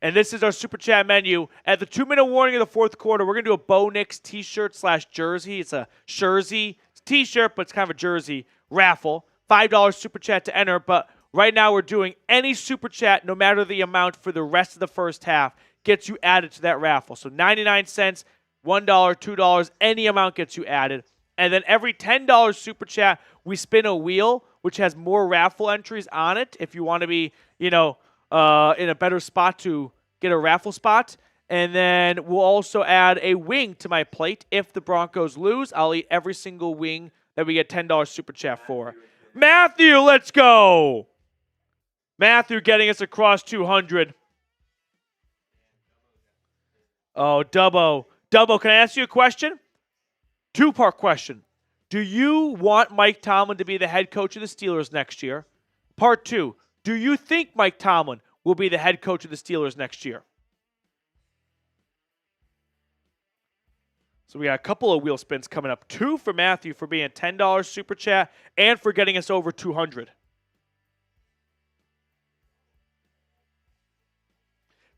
And this is our super chat menu. At the 2-minute warning of the fourth quarter, we're going to do a Bo Nix t-shirt / jersey. It's a jersey. It's a t-shirt, but it's kind of a jersey raffle. $5 super chat to enter. But right now we're doing any super chat, no matter the amount, for the rest of the first half, gets you added to that raffle. So 99 cents, $1, $2, any amount gets you added. And then every $10 super chat, we spin a wheel, which has more raffle entries on it if you want to be, in a better spot to get a raffle spot. And then we'll also add a wing to my plate. If the Broncos lose, I'll eat every single wing that we get $10 super chat for. Matthew, let's go. Matthew getting us across 200. Oh, Dubbo. Dubbo, can I ask you a question? Two-part question. Do you want Mike Tomlin to be the head coach of the Steelers next year? Part 2. Do you think Mike Tomlin will be the head coach of the Steelers next year? So we got a couple of wheel spins coming up. 2 for Matthew for being a $10 super chat and for getting us over 200.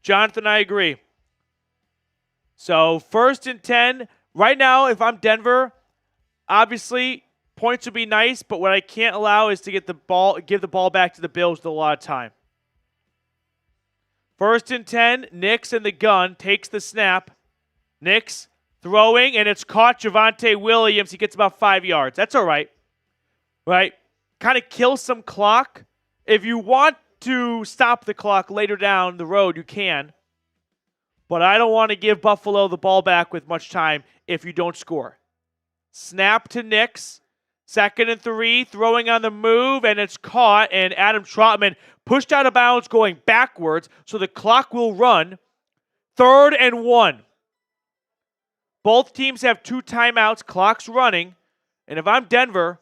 Jonathan, I agree. So 1st and 10. Right now, if I'm Denver, obviously points would be nice, but what I can't allow is to give the ball back to the Bills with a lot of time. 1st and 10, Nix in the gun, takes the snap. Nix throwing, and it's caught Javonte Williams. He gets about 5 yards. That's all right. Right? Kind of kill some clock. If you want to stop the clock later down the road, you can. But I don't want to give Buffalo the ball back with much time if you don't score. Snap to Nix. 2nd and 3, throwing on the move, and it's caught, and Adam Trautman pushed out of bounds going backwards, so the clock will run. 3rd and 1. Both teams have 2 timeouts, clock's running, and if I'm Denver,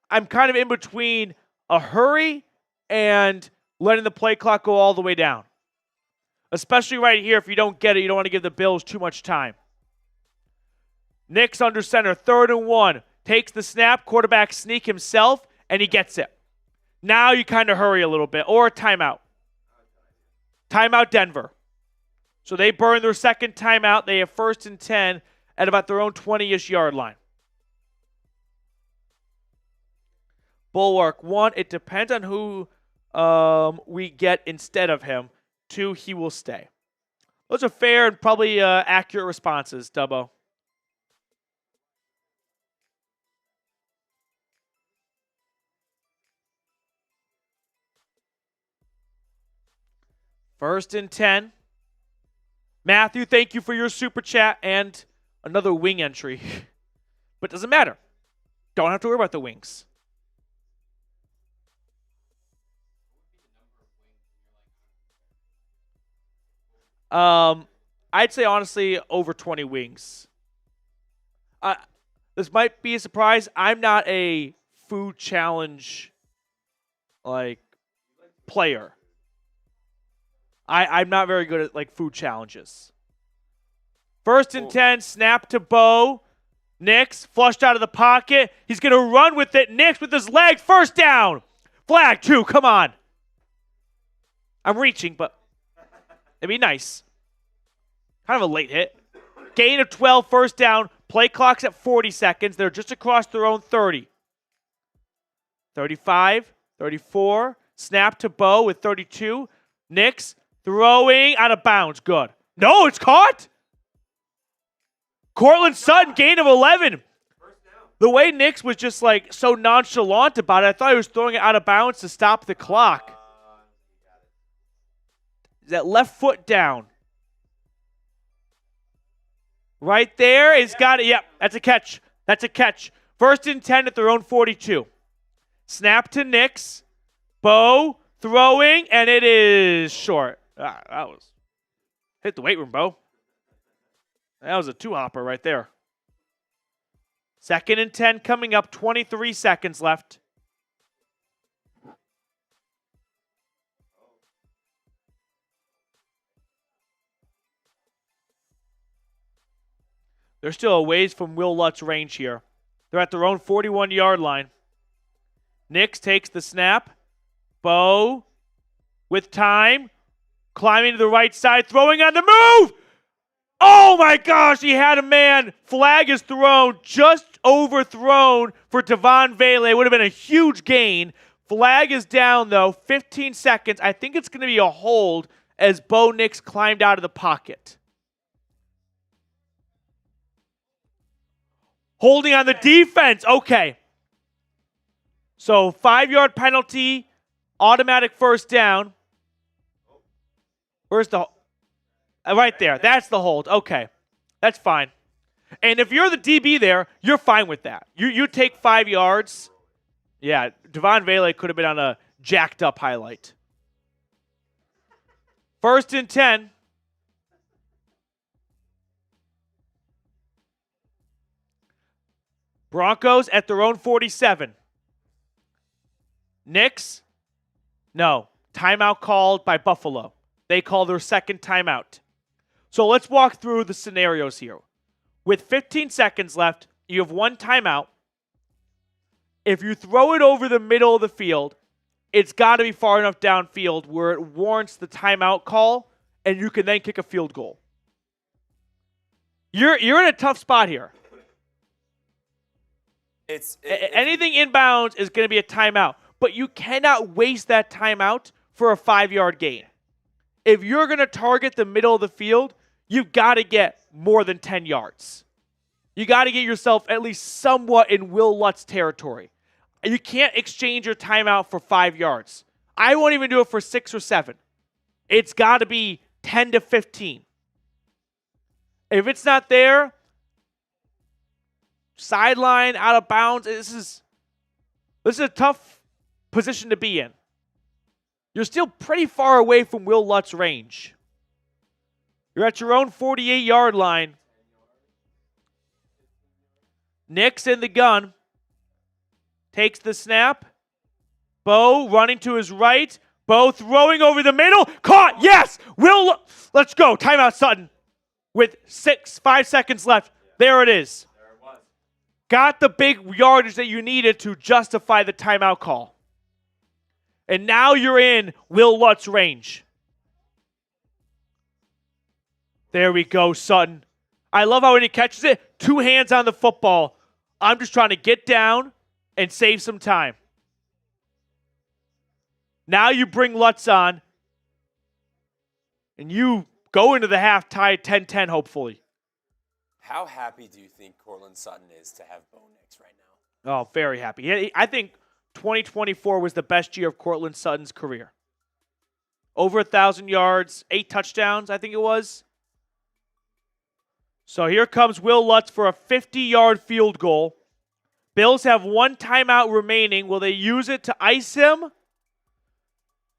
I'm kind of in between a hurry and letting the play clock go all the way down. Especially right here, if you don't get it, you don't want to give the Bills too much time. Nix under center, 3rd and 1. Takes the snap, quarterback sneak himself, and he gets it. Now you kind of hurry a little bit, or a timeout. Timeout Denver. So they burn their second timeout. They have 1st and 10 at about their own 20-ish yard line. Bulwark, 1, it depends on who we get instead of him. 2, he will stay. Those are fair and probably accurate responses, Dubbo. First and 10. Matthew, thank you for your super chat and another wing entry. But it doesn't matter. Don't have to worry about the wings. I'd say honestly over 20 wings. This might be a surprise. I'm not a food challenge player. I'm not very good at food challenges. 1st and 10, snap to Bo. Nix flushed out of the pocket. He's going to run with it. Nix with his leg, 1st down. Flag 2, come on. I'm reaching, but it'd be nice. Kind of a late hit. Gain of 12, 1st down. Play clock's at 40 seconds. They're just across their own 30. 35, 34. Snap to Bo with 32. Nix throwing out of bounds. Good. No, it's caught. Cortland Sutton, gain of 11. The way Nix was just so nonchalant about it, I thought he was throwing it out of bounds to stop the clock. Is that left foot down? Right there. He's got it. Yep, that's a catch. That's a catch. 1st and 10 at their own 42. Snap to Nix. Bo throwing, and it is short. That was hit the weight room, Bo. That was a 2-hopper right there. 2nd and 10 coming up, 23 seconds left. They're still a ways from Will Lutz's range here. They're at their own 41-yard line. Nix takes the snap. Bo with time. Climbing to the right side. Throwing on the move. Oh, my gosh. He had a man. Flag is thrown. Just overthrown for Devon Vele. It would have been a huge gain. Flag is down, though. 15 seconds. I think it's going to be a hold as Bo Nix climbed out of the pocket. Holding on the defense. Okay. So 5-yard penalty, automatic 1st down. Where's the... Right there. That's the hold. Okay. That's fine. And if you're the DB there, you're fine with that. You take 5 yards. Yeah, Devon Vele could have been on a jacked up highlight. 1st and 10. Broncos at their own 47. Nix? No. Timeout called by Buffalo. They call their 2nd timeout. So let's walk through the scenarios here. With 15 seconds left, you have 1 timeout. If you throw it over the middle of the field, it's got to be far enough downfield where it warrants the timeout call, and you can then kick a field goal. You're in a tough spot here. Anything inbounds is going to be a timeout, but you cannot waste that timeout for a 5-yard gain. If you're going to target the middle of the field, you've got to get more than 10 yards. You got to get yourself at least somewhat in Will Lutz territory. You can't exchange your timeout for 5 yards. I won't even do it for 6 or 7. It's got to be 10 to 15. If it's not there, sideline, out of bounds, this is a tough position to be in. You're still pretty far away from Will Lutz's range. You're at your own 48-yard line. Nix in the gun. Takes the snap. Bo running to his right. Bo throwing over the middle. Caught. Yes. Let's go. Timeout, Sutton. With 5 seconds left. There it is. Got the big yardage that you needed to justify the timeout call. And now you're in Will Lutz range. There we go, Sutton. I love how when he catches it, 2 hands on the football. I'm just trying to get down and save some time. Now you bring Lutz on, and you go into the half tied 10-10, hopefully. How happy do you think Cortland Sutton is to have Bo Nix right now? Oh, very happy. I think 2024 was the best year of Cortland Sutton's career. Over 1,000 yards, 8 touchdowns, I think it was. So here comes Will Lutz for a 50-yard field goal. Bills have 1 timeout remaining. Will they use it to ice him?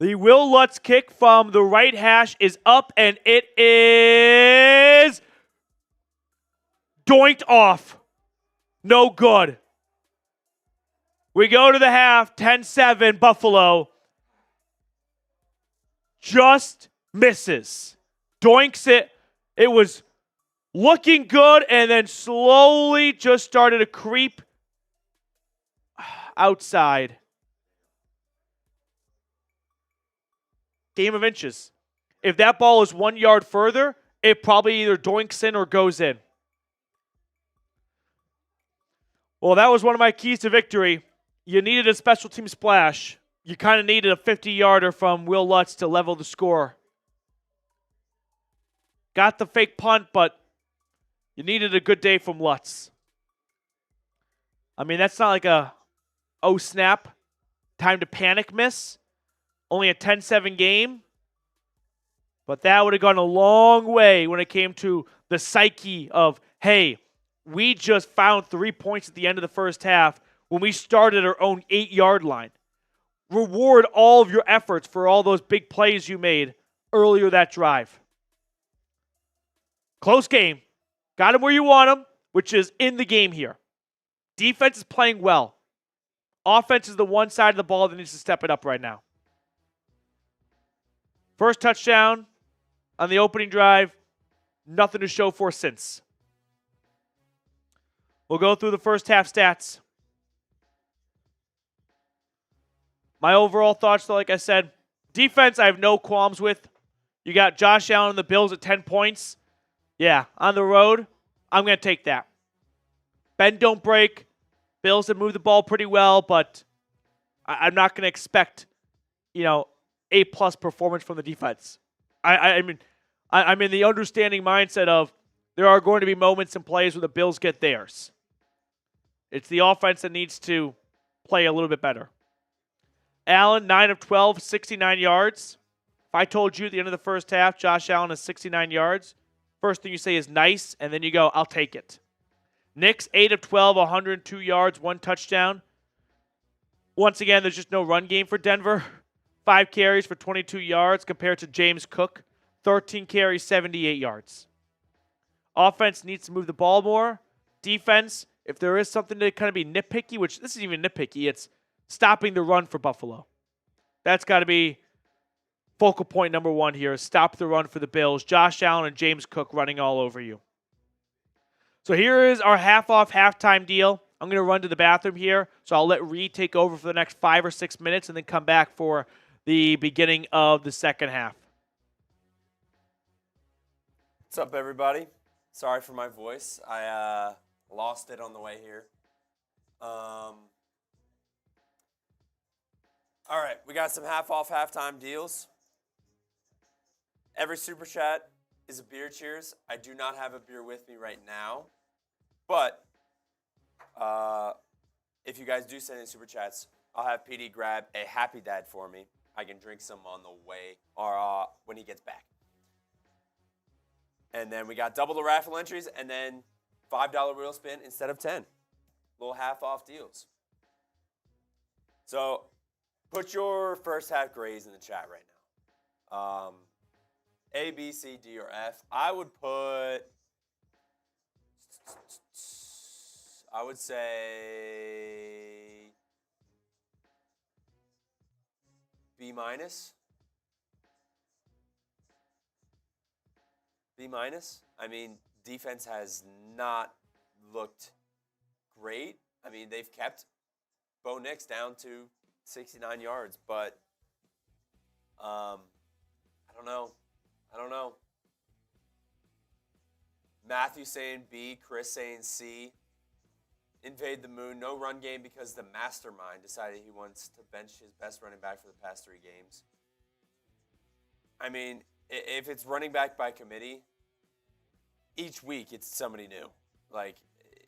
The Will Lutz kick from the right hash is up, and it is doinked off. No good. We go to the half, 10-7, Buffalo. Just misses. Doinks it. It was looking good, and then slowly just started to creep outside. Game of inches. If that ball is 1 yard further, it probably either doinks in or goes in. Well, that was one of my keys to victory. You needed a special team splash. You kind of needed a 50-yarder from Will Lutz to level the score. Got the fake punt, but you needed a good day from Lutz. I mean, that's not like a, oh snap, time to panic miss. Only a 10-7 game. But that would have gone a long way when it came to the psyche of, hey, we just found 3 points at the end of the first half when we started our own 8-yard line. Reward all of your efforts for all those big plays you made earlier that drive. Close game. Got him where you want him, which is in the game here. Defense is playing well. Offense is the one side of the ball that needs to step it up right now. First touchdown on the opening drive. Nothing to show for since. We'll go through the first half stats. My overall thoughts, though, like I said, defense I have no qualms with. You got Josh Allen and the Bills at 10 points. Yeah, on the road, I'm going to take that. Bend, don't break. Bills have moved the ball pretty well, but I'm not going to expect, A-plus performance from the defense. I'm in the understanding mindset of there are going to be moments and plays where the Bills get theirs. It's the offense that needs to play a little bit better. Allen, 9 of 12, 69 yards. If I told you at the end of the first half, Josh Allen has 69 yards, first thing you say is nice, and then you go, I'll take it. Nix, 8 of 12, 102 yards, 1 touchdown. Once again, there's just no run game for Denver. 5 carries for 22 yards compared to James Cook, 13 carries, 78 yards. Offense needs to move the ball more. Defense, if there is something to kind of be nitpicky, which this isn't even nitpicky, it's stopping the run for Buffalo. That's got to be focal point number 1 here. Stop the run for the Bills. Josh Allen and James Cook running all over you. So here is our half-off halftime deal. I'm going to run to the bathroom here, so I'll let Reed take over for the next 5 or 6 minutes and then come back for the beginning of the second half. What's up, everybody? Sorry for my voice. I lost it on the way here. All right, we got some half-off halftime deals. Every Super Chat is a beer cheers. I do not have a beer with me right now, but if you guys do send in Super Chats, I'll have PD grab a Happy Dad for me. I can drink some on the way or when he gets back. And then we got double the raffle entries and then $5 wheel spin instead of 10. Little half-off deals. So put your first half grades in the chat right now. A, B, C, D, or F. I would say B minus. B minus. I mean, defense has not looked great. I mean, they've kept Bo Nix down to 69 yards, but I don't know. Matthew saying B, Chris saying C. Invade the moon. No run game because the mastermind decided he wants to bench his best running back for the past 3 games. I mean, if it's running back by committee, each week it's somebody new. Like,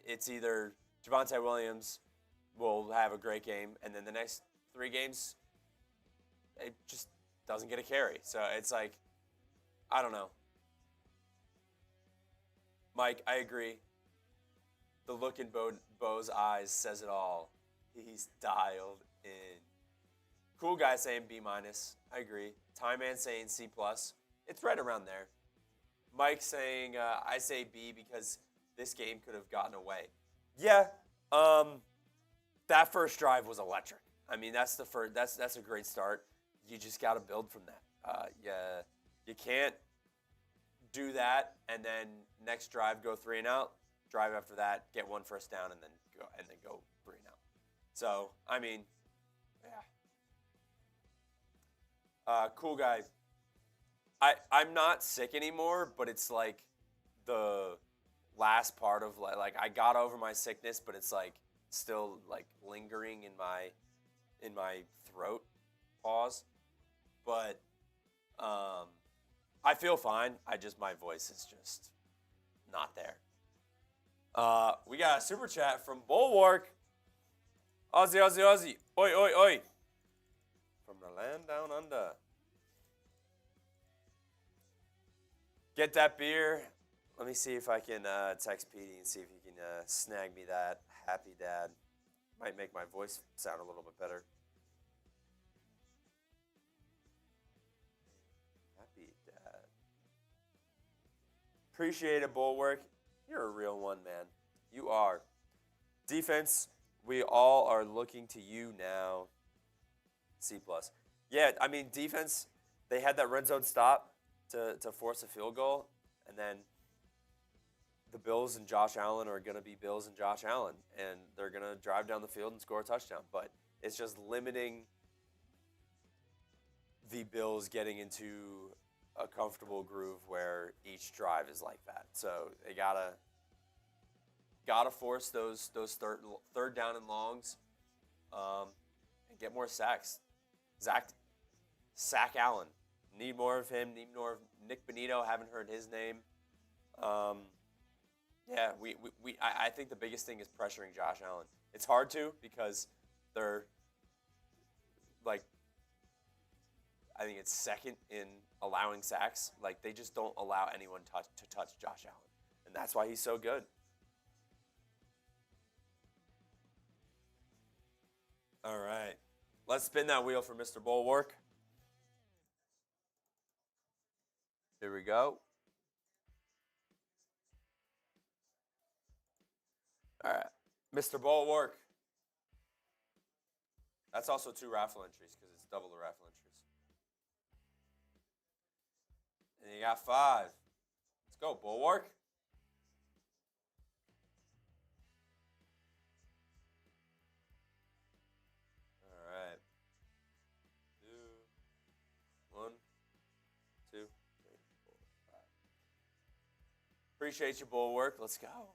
it's either Javonte Williams will have a great game, and then the next 3 games, it just doesn't get a carry. So it's like, I don't know. Mike, I agree. The look in Bo's eyes says it all. He's dialed in. Cool guy saying B minus. I agree. Time Man saying C plus. It's right around there. Mike saying I say B because this game could have gotten away. Yeah. That first drive was electric. I mean, that's the first. That's a great start. You just got to build from that. You can't do that and then next drive go 3 and out. Drive after that, get 1 first down, and then go 3 and out. So I mean, yeah. Cool guy. I'm not sick anymore, but it's like the last part of like I got over my sickness, but it's like still like lingering in my throat. Pause. But I feel fine. My voice is just not there. We got a super chat from Bulwark. Aussie, Aussie, Aussie. Oi, oi, oi. From the land down under. Get that beer. Let me see if I can text Petey and see if he can snag me that. Happy Dad. Might make my voice sound a little bit better. Happy Dad. Appreciate it, Bulwark. You're a real one, man. You are. Defense, we all are looking to you now. C+. Yeah, I mean, defense, they had that red zone stop to force a field goal, and then the Bills and Josh Allen are going to be Bills and Josh Allen, and they're going to drive down the field and score a touchdown. But it's just limiting the Bills getting into a comfortable groove where each drive is like that. So they gotta force those third down and longs, and get more sacks. Sack Allen. Need more of him. Need more of Nick Bonito. Haven't heard his name. Yeah, I think the biggest thing is pressuring Josh Allen. It's hard to because they're like, I think it's second in allowing sacks. Like, they just don't allow anyone to touch Josh Allen. And that's why he's so good. All right. Let's spin that wheel for Mr. Bulwark. Here we go. All right. Mr. Bulwark. That's also 2 raffle entries because it's double the raffle entries. And you got 5. Let's go, Bulwark. All right. 2, 1, 2, 3, 4, 5. Appreciate you, Bulwark. Let's go.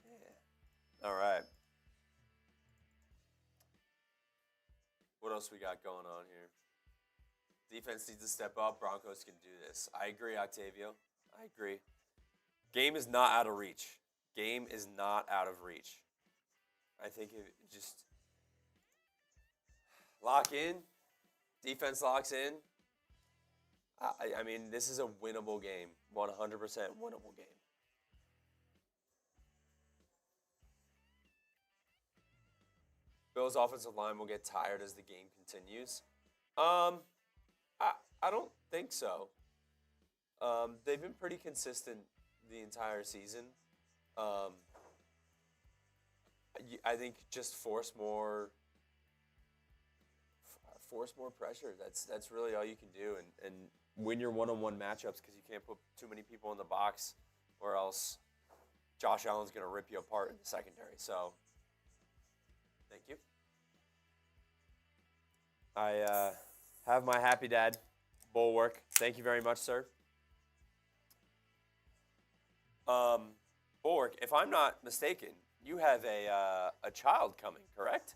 Yeah. All right. What else we got going on here? Defense needs to step up. Broncos can do this. I agree, Octavio. I agree. Game is not out of reach. Game is not out of reach. I think it just lock in. Defense locks in. I mean, this is a winnable game. 100% winnable game. Bills' offensive line will get tired as the game continues. I don't think so. They've been pretty consistent the entire season. I think just force more force more pressure. That's really all you can do, and win your one-on-one matchups because you can't put too many people in the box, or else Josh Allen's going to rip you apart in the secondary. So, thank you. I have my happy dad bulwark. Thank you very much, sir. Bulwark, if I'm not mistaken, you have a child coming, correct?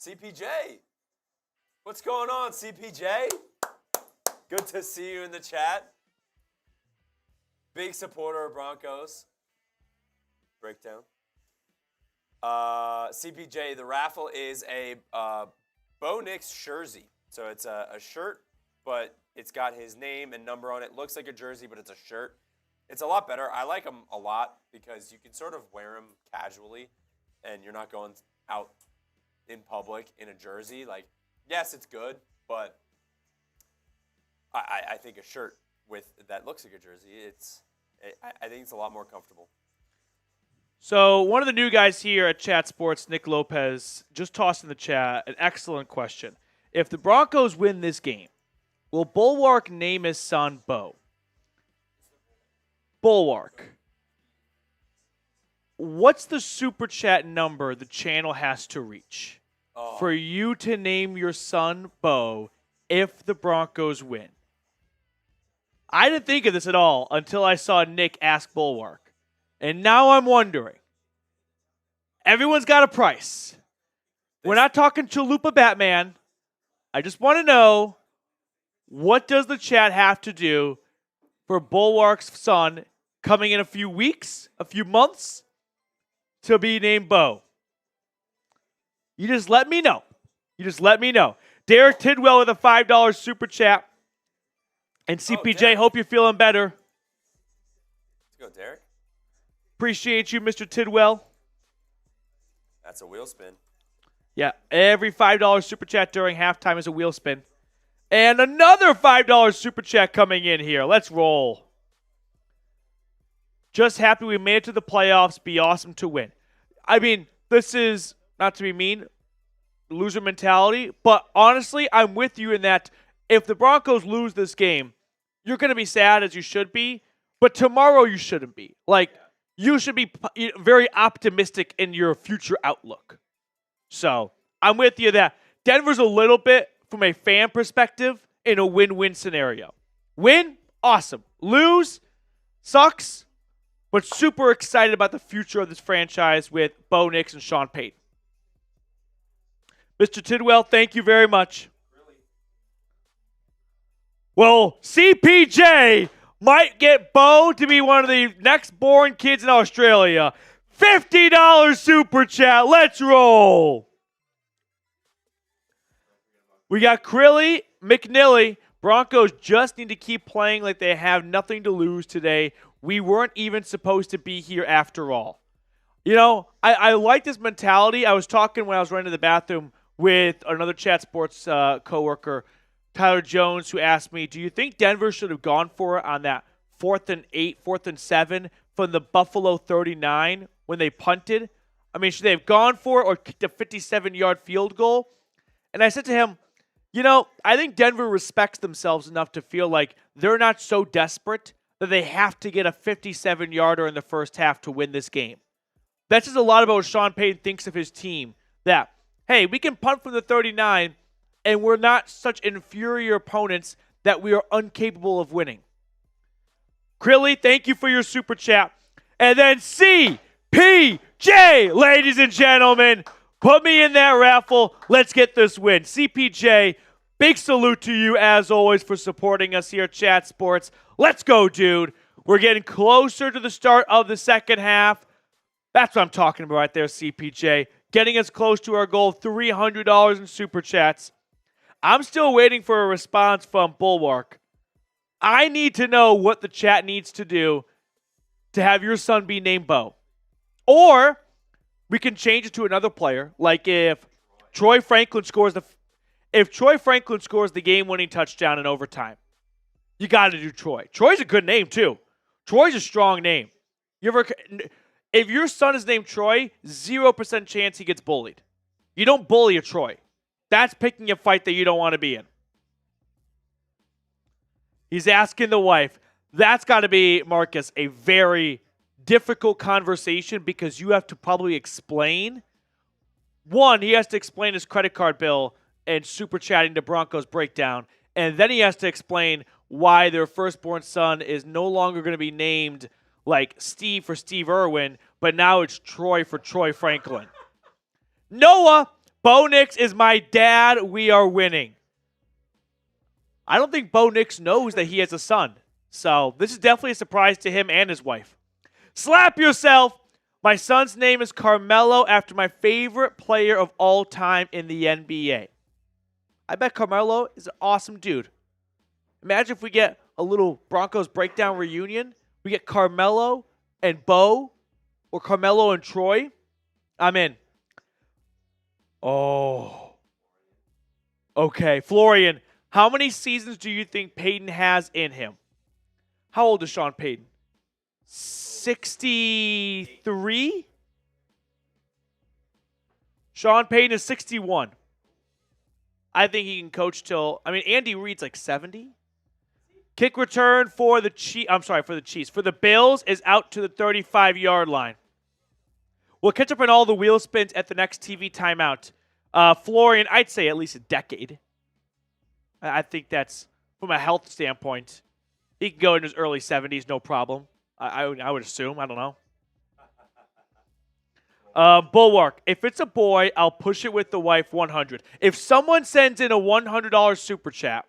CPJ, what's going on, CPJ? Good to see you in the chat. Big supporter of Broncos. Breakdown. CPJ, the raffle is a Bo Nix jersey. So it's a shirt, but it's got his name and number on it. Looks like a jersey, but it's a shirt. It's a lot better. I like them a lot because you can sort of wear them casually, and you're not going out in public in a jersey. Like, yes, it's good, but I think a shirt with that looks like a jersey, I think it's a lot more comfortable. So one of the new guys here at Chat Sports, Nick Lopez, just tossed in the chat an excellent question. If the Broncos win this game, will Bulwark name his son Bo? Bulwark. What's the super chat number the channel has to reach for you to name your son Bo if the Broncos win? I didn't think of this at all until I saw Nick ask Bulwark. And now I'm wondering. Everyone's got a price. We're not talking Chalupa Batman. I just want to know, what does the chat have to do for Bulwark's son coming in a few weeks, a few months, to be named Bo? You just let me know. You just let me know. Derek Tidwell with a $5 super chat. And CPJ, hope you're feeling better. Let's go, Derek. Appreciate you, Mr. Tidwell. That's a wheel spin. Yeah, every $5 super chat during halftime is a wheel spin. And another $5 super chat coming in here. Let's roll. Just happy we made it to the playoffs. Be awesome to win. I mean, this is, not to be mean, loser mentality. But honestly, I'm with you in that if the Broncos lose this game, you're going to be sad, as you should be. But tomorrow you shouldn't be. Like, you should be very optimistic in your future outlook. So, I'm with you that Denver's a little bit, from a fan perspective, in a win-win scenario. Win, awesome. Lose, sucks, but super excited about the future of this franchise with Bo Nix and Sean Payton. Mr. Tidwell, thank you very much. Well, CPJ might get Bo to be one of the next born kids in Australia. $50 super chat. Let's roll. We got Crilly, McNilly. Broncos just need to keep playing like they have nothing to lose today. We weren't even supposed to be here after all. You know, I like this mentality. I was talking when I was running to the bathroom with another Chat Sports coworker, Tyler Jones, who asked me, do you think Denver should have gone for it on that 4th and 8, 4th and 7 from the Buffalo 39 when they punted? I mean, should they have gone for it or kicked a 57-yard field goal? And I said to him, you know, I think Denver respects themselves enough to feel like they're not so desperate that they have to get a 57-yarder in the first half to win this game. That says a lot about what Sean Payton thinks of his team, that, hey, we can punt from the 39 and we're not such inferior opponents that we are incapable of winning. Crilly, thank you for your super chat. And then CPJ, ladies and gentlemen, put me in that raffle. Let's get this win. CPJ, big salute to you as always for supporting us here at Chat Sports. Let's go, dude. We're getting closer to the start of the second half. That's what I'm talking about right there, CPJ. Getting us close to our goal, $300 in super chats. I'm still waiting for a response from Bulwark. I need to know what the chat needs to do to have your son be named Bo. Or we can change it to another player. Like if Troy Franklin scores the game-winning touchdown in overtime, you got to do Troy. Troy's a good name too. Troy's a strong name. If your son is named Troy, 0% chance he gets bullied. You don't bully a Troy. That's picking a fight that you don't want to be in. He's asking the wife. That's got to be, Marcus, a very difficult conversation because you have to probably explain. One, he has to explain his credit card bill and super chatting to Broncos breakdown. And then he has to explain why their firstborn son is no longer going to be named like Steve for Steve Irwin, but now it's Troy for Troy Franklin. Noah, Bo Nix is my dad. We are winning. I don't think Bo Nix knows that he has a son. So this is definitely a surprise to him and his wife. Slap yourself. My son's name is Carmelo after my favorite player of all time in the NBA. I bet Carmelo is an awesome dude. Imagine if we get a little Broncos breakdown reunion. We get Carmelo and Bo or Carmelo and Troy. I'm in. Oh. Okay, Florian, how many seasons do you think Payton has in him? How old is Sean Payton? 63? Sean Payton is 61. I think he can coach till, Andy Reid's like 70. Kick return for the Chiefs. For the Bills is out to the 35-yard line. We'll catch up on all the wheel spins at the next TV timeout. Florian, I'd say at least a decade. I think that's, from a health standpoint, he can go in his early 70s, no problem. I would assume. I don't know. Bulwark, if it's a boy, I'll push it with the wife 100. If someone sends in a $100 super chat,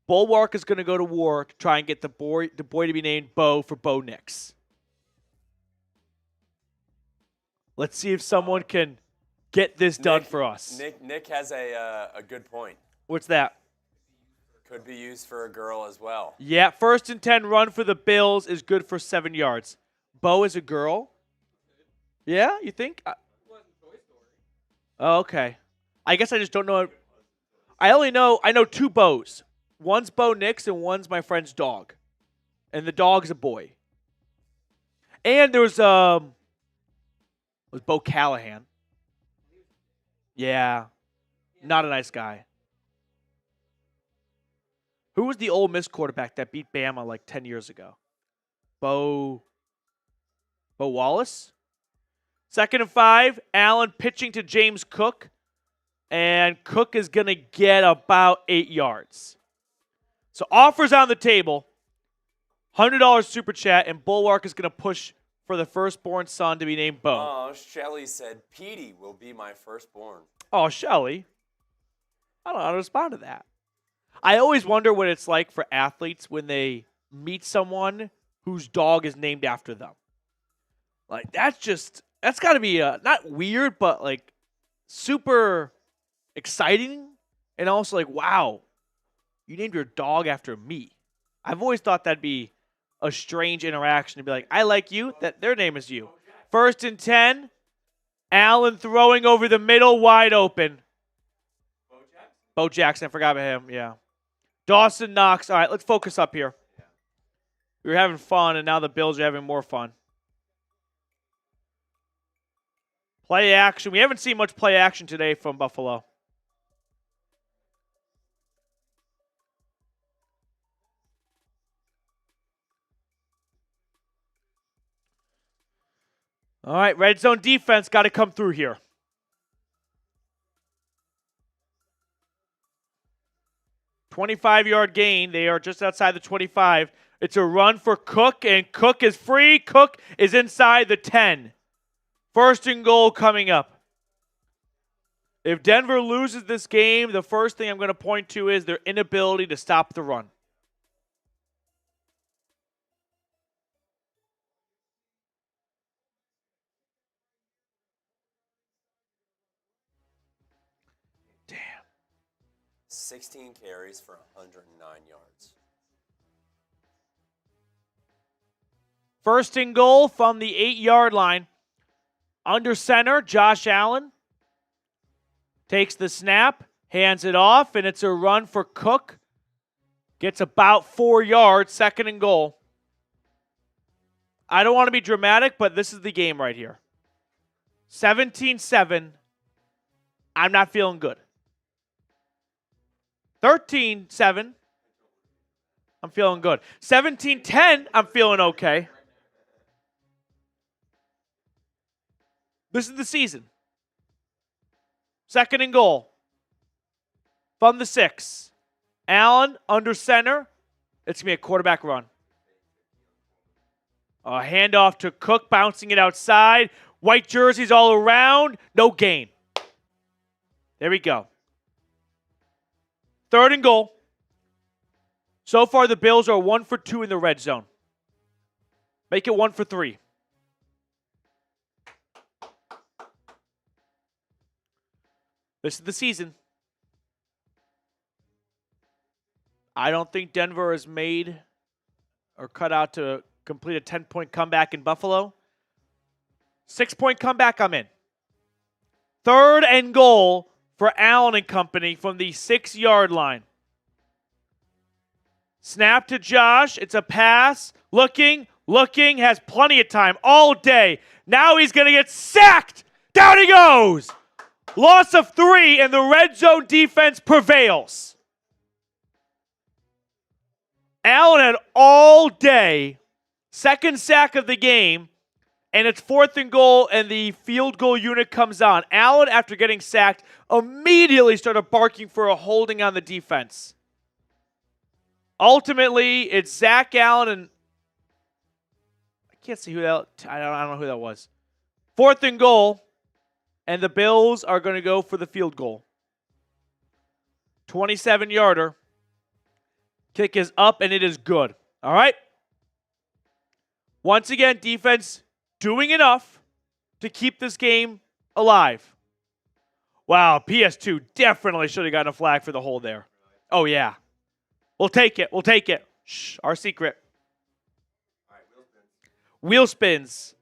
Bulwark is going to go to war to try and get the boy to be named Bo for Bo Nix. Let's see if someone can get this done for us. Nick has a good point. What's that? Could be used for a girl as well. Yeah, 1st and 10 run for the Bills is good for 7 yards. Bo is a girl? Yeah, you think? Oh, okay. I guess I just don't know. I know 2 Bo's. One's Bo Nix and one's my friend's dog. And the dog's a boy. And there was Bo Callahan. Yeah. Not a nice guy. Who was the Ole Miss quarterback that beat Bama like 10 years ago? Bo Wallace? 2nd and 5. Allen pitching to James Cook. And Cook is going to get about 8 yards. So offers on the table. $100 super chat. And Bulwark is going to push for the firstborn son to be named Bo. Oh, Shelly said, Petey will be my firstborn. Oh, Shelly. I don't know how to respond to that. I always wonder what it's like for athletes when they meet someone whose dog is named after them. Like, that's got to be not weird, but like super exciting. And also like, wow, you named your dog after me. I've always thought that'd be a strange interaction to be like, I like you, that their name is you. 1st and 10. Allen throwing over the middle, wide open. Bo Jackson, I forgot about him, yeah. Dawson Knox. All right, let's focus up here. We were having fun, and now the Bills are having more fun. Play action. We haven't seen much play action today from Buffalo. All right, red zone defense got to come through here. $25-yard gain. They are just outside the 25. It's a run for Cook, and Cook is free. Cook is inside the 10. 1st and goal coming up. If Denver loses this game, the first thing I'm going to point to is their inability to stop the run. Damn. 16 carries for 109 yards. 1st and goal from the 8-yard line. Under center, Josh Allen takes the snap, hands it off, and it's a run for Cook. Gets about 4 yards, 2nd and goal. I don't want to be dramatic, but this is the game right here. 17-7. I'm not feeling good. 13-7. I'm feeling good. 17-10. I'm feeling okay. This is the season. 2nd and goal. From the 6. Allen under center. It's going to be a quarterback run. A handoff to Cook, bouncing it outside. White jerseys all around. No gain. There we go. 3rd and goal. So far, the Bills are 1 for 2 in the red zone. Make it 1 for 3. This is the season. I don't think Denver is made or cut out to complete a 10-point comeback in Buffalo. 6-point comeback, I'm in. 3rd and goal for Allen and company from the 6-yard line. Snap to Josh. It's a pass. Looking, has plenty of time all day. Now he's going to get sacked. Down he goes. Loss of 3, and the red zone defense prevails. Allen had all day. 2nd sack of the game, and it's 4th and goal, and the field goal unit comes on. Allen, after getting sacked, immediately started barking for a holding on the defense. Ultimately, it's Zach Allen, and I can't see who that. I don't know who that was. 4th and goal, and the Bills are going to go for the field goal. 27-yarder. Kick is up, and it is good. All right. Once again, defense doing enough to keep this game alive. Wow, PS2 definitely should have gotten a flag for the hold there. Oh, yeah. We'll take it. We'll take it. Shh, our secret. All right, wheel spins. Wheel spins.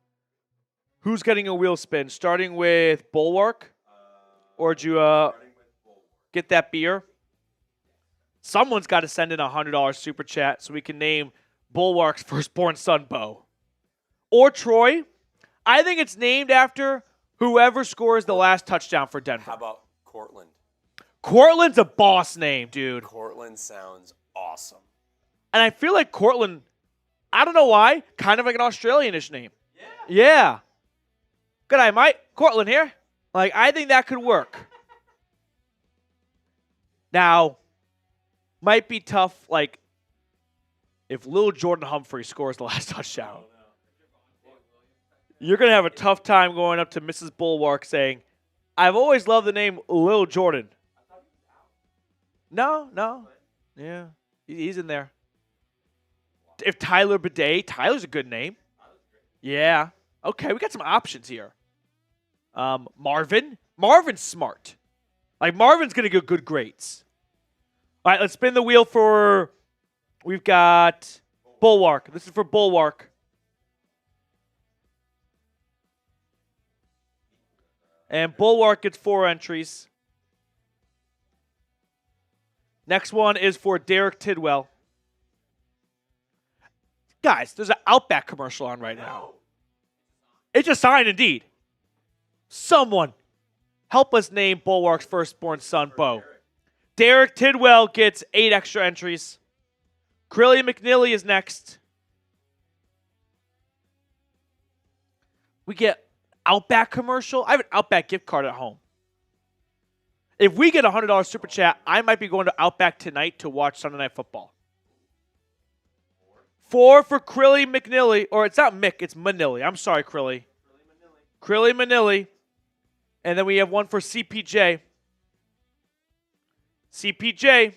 Who's getting a wheel spin? Starting with Bulwark? Or did you Starting with Bulwark. get that beer? Someone's got to send in a $100 super chat so we can name Bulwark's firstborn son Bo. Or Troy. I think it's named after whoever scores the last touchdown for Denver. How about Cortland? Cortland's a boss name, dude. Cortland sounds awesome. And I feel like Cortland, I don't know why, kind of like an Australian-ish name. Yeah. Good eye, mate. Cortland here. Like, I think that could work. Now, might be tough, like, if Lil Jordan Humphrey scores the last touchdown. You're going to have a tough time going up to Mrs. Bulwark saying, I've always loved the name Lil Jordan. No. Yeah, he's in there. If Tyler Bidet, Tyler's a good name. Yeah. Okay, we got some options here. Marvin's smart. Like, Marvin's going to get good grades. All right, let's spin the wheel for, we've got Bulwark. This is for Bulwark. And Bulwark gets 4 entries. Next one is for Derek Tidwell. Guys, there's an Outback commercial on right now. It's a sign indeed. Someone help us name Bulwark's firstborn son, Bo. Derek Tidwell gets 8 extra entries. Crilly McNeely is next. We get Outback commercial. I have an Outback gift card at home. If we get a $100 super chat, I might be going to Outback tonight to watch Sunday Night Football. 4 for Crilly McNeely. Or it's not Mick, it's Manilli. I'm sorry, Crilly. Crilly Manilli. And then we have one for CPJ. CPJ.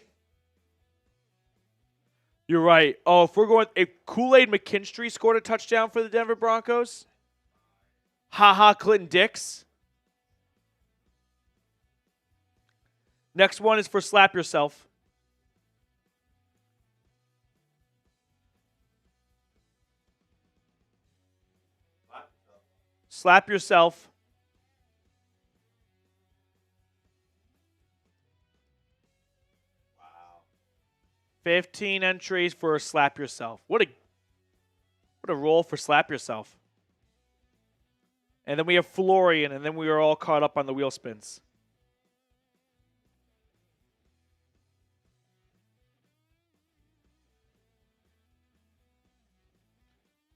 You're right. Oh, if Kool-Aid McKinstry scored a touchdown for the Denver Broncos. Clinton Dix. Next one is for Slap Yourself. Slap Yourself. Wow. 15 entries for Slap Yourself. What a What a roll for slap yourself. And then we have Florian, and then we are all caught up on the wheel spins.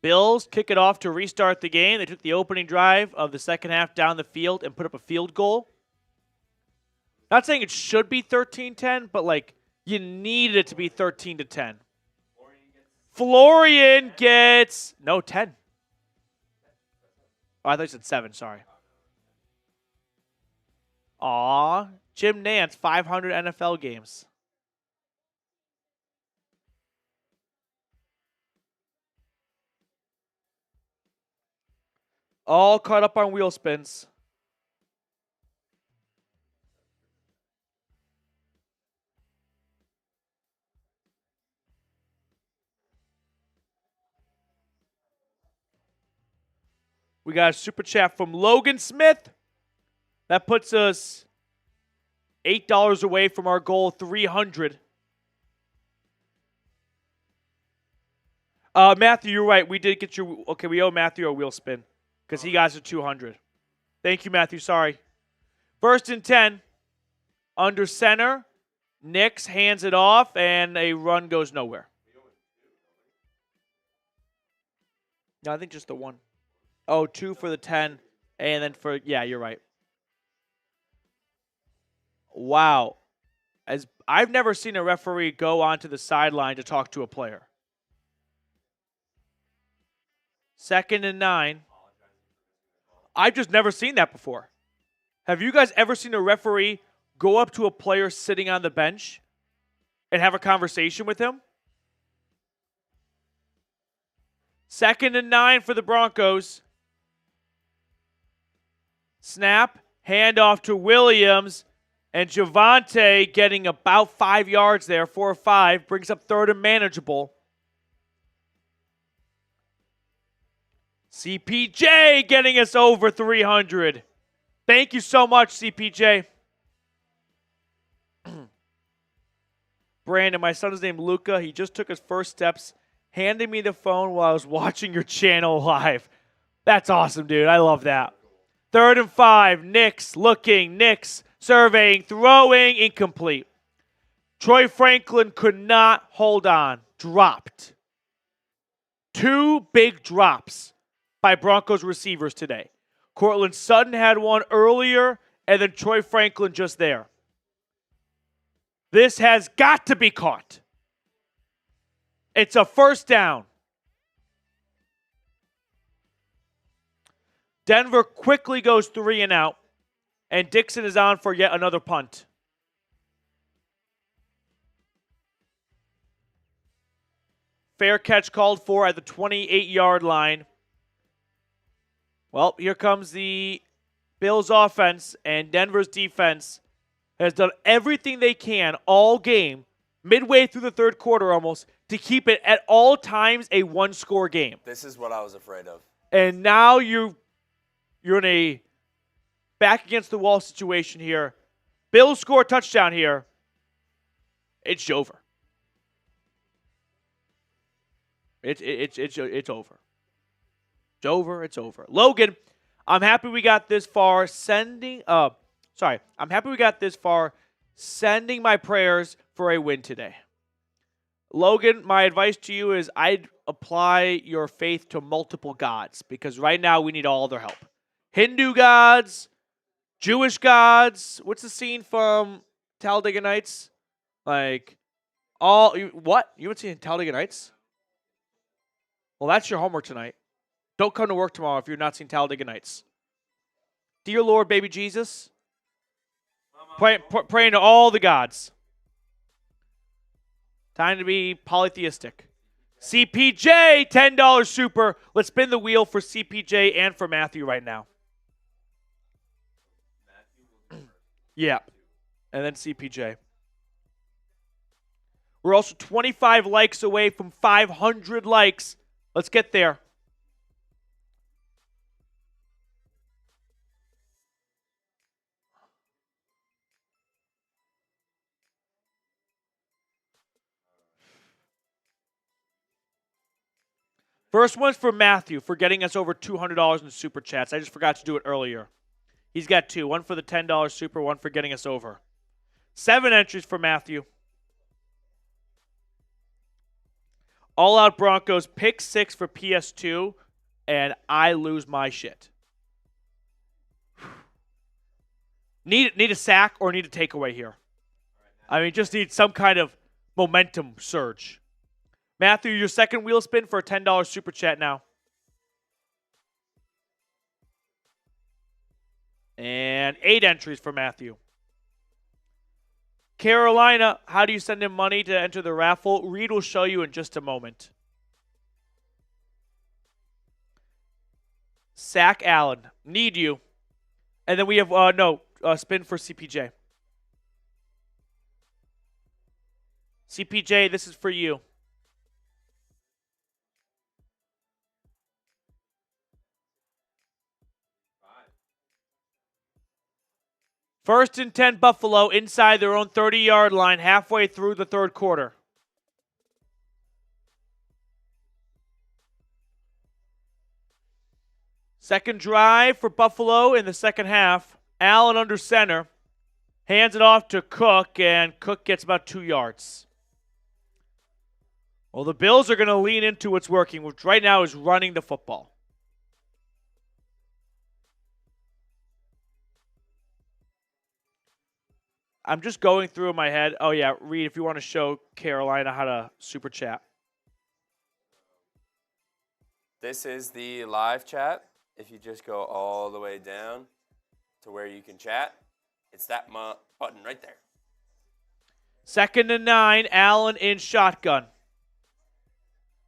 Bills kick it off to restart the game. They took the opening drive of the second half down the field and put up a field goal. Not saying it should be 13-10, but like you needed it to be 13-10. Florian gets 10. Oh, I thought you said 7, sorry. Aw, Jim Nance, 500 NFL games. All caught up on wheel spins. We got a super chat from Logan Smith. That puts us $8 away from our goal, 300. Matthew, you're right. We did get your... Okay, we owe Matthew a wheel spin because he got us a 200. Thank you, Matthew. Sorry. 1st and 10. Under center. Nix hands it off, and a run goes nowhere. No, I think just the one. Oh, 2 for the 10. And then for... Yeah, you're right. Wow. As I've never seen a referee go onto the sideline to talk to a player. 2nd and 9. I've just never seen that before. Have you guys ever seen a referee go up to a player sitting on the bench and have a conversation with him? 2nd and 9 for the Broncos. Snap, handoff to Williams, and Javonte getting about 5 yards there, 4 or 5, brings up 3rd and manageable. CPJ getting us over 300. Thank you so much, CPJ. Brandon, my son is named Luca. He just took his first steps, handing me the phone while I was watching your channel live. That's awesome, dude. I love that. 3rd and 5. Nix looking. Nix surveying. Throwing. Incomplete. Troy Franklin could not hold on. Dropped. 2 big drops by Broncos receivers today. Cortland Sutton had one earlier, and then Troy Franklin just there. This has got to be caught. It's a 1st down. Denver quickly goes 3 and out, and Dixon is on for yet another punt. Fair catch called for at the 28-yard line. Well, here comes the Bills offense, and Denver's defense has done everything they can all game, midway through the 3rd quarter almost, to keep it at all times a 1-score game. This is what I was afraid of. And now you're in a back against the wall situation here. Bills score a touchdown here. It's over. It's over. It's over. It's over. Logan, I'm happy we got this far. I'm happy we got this far. Sending my prayers for a win today. Logan, my advice to you is I'd apply your faith to multiple gods because right now we need all their help. Hindu gods, Jewish gods. What's the scene from Talladega Nights? Like, what? You haven't seen Talladega Nights? Well, that's your homework tonight. Don't come to work tomorrow if you're not seeing Talladega Nights. Dear Lord, baby Jesus, praying to all the gods. Time to be polytheistic. CPJ, $10 super. Let's spin the wheel for CPJ and for Matthew right now. Yeah. And then CPJ. We're also 25 likes away from 500 likes. Let's get there. First one's for Matthew for getting us over $200 in super chats. I just forgot to do it earlier. He's got 2. One for the $10 super, one for getting us over. 7 entries for Matthew. All Out Broncos, pick 6 for PS2, and I lose my shit. Need a sack or need a takeaway here. I mean, just need some kind of momentum surge. Matthew, your second wheel spin for a $10 super chat now. And 8 entries for Matthew. Carolina, how do you send him money to enter the raffle? Reed will show you in just a moment. Sack Allen, need you. And then we have, spin for CPJ. CPJ, this is for you. First and 10, Buffalo, inside their own 30-yard line, halfway through the third quarter. Second drive for Buffalo in the second half. Allen under center. Hands it off to Cook, and Cook gets about 2 yards. Well, the Bills are going to lean into what's working, which right now is running the football. I'm just going through in my head. Oh, yeah, Reed, if you want to show Carolina how to super chat. This is the live chat. If you just go all the way down to where you can chat, it's that button right there. 2nd and 9, Allen in shotgun.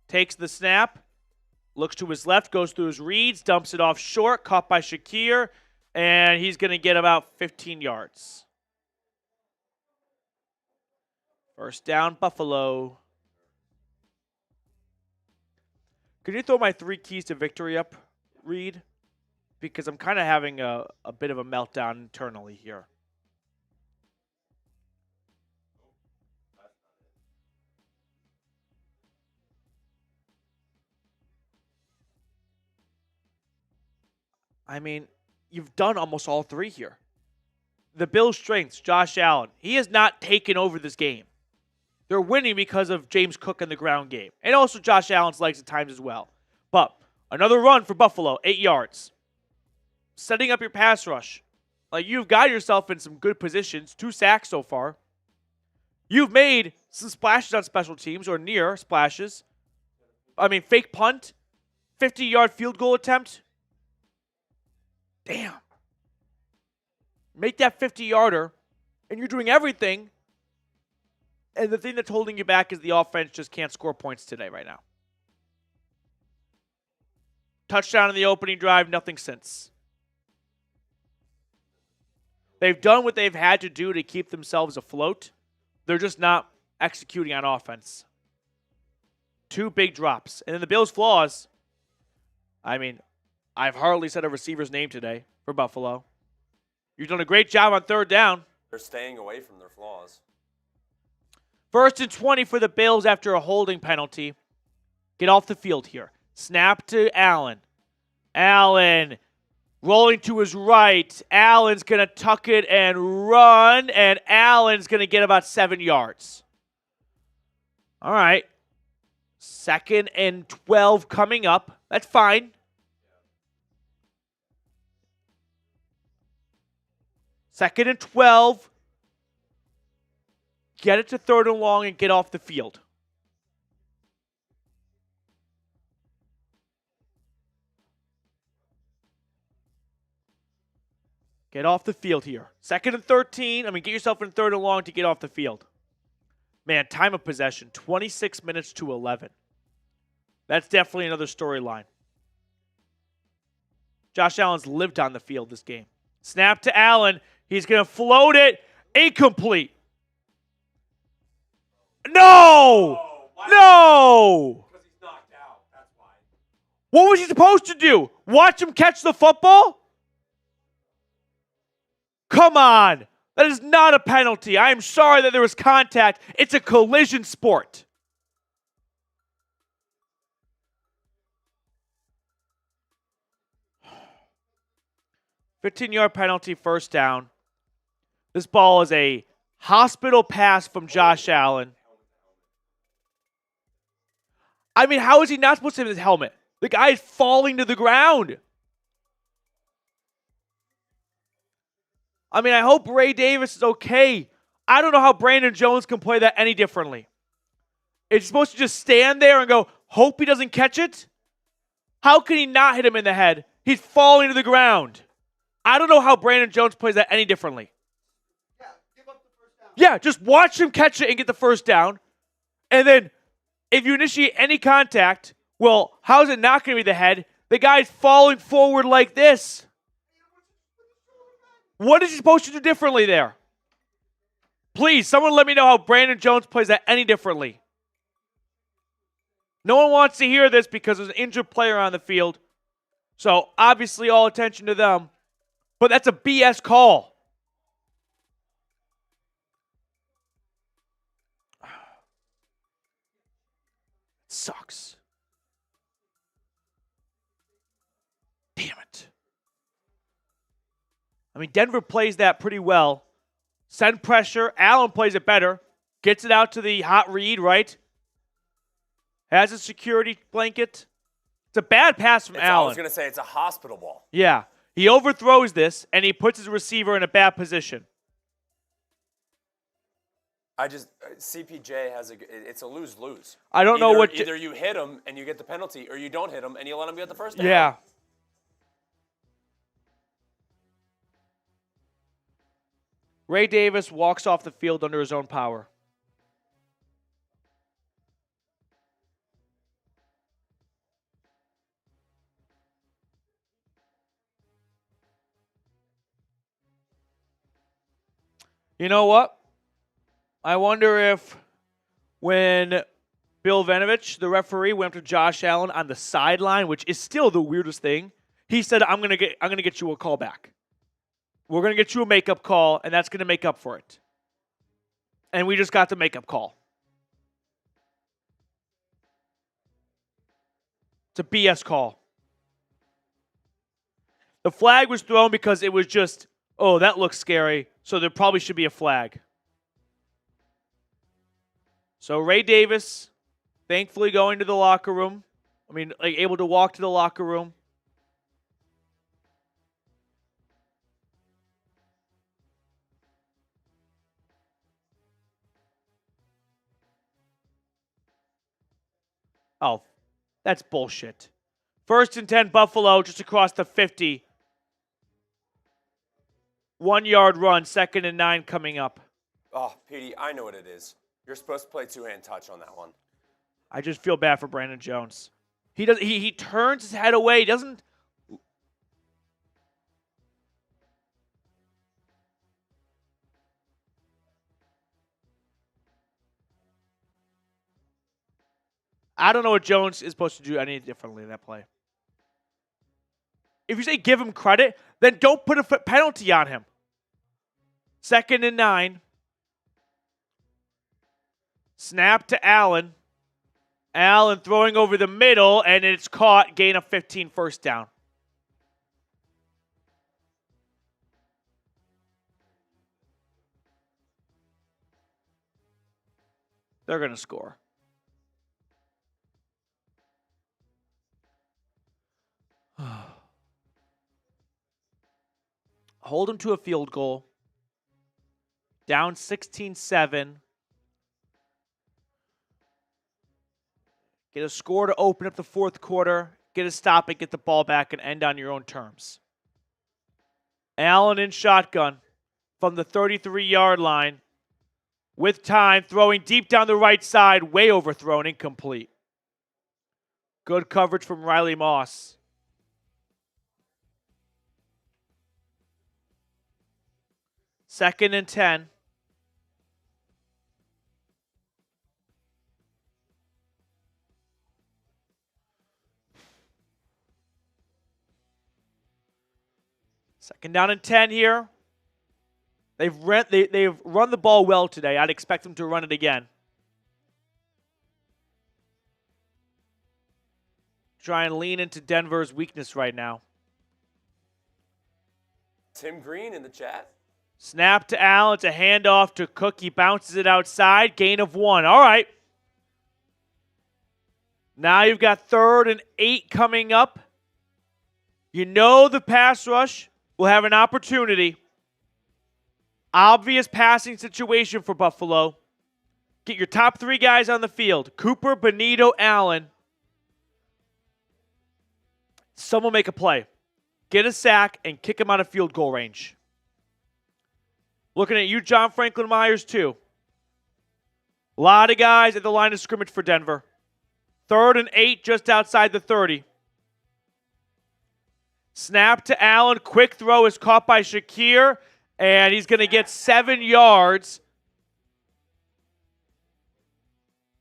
Takes the snap, looks to his left, goes through his reads, dumps it off short, caught by Shakir, and he's going to get about 15 yards. First down, Buffalo. Could you throw my 3 keys to victory up, Reed? Because I'm kind of having a bit of a meltdown internally here. I mean, you've done almost all 3 here. The Bills' strengths, Josh Allen. He has not taken over this game. They're winning because of James Cook in the ground game. And also Josh Allen's legs at times as well. But another run for Buffalo, 8 yards. Setting up your pass rush. Like, you've got yourself in some good positions. 2 sacks so far. You've made some splashes on special teams, or near splashes. I mean, fake punt. 50-yard field goal attempt. Damn. Make that 50-yarder, and you're doing everything. And the thing that's holding you back is the offense just can't score points today right now. Touchdown in the opening drive, nothing since. They've done what they've had to do to keep themselves afloat. They're just not executing on offense. 2 big drops. And then the Bills' flaws. I mean, I've hardly said a receiver's name today for Buffalo. You've done a great job on 3rd down. They're staying away from their flaws. 1st and 20 for the Bills after a holding penalty. Get off the field here. Snap to Allen. Allen rolling to his right. Allen's going to tuck it and run, and Allen's going to get about 7 yards. All right. 2nd and 12 coming up. That's fine. Second and 12. Get it to 3rd and long and get off the field. Get off the field here. 2nd and 13. Get yourself in 3rd and long to get off the field. Man, time of possession, 26 minutes to 11. That's definitely another storyline. Josh Allen's lived on the field this game. Snap to Allen. He's going to float it. Incomplete. No! No! Because he's knocked out. That's why. What was he supposed to do? Watch him catch the football? Come on. That is not a penalty. I am sorry that there was contact. It's a collision sport. 15-yard penalty, first down. This ball is a hospital pass from Josh Allen. I mean, how is he not supposed to have his helmet? The guy is falling to the ground. I mean, I hope Ray Davis is okay. I don't know how Brandon Jones can play that any differently. It's supposed to just stand there and go, hope he doesn't catch it? How can he not hit him in the head? He's falling to the ground. I don't know how Brandon Jones plays that any differently. Yeah, give up the first down. Yeah, just watch him catch it and get the first down. And then if you initiate any contact, well, how is it not going to be the head? The guy's falling forward like this. What is he supposed to do differently there? Please, someone let me know how Brandon Jones plays that any differently. No one wants to hear this because there's an injured player on the field. So, obviously, all attention to them. But that's a BS call. Sucks. Damn it. I mean, Denver plays that pretty well. Send pressure. Allen plays it better. Gets it out to the hot read, right? Has a security blanket. It's a bad pass from Allen. I was going to say it's a hospital ball. Yeah. He overthrows this, and he puts his receiver in a bad position. CPJ it's a lose-lose. I don't know what. Either you hit him and you get the penalty, or you don't hit him and you let him get the first down. Yeah. Ray Davis walks off the field under his own power. You know what? I wonder if when Bill Venovich, the referee, went up to Josh Allen on the sideline, which is still the weirdest thing, he said, I'm gonna get you a call back. We're going to get you a makeup call, and that's going to make up for it. And we just got the makeup call. It's a BS call. The flag was thrown because it was just, oh, that looks scary, so there probably should be a flag. So Ray Davis, thankfully going to the locker room. Able to walk to the locker room. Oh, that's bullshit. 1st and 10, Buffalo, just across the 50. 1-yard run, 2nd and 9 coming up. Oh, Petey, I know what it is. You're supposed to play two-hand touch on that one. I just feel bad for Brandon Jones. He turns his head away. He doesn't. I don't know what Jones is supposed to do any differently in that play. If you say give him credit, then don't put a penalty on him. 2nd and 9. Snap to Allen. Allen throwing over the middle, and it's caught. Gain of 15, first down. They're going to score. Hold him to a field goal. Down 16-7. Get a score to open up the fourth quarter. Get a stop and get the ball back and end on your own terms. Allen in shotgun from the 33-yard line. With time, throwing deep down the right side. Way overthrown, incomplete. Good coverage from Riley Moss. Second and 10. Second down and 10 here. They've run the ball well today. I'd expect them to run it again. Try and lean into Denver's weakness right now. Tim Green in the chat. Snap to Allen. It's a handoff to Cook. He bounces it outside. Gain of 1. All right. Now you've got 3rd and 8 coming up. You know the pass rush will have an opportunity. Obvious passing situation for Buffalo. Get your top 3 guys on the field. Cooper, Benito, Allen. Someone make a play. Get a sack and kick him out of field goal range. Looking at you, John Franklin Myers, too. A lot of guys at the line of scrimmage for Denver. 3rd and 8 just outside the 30. Snap to Allen. Quick throw is caught by Shakir, and he's going to get 7 yards.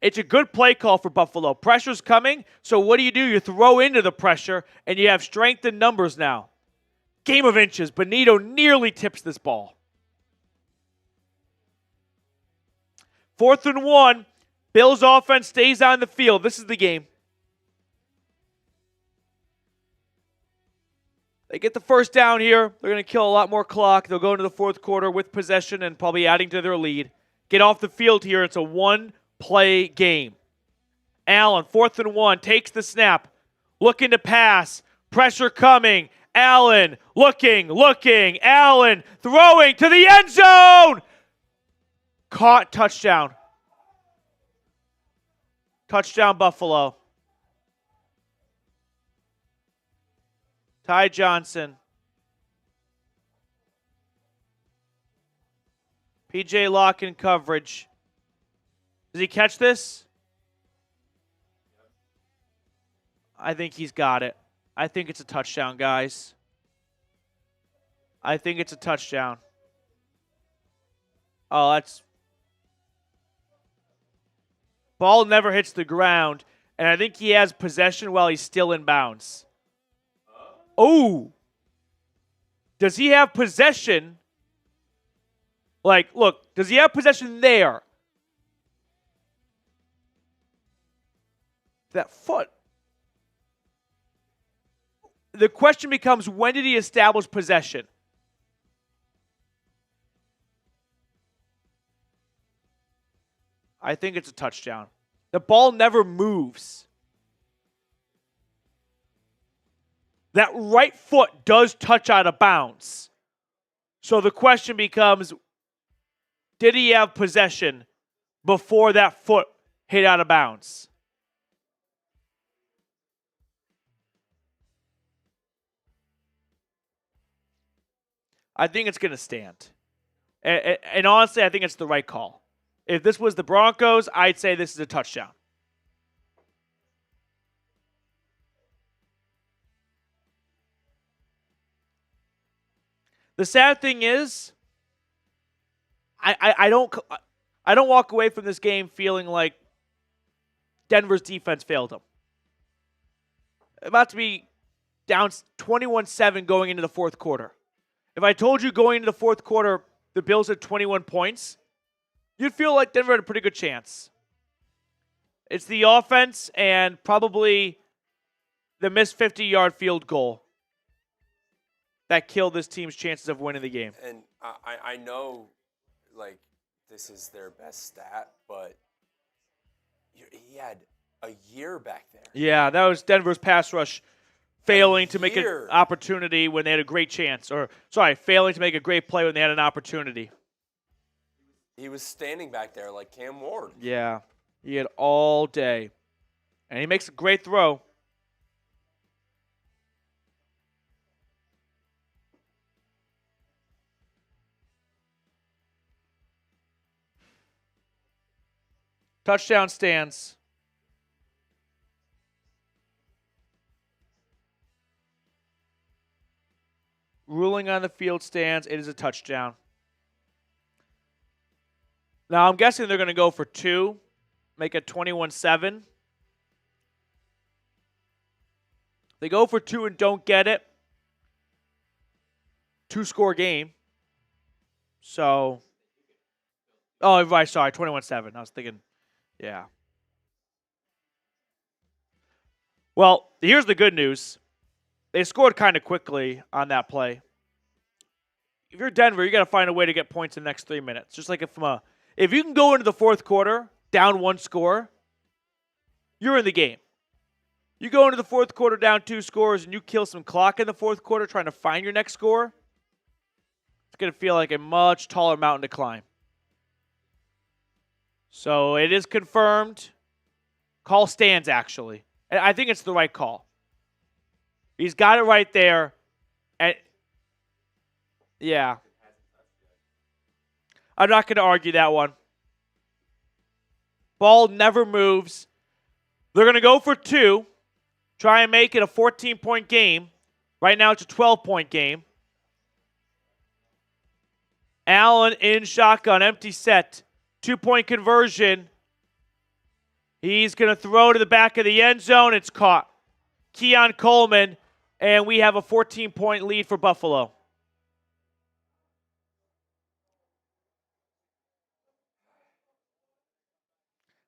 It's a good play call for Buffalo. Pressure's coming, so what do? You throw into the pressure, and you have strength in numbers now. Game of inches. Benito nearly tips this ball. 4th and 1. Bills offense stays on the field. This is the game. They get the first down here. They're going to kill a lot more clock. They'll go into the 4th quarter with possession and probably adding to their lead. Get off the field here. It's a one-play game. Allen, 4th and 1, takes the snap. Looking to pass. Pressure coming. Allen looking. Allen throwing to the end zone. Caught, touchdown. Touchdown, Buffalo. Ty Johnson. PJ Locke in coverage. Does he catch this? I think he's got it. I think it's a touchdown, guys. I think it's a touchdown. Oh, that's... Ball never hits the ground, and I think he has possession while he's still in bounds. Oh! Does he have possession? Like, look, does he have possession there? That foot. The question becomes, when did he establish possession? I think it's a touchdown. The ball never moves. That right foot does touch out of bounds. So the question becomes, did he have possession before that foot hit out of bounds? I think it's going to stand. And honestly, I think it's the right call. If this was the Broncos, I'd say this is a touchdown. The sad thing is, I don't walk away from this game feeling like Denver's defense failed them. About to be down 21-7 going into the 4th quarter. If I told you going into the 4th quarter the Bills had 21 points, you'd feel like Denver had a pretty good chance. It's the offense and probably the missed 50-yard field goal that killed this team's chances of winning the game. And I know, like, this is their best stat, but he had a year back there. Yeah, that was Denver's pass rush failing to make an opportunity when they had a great chance. Failing to make a great play when they had an opportunity. He was standing back there like Cam Ward. Yeah, he had all day. And he makes a great throw. Touchdown stands. Ruling on the field stands. It is a touchdown. Now, I'm guessing they're going to go for 2, make it 21-7. They go for 2 and don't get it. 2-score game. So, right, sorry, 21-7. I was thinking, yeah. Well, here's the good news. They scored kind of quickly on that play. if you're Denver, you got to find a way to get points in the next 3 minutes. Just like if you can go into the fourth quarter down 1 score, you're in the game. You go into the fourth quarter down 2 scores and you kill some clock in the fourth quarter trying to find your next score, it's going to feel like a much taller mountain to climb. So it is confirmed. Call stands, actually. And I think it's the right call. He's got it right there. And yeah. I'm not going to argue that one. Ball never moves. They're going to go for 2. Try and make it a 14-point game. Right now it's a 12-point game. Allen in shotgun, empty set. 2-point conversion. He's going to throw to the back of the end zone. It's caught. Keon Coleman, and we have a 14-point lead for Buffalo.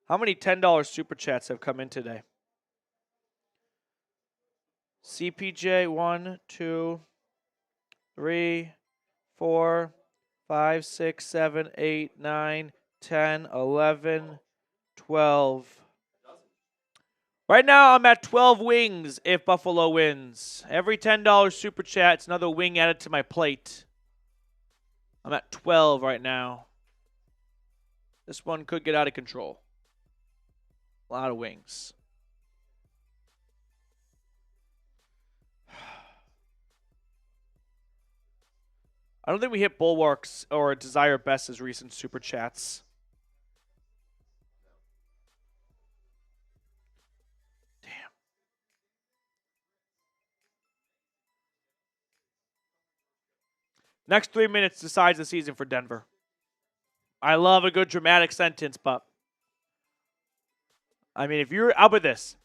How many $10 Super Chats have come in today? CPJ, 1, 2, 3, 4, 5, 6, 7, 8, 9, 10, 11, 12. Right now, I'm at 12 wings if Buffalo wins. Every $10 Super Chat, it's another wing added to my plate. I'm at 12 right now. This one could get out of control. A lot of wings. I don't think we hit bulwarks or desire best as recent Super Chats. Damn. Next 3 minutes decides the season for Denver. I love a good dramatic sentence, but I mean, how about this?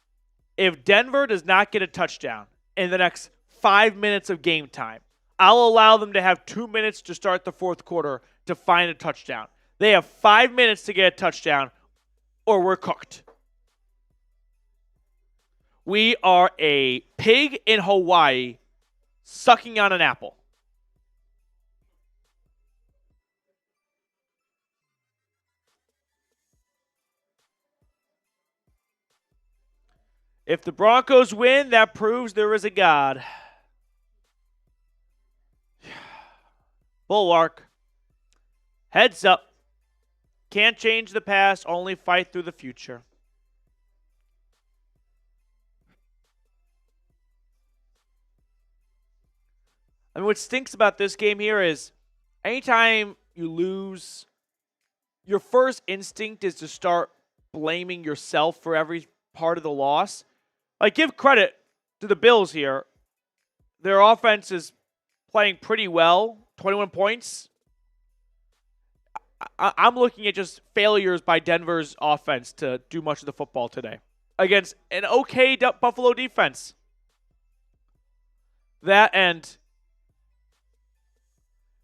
If Denver does not get a touchdown in the next 5 minutes of game time, I'll allow them to have 2 minutes to start the fourth quarter to find a touchdown. They have 5 minutes to get a touchdown, or we're cooked. We are a pig in Hawaii sucking on an apple. If the Broncos win, that proves there is a God. Bulwark. Heads up. Can't change the past, only fight through the future. I mean, what stinks about this game here is anytime you lose, your first instinct is to start blaming yourself for every part of the loss. Like, give credit to the Bills here. Their offense is playing pretty well. 21 points. I'm looking at just failures by Denver's offense to do much of the football today against an okay Buffalo defense. That and,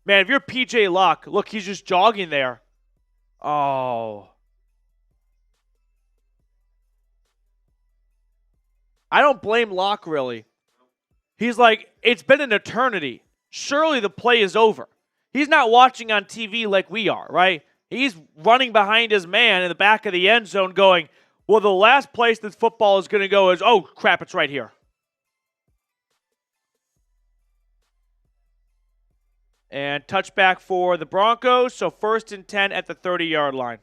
man, if you're PJ Locke, look, he's just jogging there. Oh. I don't blame Locke, really. He's like, it's been an eternity. Surely the play is over. He's not watching on TV like we are, right? He's running behind his man in the back of the end zone going, well, the last place this football is going to go is, oh, crap, it's right here. And touchback for the Broncos, so 1st and 10 at the 30-yard line.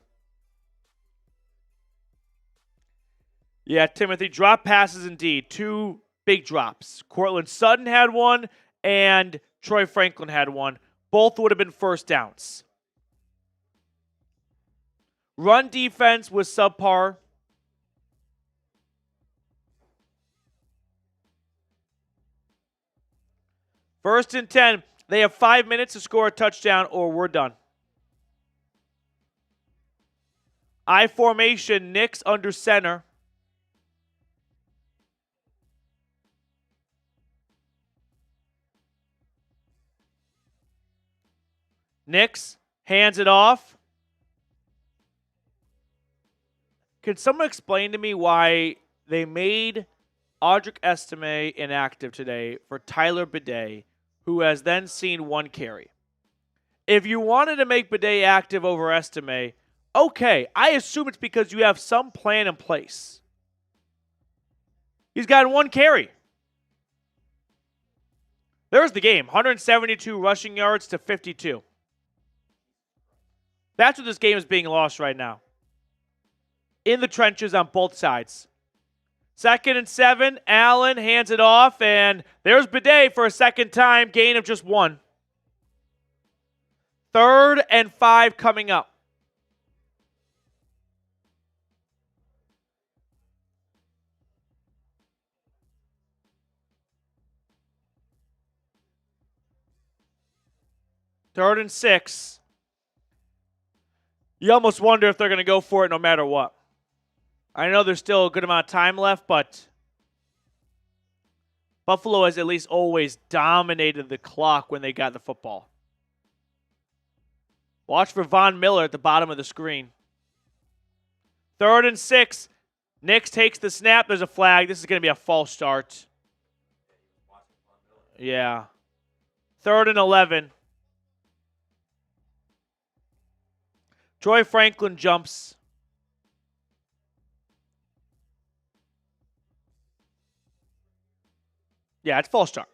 Yeah, Timothy, drop passes indeed. 2 big drops. Cortland Sutton had one, and Troy Franklin had one. Both would have been first downs. Run defense was subpar. First and 10. They have 5 minutes to score a touchdown or we're done. I formation, Knicks under center. Knicks hands it off. Can someone explain to me why they made Audric Estime inactive today for Tyler Bidet, who has then seen 1 carry? If you wanted to make Bidet active over Estime, okay, I assume it's because you have some plan in place. He's gotten 1 carry. There's the game. 172 rushing yards to 52. That's what this game is being lost right now. In the trenches on both sides. 2nd and 7. Allen hands it off, and there's Bidet for a second time. Gain of just 1. 3rd and 5 coming up. Third and 6. You almost wonder if they're going to go for it no matter what. I know there's still a good amount of time left, but Buffalo has at least always dominated the clock when they got the football. Watch for Von Miller at the bottom of the screen. 3rd and 6. Nix takes the snap. There's a flag. This is going to be a false start. Yeah. 3rd and 11. Troy Franklin jumps. Yeah, it's false start.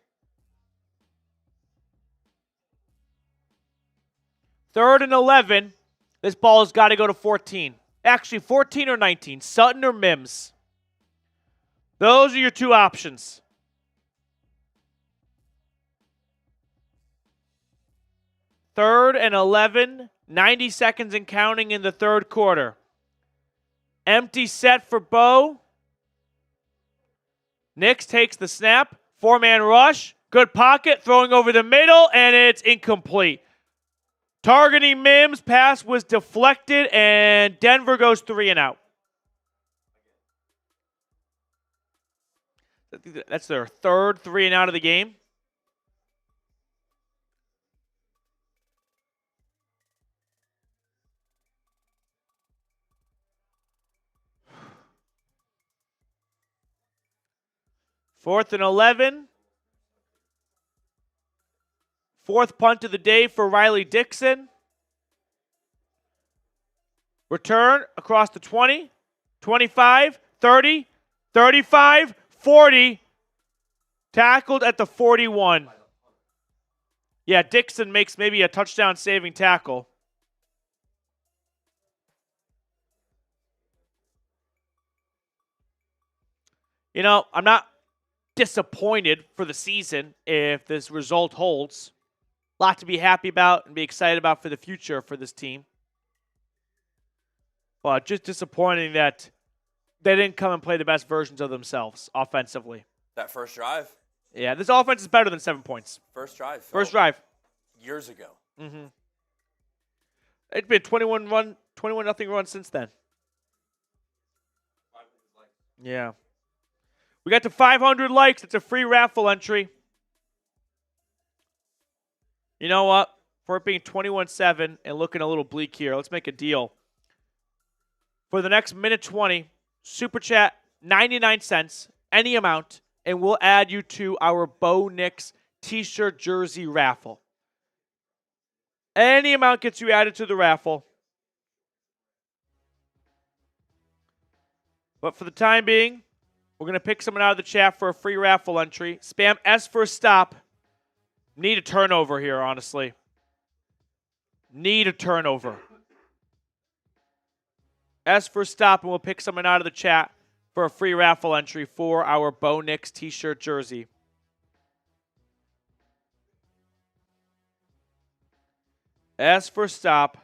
3rd and 11. This ball has got to go to 14. Actually, 14 or 19. Sutton or Mims. Those are your 2 options. Third and 11. 90 seconds and counting in the 3rd quarter. Empty set for Bo. Nix takes the snap. 4-man rush. Good pocket. Throwing over the middle, and it's incomplete. Targeting Mims. Pass was deflected, and Denver goes 3 and out. That's their 3rd 3 and out of the game. Fourth and 11. 4th punt of the day for Riley Dixon. Return across the 20, 25, 30, 35, 40. Tackled at the 41. Yeah, Dixon makes maybe a touchdown-saving tackle. You know, I'm not disappointed for the season if this result holds. A lot to be happy about and be excited about for the future for this team. But just disappointing that they didn't come and play the best versions of themselves offensively. That first drive. Yeah, this offense is better than 7 points. First drive. First drive. Years ago. Mm-hmm. It's been 21-0 run since then. Yeah. We got to 500 likes. It's a free raffle entry. You know what? For it being 21-7 and looking a little bleak here, let's make a deal. For the next minute 20, Super Chat, 99 cents, any amount, and we'll add you to our Bo Nix t-shirt jersey raffle. Any amount gets you added to the raffle. But for the time being, we're going to pick someone out of the chat for a free raffle entry. Spam S for a stop. Need a turnover here, honestly. Need a turnover. S for stop, and we'll pick someone out of the chat for a free raffle entry for our Bo Nix t-shirt jersey. S for stop.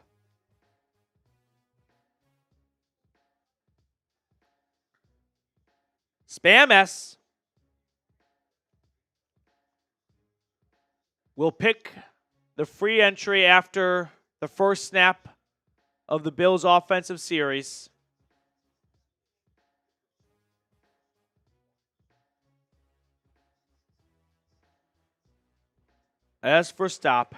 Spam S. We'll pick the free entry after the first snap of the Bills' offensive series. S for stop.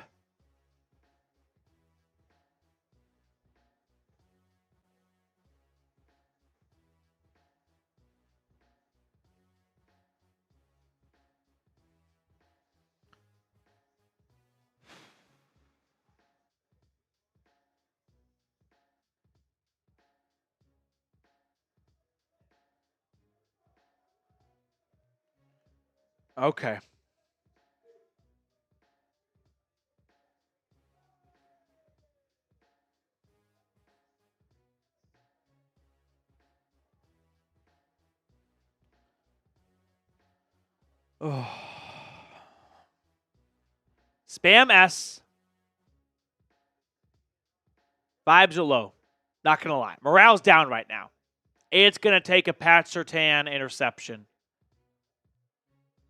Okay. Oh. Spam S. Vibes are low. Not going to lie. Morale's down right now. It's going to take a Pat Surtain interception.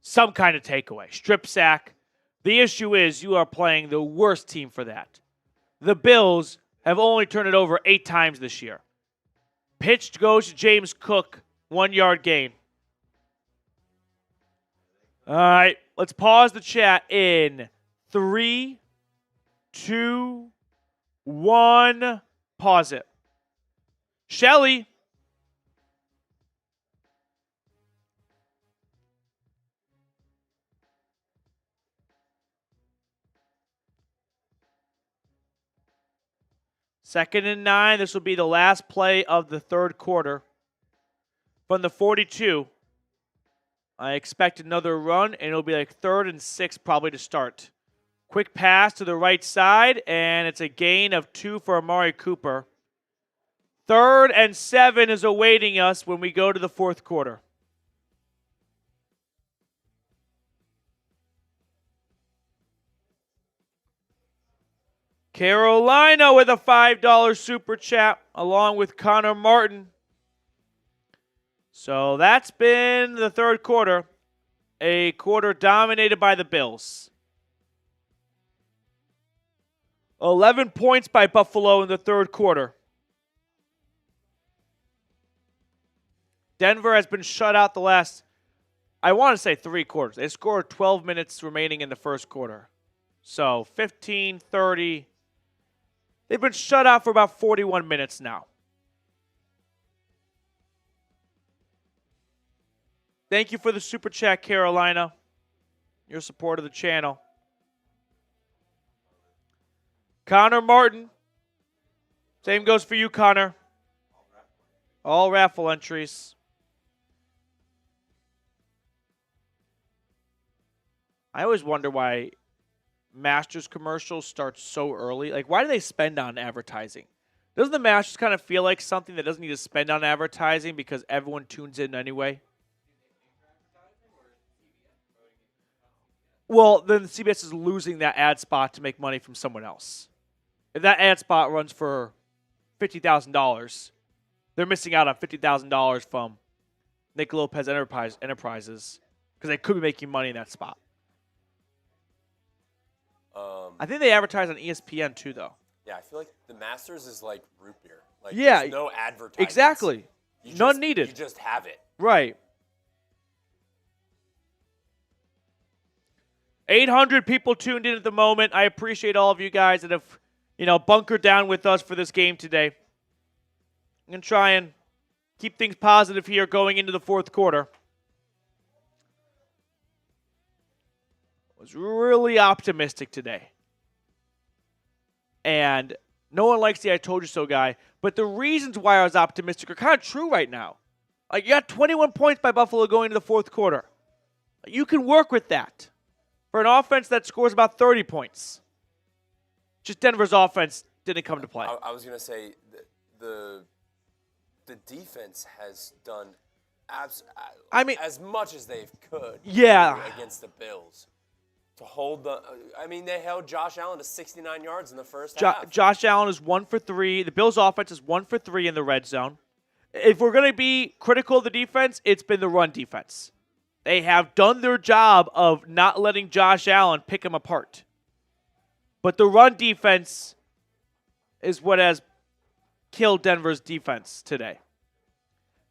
Some kind of takeaway. Strip sack. The issue is you are playing the worst team for that. The Bills have only turned it over 8 times this year. Pitch goes to James Cook. 1-yard gain. All right. Let's pause the chat in 3, 2, 1. Pause it. Shelly. Second and 9. This will be the last play of the third quarter. From the 42, I expect another run, and it'll be like 3rd and 6 probably to start. Quick pass to the right side, and it's a gain of 2 for Amari Cooper. 3rd and 7 is awaiting us when we go to the fourth quarter. Carolina with a $5 super chat along with Connor Martin. So that's been the third quarter. A quarter dominated by the Bills. 11 points by Buffalo in the third quarter. Denver has been shut out the last, I want to say 3 quarters. They scored 12 minutes remaining in the first quarter. So 15, 30. They've been shut out for about 41 minutes now. Thank you for the super chat, Carolina. Your support of the channel. Connor Martin. Same goes for you, Connor. All raffle entries. I always wonder why Masters commercials start so early. Like, why do they spend on advertising? Doesn't the Masters kind of feel like something that doesn't need to spend on advertising because everyone tunes in anyway? Well, then CBS is losing that ad spot to make money from someone else. If that ad spot runs for $50,000, they're missing out on $50,000 from Nick Lopez Enterprises because they could be making money in that spot. I think they advertise on ESPN too, though. Yeah, I feel like the Masters is like root beer. Like, yeah, there's no advertising. Exactly. None needed. You just have it. Right. 800 people tuned in at the moment. I appreciate all of you guys that have, bunkered down with us for this game today. I'm going to try and keep things positive here going into the fourth quarter. Was really optimistic today. And no one likes the I told you so guy, but the reasons why I was optimistic are kind of true right now. Like, you got 21 points by Buffalo going into the fourth quarter. You can work with that for an offense that scores about 30 points. Just Denver's offense didn't come to play. I was going to say the defense has done as much as they could against the Bills. To hold they held Josh Allen to 69 yards in the first half. Josh Allen is 1 for 3. The Bills' offense is 1 for 3 in the red zone. If we're going to be critical of the defense, it's been the run defense. They have done their job of not letting Josh Allen pick them apart. But the run defense is what has killed Denver's defense today.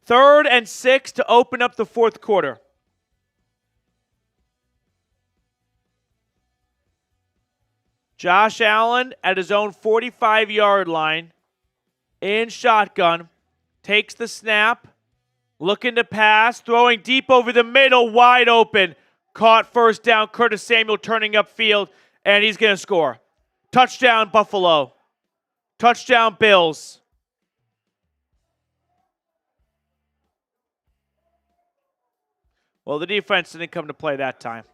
3rd and 6 to open up the fourth quarter. Josh Allen at his own 45-yard line in shotgun. Takes the snap. Looking to pass. Throwing deep over the middle. Wide open. Caught first down. Curtis Samuel turning upfield. And he's going to score. Touchdown, Buffalo. Touchdown, Bills. Well, the defense didn't come to play that time.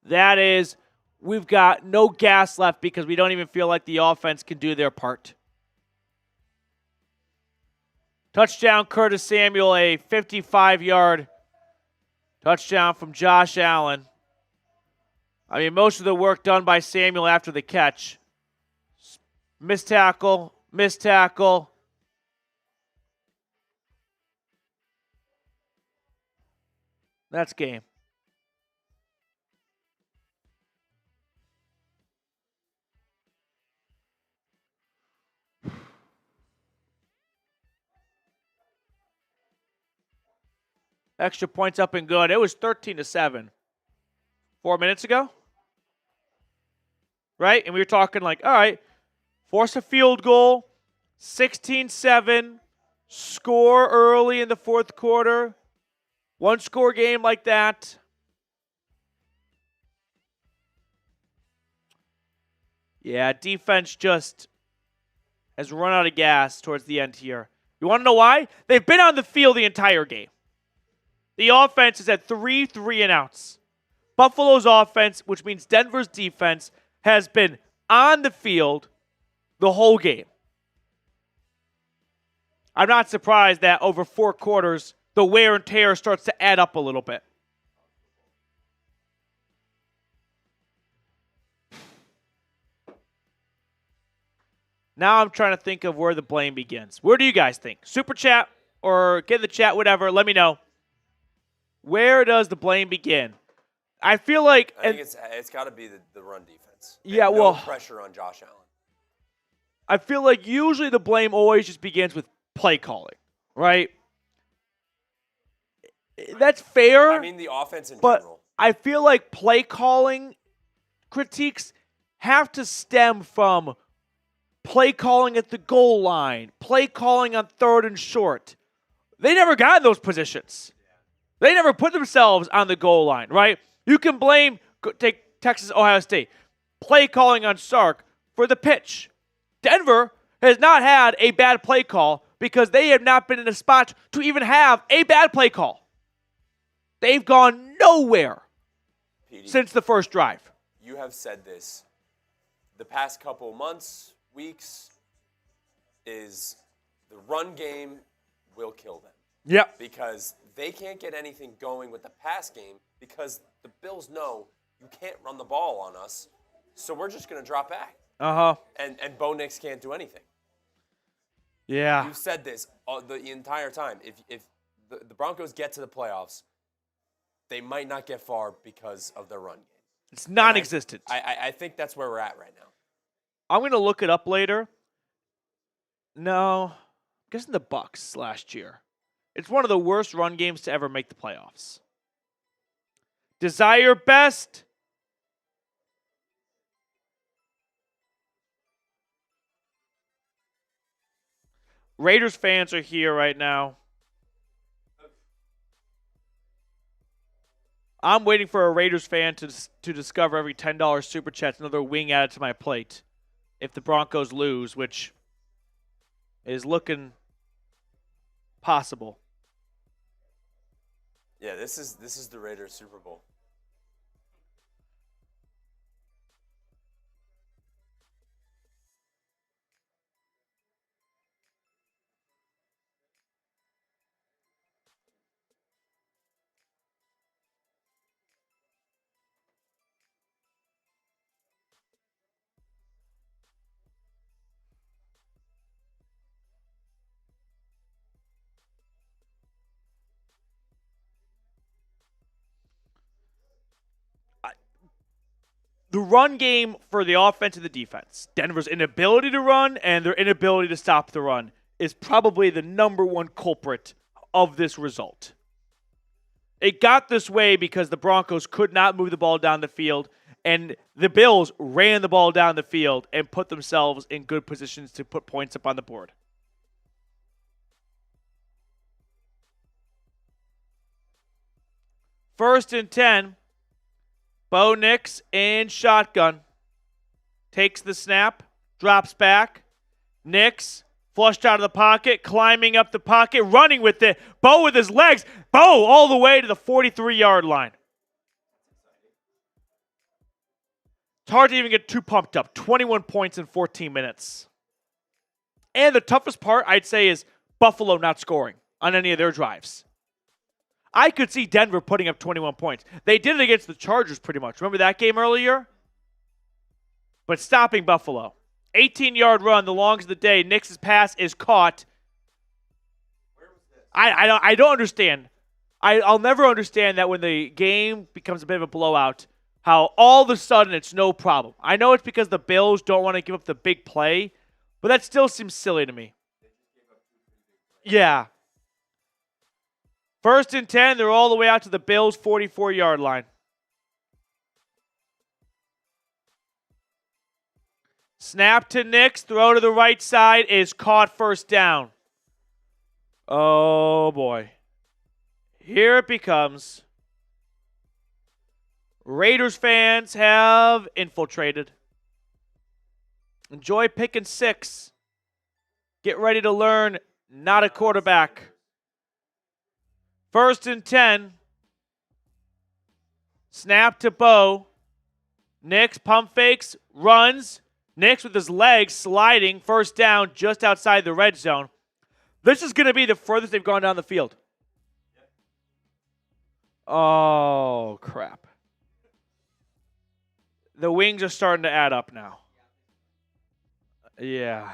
That is, we've got no gas left because we don't even feel like the offense can do their part. Touchdown, Curtis Samuel, a 55-yard touchdown from Josh Allen. I mean, most of the work done by Samuel after the catch. Missed tackle, missed tackle. That's game. Extra points up and good. It was 13-7. 4 minutes ago. Right? And we were talking like, all right, force a field goal, 16-7, score early in the fourth quarter. One score game like that. Yeah, defense just has run out of gas towards the end here. You want to know why? They've been on the field the entire game. The offense is at 3 3-and-outs. Buffalo's offense, which means Denver's defense, has been on the field the whole game. I'm not surprised that over 4 quarters, the wear and tear starts to add up a little bit. Now I'm trying to think of where the blame begins. Where do you guys think? Super chat or get in the chat, whatever. Let me know. Where does the blame begin? I feel like... I think it's got to be the run defense. Yeah, no well... pressure on Josh Allen. I feel like usually the blame always just begins with play calling, right? That's fair. I mean, the offense in but general. I feel like play calling critiques have to stem from play calling at the goal line, play calling on 3rd and short. They never got in those positions. They never put themselves on the goal line, right? You can blame, take Texas, Ohio State, play calling on Sark for the pitch. Denver has not had a bad play call because they have not been in a spot to even have a bad play call. They've gone nowhere since the first drive. You have said this the past couple months, weeks, is the run game will kill them. Yep. Because they can't get anything going with the pass game because the Bills know you can't run the ball on us, so we're just going to drop back. Uh-huh. And Bo Nix can't do anything. Yeah. You've said this the entire time. If the Broncos get to the playoffs, they might not get far because of their run game. It's non-existent. I think that's where we're at right now. I'm going to look it up later. No. I'm guessing the Bucs last year. It's one of the worst run games to ever make the playoffs. Desire best. Raiders fans are here right now. I'm waiting for a Raiders fan to discover every $10 super chat's another wing added to my plate if the Broncos lose, which is looking possible. Yeah, this is the Raiders Super Bowl. The run game for the offense and the defense, Denver's inability to run and their inability to stop the run is probably the number one culprit of this result. It got this way because the Broncos could not move the ball down the field, and the Bills ran the ball down the field and put themselves in good positions to put points up on the board. First and 10. Bo Nix in shotgun. Takes the snap. Drops back. Nix Flushed out of the pocket, climbing up the pocket, running with it. Bo with his legs. Bo all the way to the 43-yard line. It's hard to even get too pumped up. 21 points in 14 minutes. And the toughest part, I'd say, is Buffalo not scoring on any of their drives. I could see Denver putting up 21 points. They did it against the Chargers pretty much. Remember that game earlier? But stopping Buffalo. 18-yard run, the longest of the day. Nix's pass is caught. I don't understand. I'll never understand that when the game becomes a bit of a blowout, how all of a sudden it's no problem. I know it's because the Bills don't want to give up the big play, but that still seems silly to me. Yeah. 1st and 10, they're all the way out to the Bills' 44-yard line. Snap to Nix, throw to the right side is caught, first down. Oh boy. Here it becomes. Raiders fans have infiltrated. Enjoy picking 6. Get ready to learn, not a quarterback. 1st and 10. Snap to Bo. Nix pump fakes, runs. Nix with his legs sliding, first down just outside the red zone. This is going to be the furthest they've gone down the field. Oh, crap. The wings are starting to add up now. Yeah.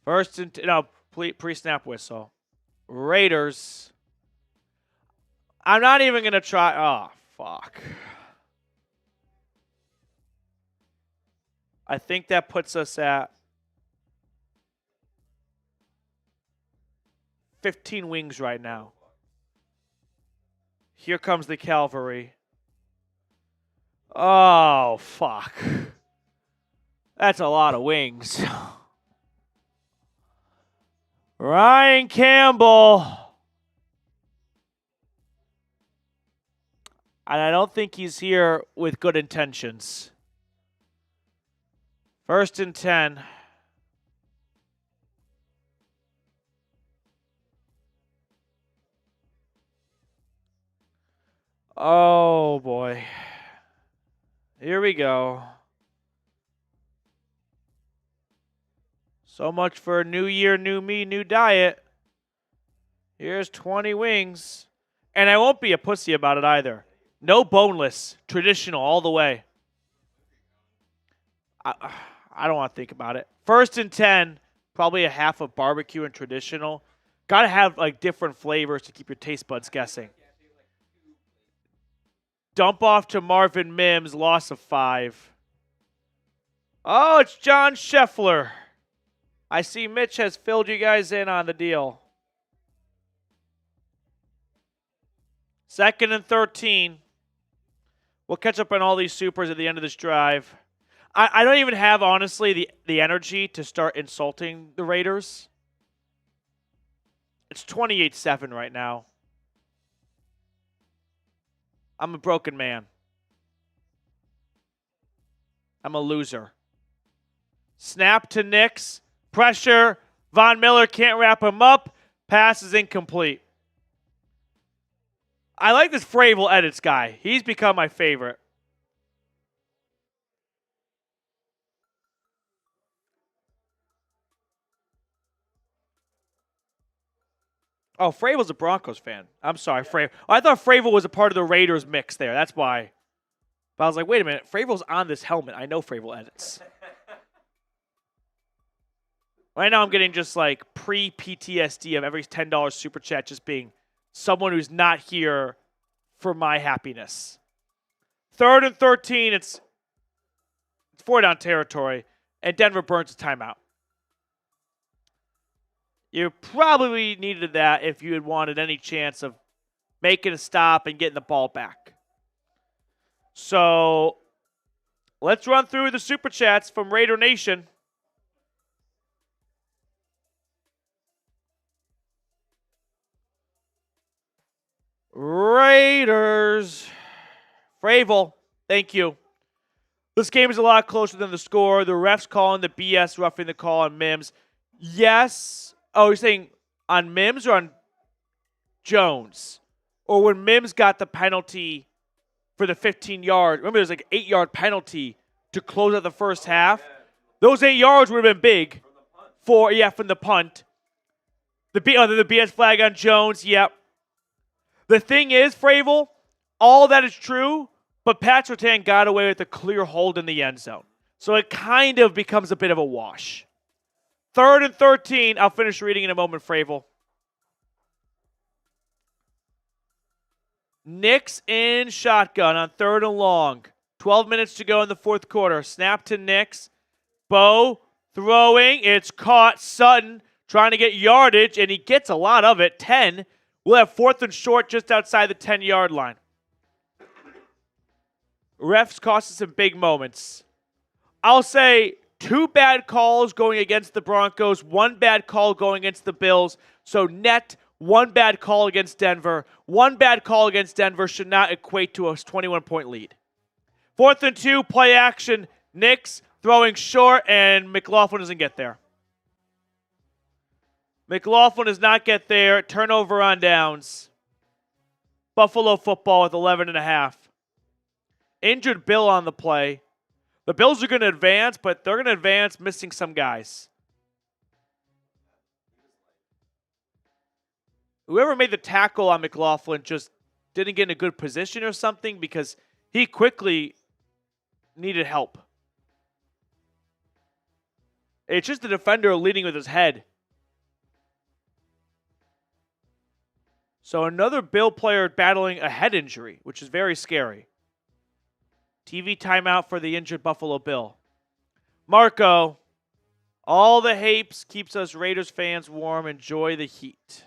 First and pre-snap whistle. Raiders. I'm not even going to try. Oh, fuck. I think that puts us at 15 wings right now. Here comes the cavalry. Oh, fuck. That's a lot of wings. Ryan Campbell. And I don't think he's here with good intentions. 1st and 10. Oh, boy. Here we go. So much for a new year, new me, new diet. Here's 20 wings. And I won't be a pussy about it either. No boneless. Traditional all the way. I don't want to think about it. 1st and 10. Probably a half of barbecue and traditional. Got to have like different flavors to keep your taste buds guessing. Dump off to Marvin Mims. Loss of 5. Oh, it's John Scheffler. I see Mitch has filled you guys in on the deal. 2nd and 13. We'll catch up on all these supers at the end of this drive. I don't even have, honestly, the energy to start insulting the Raiders. It's 28-7 right now. I'm a broken man. I'm a loser. Snap to Nix. Pressure. Von Miller can't wrap him up. Pass is incomplete. I like this Fravel edits guy. He's become my favorite. Oh, Fravel's a Broncos fan. I'm sorry, Fravel. I thought Fravel was a part of the Raiders mix there. That's why. But I was like, wait a minute. Fravel's on this helmet. I know Fravel edits. Right now I'm getting just like pre-PTSD of every $10 super chat just being someone who's not here for my happiness. 3rd and 13. It's 4-down territory. And Denver burns a timeout. You probably needed that if you had wanted any chance of making a stop and getting the ball back. So let's run through the super chats from Raider Nation. Raiders. Fravel, thank you. This game is a lot closer than the score. The refs calling the BS roughing the call on Mims. Yes. Oh, you're saying on Mims or on Jones? Or when Mims got the penalty for the 15-yard. Remember, there's like an 8-yard penalty to close out the first half. Those 8 yards would have been big. From the punt. The BS flag on Jones, yep. The thing is, Fravel, all that is true, but Pat Surtain got away with a clear hold in the end zone. So it kind of becomes a bit of a wash. 3rd and 13. I'll finish reading in a moment, Fravel. Knicks in shotgun on 3rd and long. 12 minutes to go in the 4th quarter. Snap to Knicks. Bo throwing. It's caught. Sutton trying to get yardage, and he gets a lot of it. 10. We'll have 4th and short just outside the 10-yard line. Refs cost us some big moments. I'll say 2 bad calls going against the Broncos, 1 bad call going against the Bills. So net 1 bad call against Denver. 1 bad call against Denver should not equate to a 21-point lead. 4th and 2, play action. Knicks throwing short, and McLaughlin doesn't get there. McLaughlin does not get there. Turnover on downs. Buffalo football with 11.5. Injured Bill on the play. The Bills are going to advance, but they're going to advance missing some guys. Whoever made the tackle on McLaughlin just didn't get in a good position or something because he quickly needed help. It's just the defender leading with his head. So another Bill player battling a head injury, which is very scary. TV timeout for the injured Buffalo Bill. Marco, all the hapes keeps us Raiders fans warm. Enjoy the heat.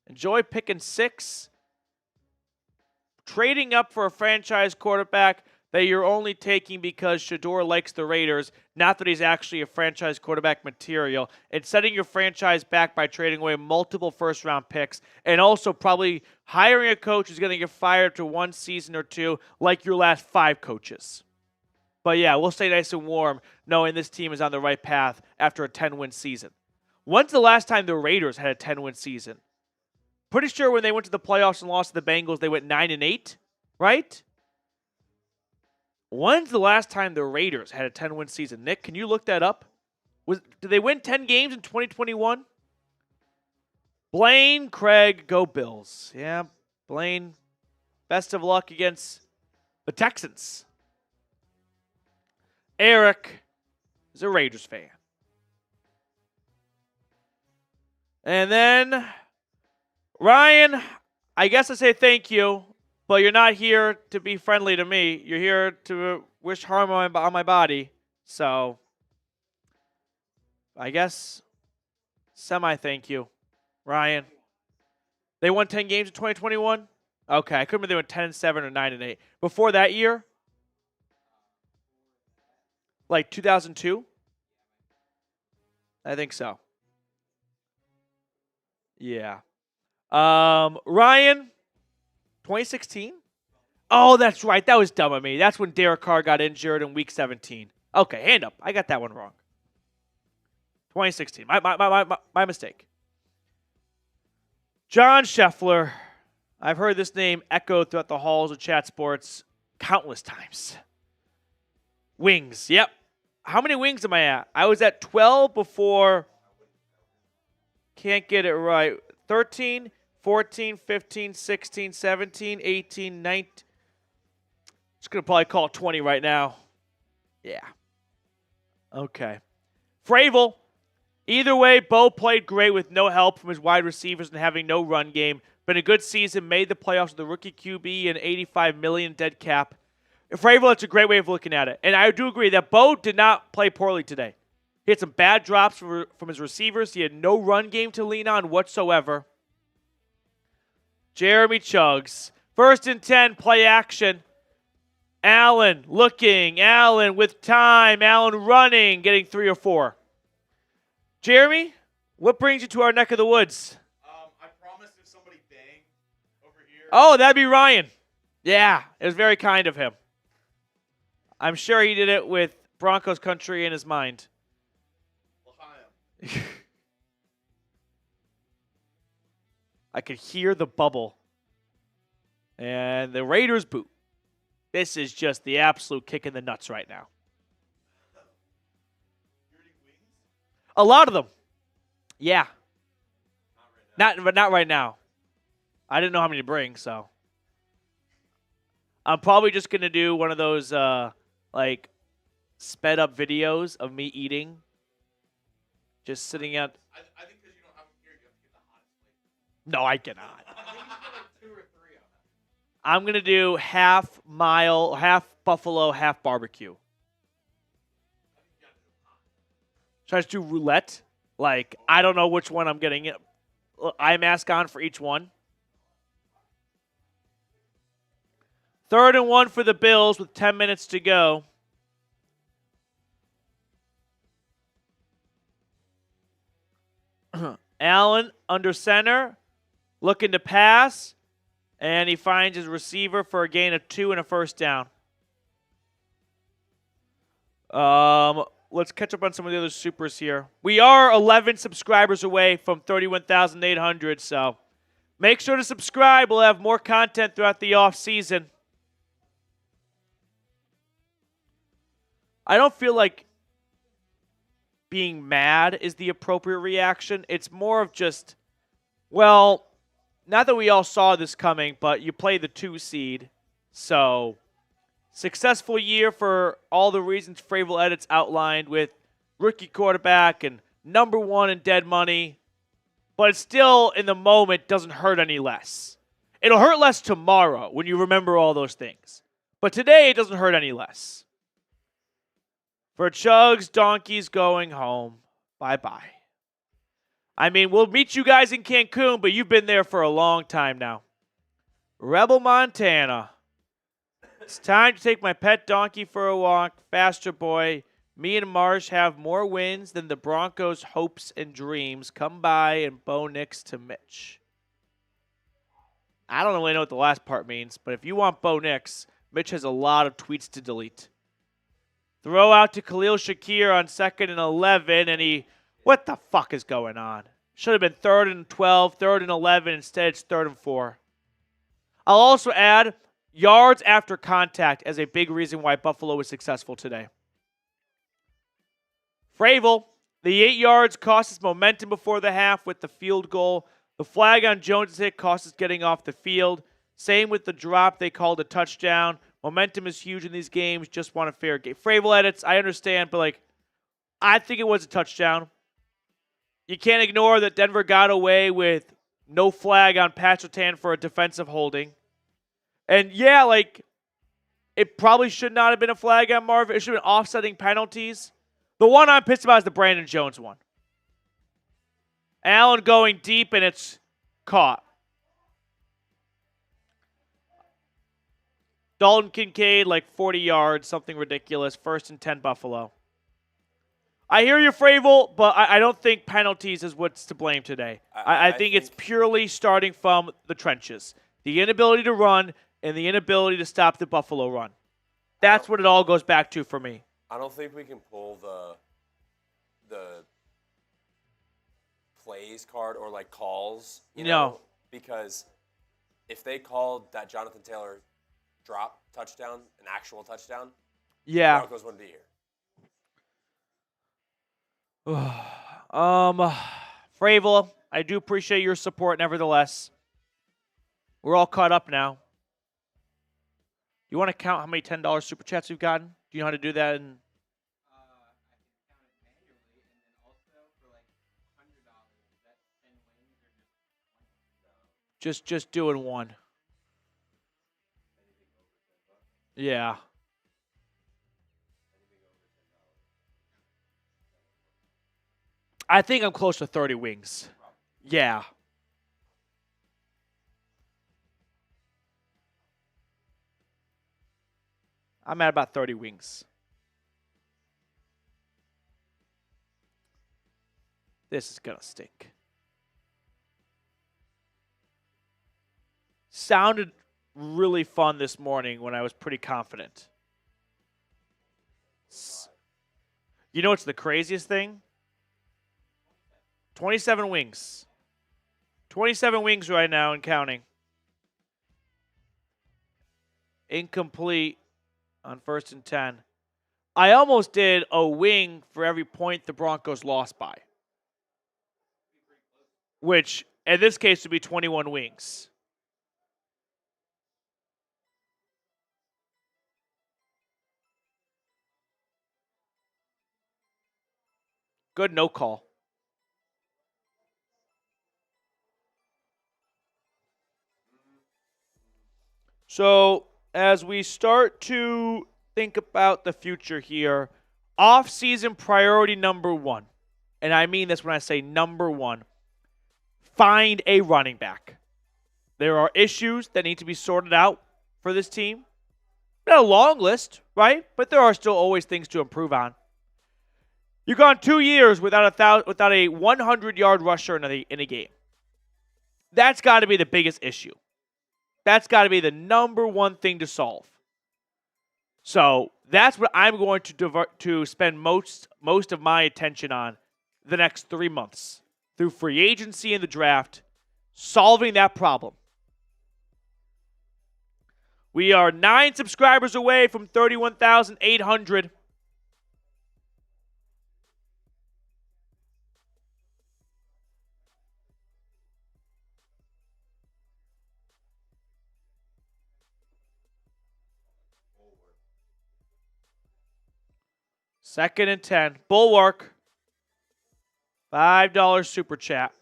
Enjoy picking 6. Trading up for a franchise quarterback that you're only taking because Shador likes the Raiders, not that he's actually a franchise quarterback material, and setting your franchise back by trading away multiple first-round picks, and also probably hiring a coach who's going to get fired after 1 season or 2, like your last 5 coaches. But yeah, we'll stay nice and warm, knowing this team is on the right path after a 10-win season. When's the last time the Raiders had a 10-win season? Pretty sure when they went to the playoffs and lost to the Bengals, they went 9-8, right? When's the last time the Raiders had a 10-win season? Nick, can you look that up? Did they win 10 games in 2021? Blaine, Craig, go Bills. Yeah, Blaine, best of luck against the Texans. Eric is a Raiders fan. And then Ryan, I guess I say thank you. But you're not here to be friendly to me. You're here to wish harm on my body. So, I guess, semi-thank you, Ryan. They won 10 games in 2021? Okay, I couldn't remember they went 10-7 or 9-8. Before that year? Like 2002? I think so. Yeah. Ryan, 2016? Oh, that's right. That was dumb of me. That's when Derek Carr got injured in Week 17. Okay, hand up. I got that one wrong. 2016. My mistake. John Scheffler. I've heard this name echoed throughout the halls of Chat Sports countless times. Wings. Yep. How many wings am I at? I was at 12 before. Can't get it right. 13, 14, 15, 16, 17, 18, 19. Just going to probably call it 20 right now. Yeah. Okay. Fravel. Either way, Bo played great with no help from his wide receivers and having no run game. Been a good season. Made the playoffs with a rookie QB and $85 million dead cap. Fravel, it's a great way of looking at it. And I do agree that Bo did not play poorly today. He had some bad drops from his receivers. He had no run game to lean on whatsoever. Jeremy Chugs. 1st and 10, play action. Allen looking. Allen with time. Allen running, getting 3 or 4. Jeremy, what brings you to our neck of the woods? I promised if somebody banged over here. Oh, that'd be Ryan. Yeah, it was very kind of him. I'm sure he did it with Broncos Country in his mind. L'chaim. I could hear the bubble. And the Raiders boot. This is just the absolute kick in the nuts right now. You're eating wings? A lot of them. Yeah. Not right now. I didn't know how many to bring, so. I'm probably just going to do one of those, like, sped up videos of me eating. Just sitting out. I think because you don't have them here, you have to get the hottest plate. No, I cannot. I think you get like 2 or 3 of them. I'm going to do half buffalo, half barbecue. Should I just do roulette? Like, I don't know which one I'm getting. Eye mask on for each one. 3rd and 1 for the Bills with 10 minutes to go. Allen under center, looking to pass, and he finds his receiver for a gain of 2 and a first down. Let's catch up on some of the other supers here. We are 11 subscribers away from 31,800, so make sure to subscribe. We'll have more content throughout the off season. I don't feel like being mad is the appropriate reaction. It's more of just, well, not that we all saw this coming, but you play the 2 seed. So, successful year for all the reasons Fravel Edits outlined with rookie quarterback and number 1 in dead money. But it still, in the moment, doesn't hurt any less. It'll hurt less tomorrow when you remember all those things. But today, it doesn't hurt any less. For Chugs, Donkeys going home. Bye-bye. I mean, we'll meet you guys in Cancun, but you've been there for a long time now. Rebel, Montana. It's time to take my pet donkey for a walk. Faster boy. Me and Marsh have more wins than the Broncos' hopes and dreams. Come by and Bo Nix to Mitch. I don't really know what the last part means, but if you want Bo Nix, Mitch has a lot of tweets to delete. Throw out to Khalil Shakir on 2nd and 11, and he, what the fuck is going on? Should have been 3rd and 12, 3rd and 11. Instead, it's 3rd and 4. I'll also add yards after contact as a big reason why Buffalo was successful today. Fravel, the 8 yards cost us momentum before the half with the field goal. The flag on Jones' hit cost us getting off the field. Same with the drop. They called a touchdown. Momentum is huge in these games. Just want a fair game. Fravel Edits, I understand, but, like, I think it was a touchdown. You can't ignore that Denver got away with no flag on Pat Surtain for a defensive holding. And, yeah, like, it probably should not have been a flag on Marvin. It should have been offsetting penalties. The one I'm pissed about is the Brandon Jones one. Allen going deep, and it's caught. Dalton Kincaid, like 40 yards, something ridiculous. 1st and 10 Buffalo. I hear you, Fravel, but I don't think penalties is what's to blame today. I think it's purely starting from the trenches. The inability to run and the inability to stop the Buffalo run. That's what it all goes back to for me. I don't think we can pull the plays card or, like, calls, you know, because if they called that Jonathan Taylor drop touchdown, an actual touchdown, yeah, Broncos wouldn't be here. Fravel, I do appreciate your support nevertheless. We're all caught up now. You want to count how many $10 super chats we've gotten? Do you know how to do that? I can count it manually, and then also for like $100, that's 10 wins or just 20. Just doing one. Yeah. I think I'm close to 30 wings. Yeah. I'm at about 30 wings. This is going to stink. Sounded really fun this morning when I was pretty confident. You know what's the craziest thing? 27 wings. 27 wings right now and counting. Incomplete on 1st and 10. I almost did a wing for every point the Broncos lost by. Which, in this case, would be 21 wings. Good no call. So, as we start to think about the future here, off-season priority number one, and I mean this when I say number one, find a running back. There are issues that need to be sorted out for this team. Not a long list, right? But there are still always things to improve on. You've gone 2 years without a 100-yard rusher in a game. That's got to be the biggest issue. That's got to be the number one thing to solve. So that's what I'm going to spend most of my attention on the next 3 months through free agency and the draft, solving that problem. We are 9 subscribers away from 31,800. Second and 10. Bulwark. $5 super chat.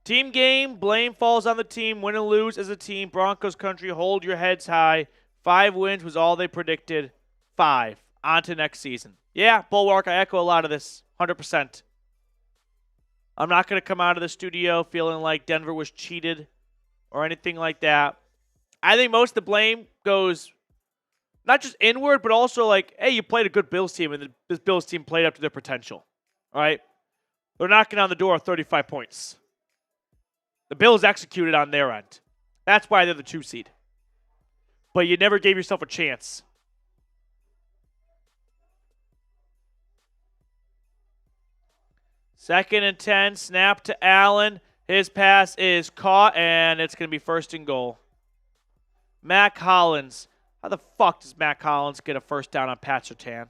Team game. Blame falls on the team. Win and lose as a team. Broncos Country. Hold your heads high. 5 wins was all they predicted. 5. On to next season. Yeah, Bulwark, I echo a lot of this. 100%. I'm not going to come out of the studio feeling like Denver was cheated or anything like that. I think most of the blame goes not just inward, but also like, hey, you played a good Bills team, and this Bills team played up to their potential. All right? They're knocking on the door of 35 points. The Bills executed on their end. That's why they're the 2 seed. But you never gave yourself a chance. Second and 10, snap to Allen. His pass is caught, and it's going to be 1st and goal. Mac Hollins. How the fuck does Mac Hollins get a first down on Pat Surtain?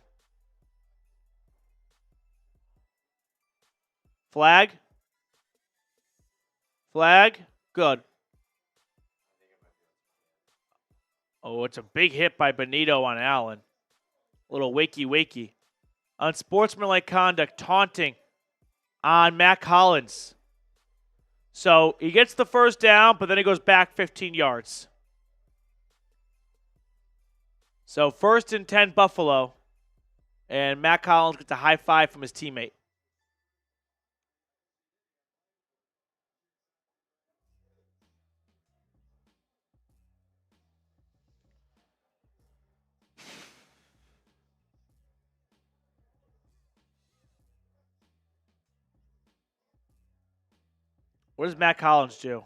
Flag? Flag? Good. Oh, it's a big hit by Benito on Allen. A little wakey-wakey. Unsportsmanlike conduct, taunting on Mac Hollins. So he gets the first down, but then he goes back 15 yards. So 1st and 10 Buffalo, and Mac Hollins gets a high five from his teammate. What does Mac Hollins do?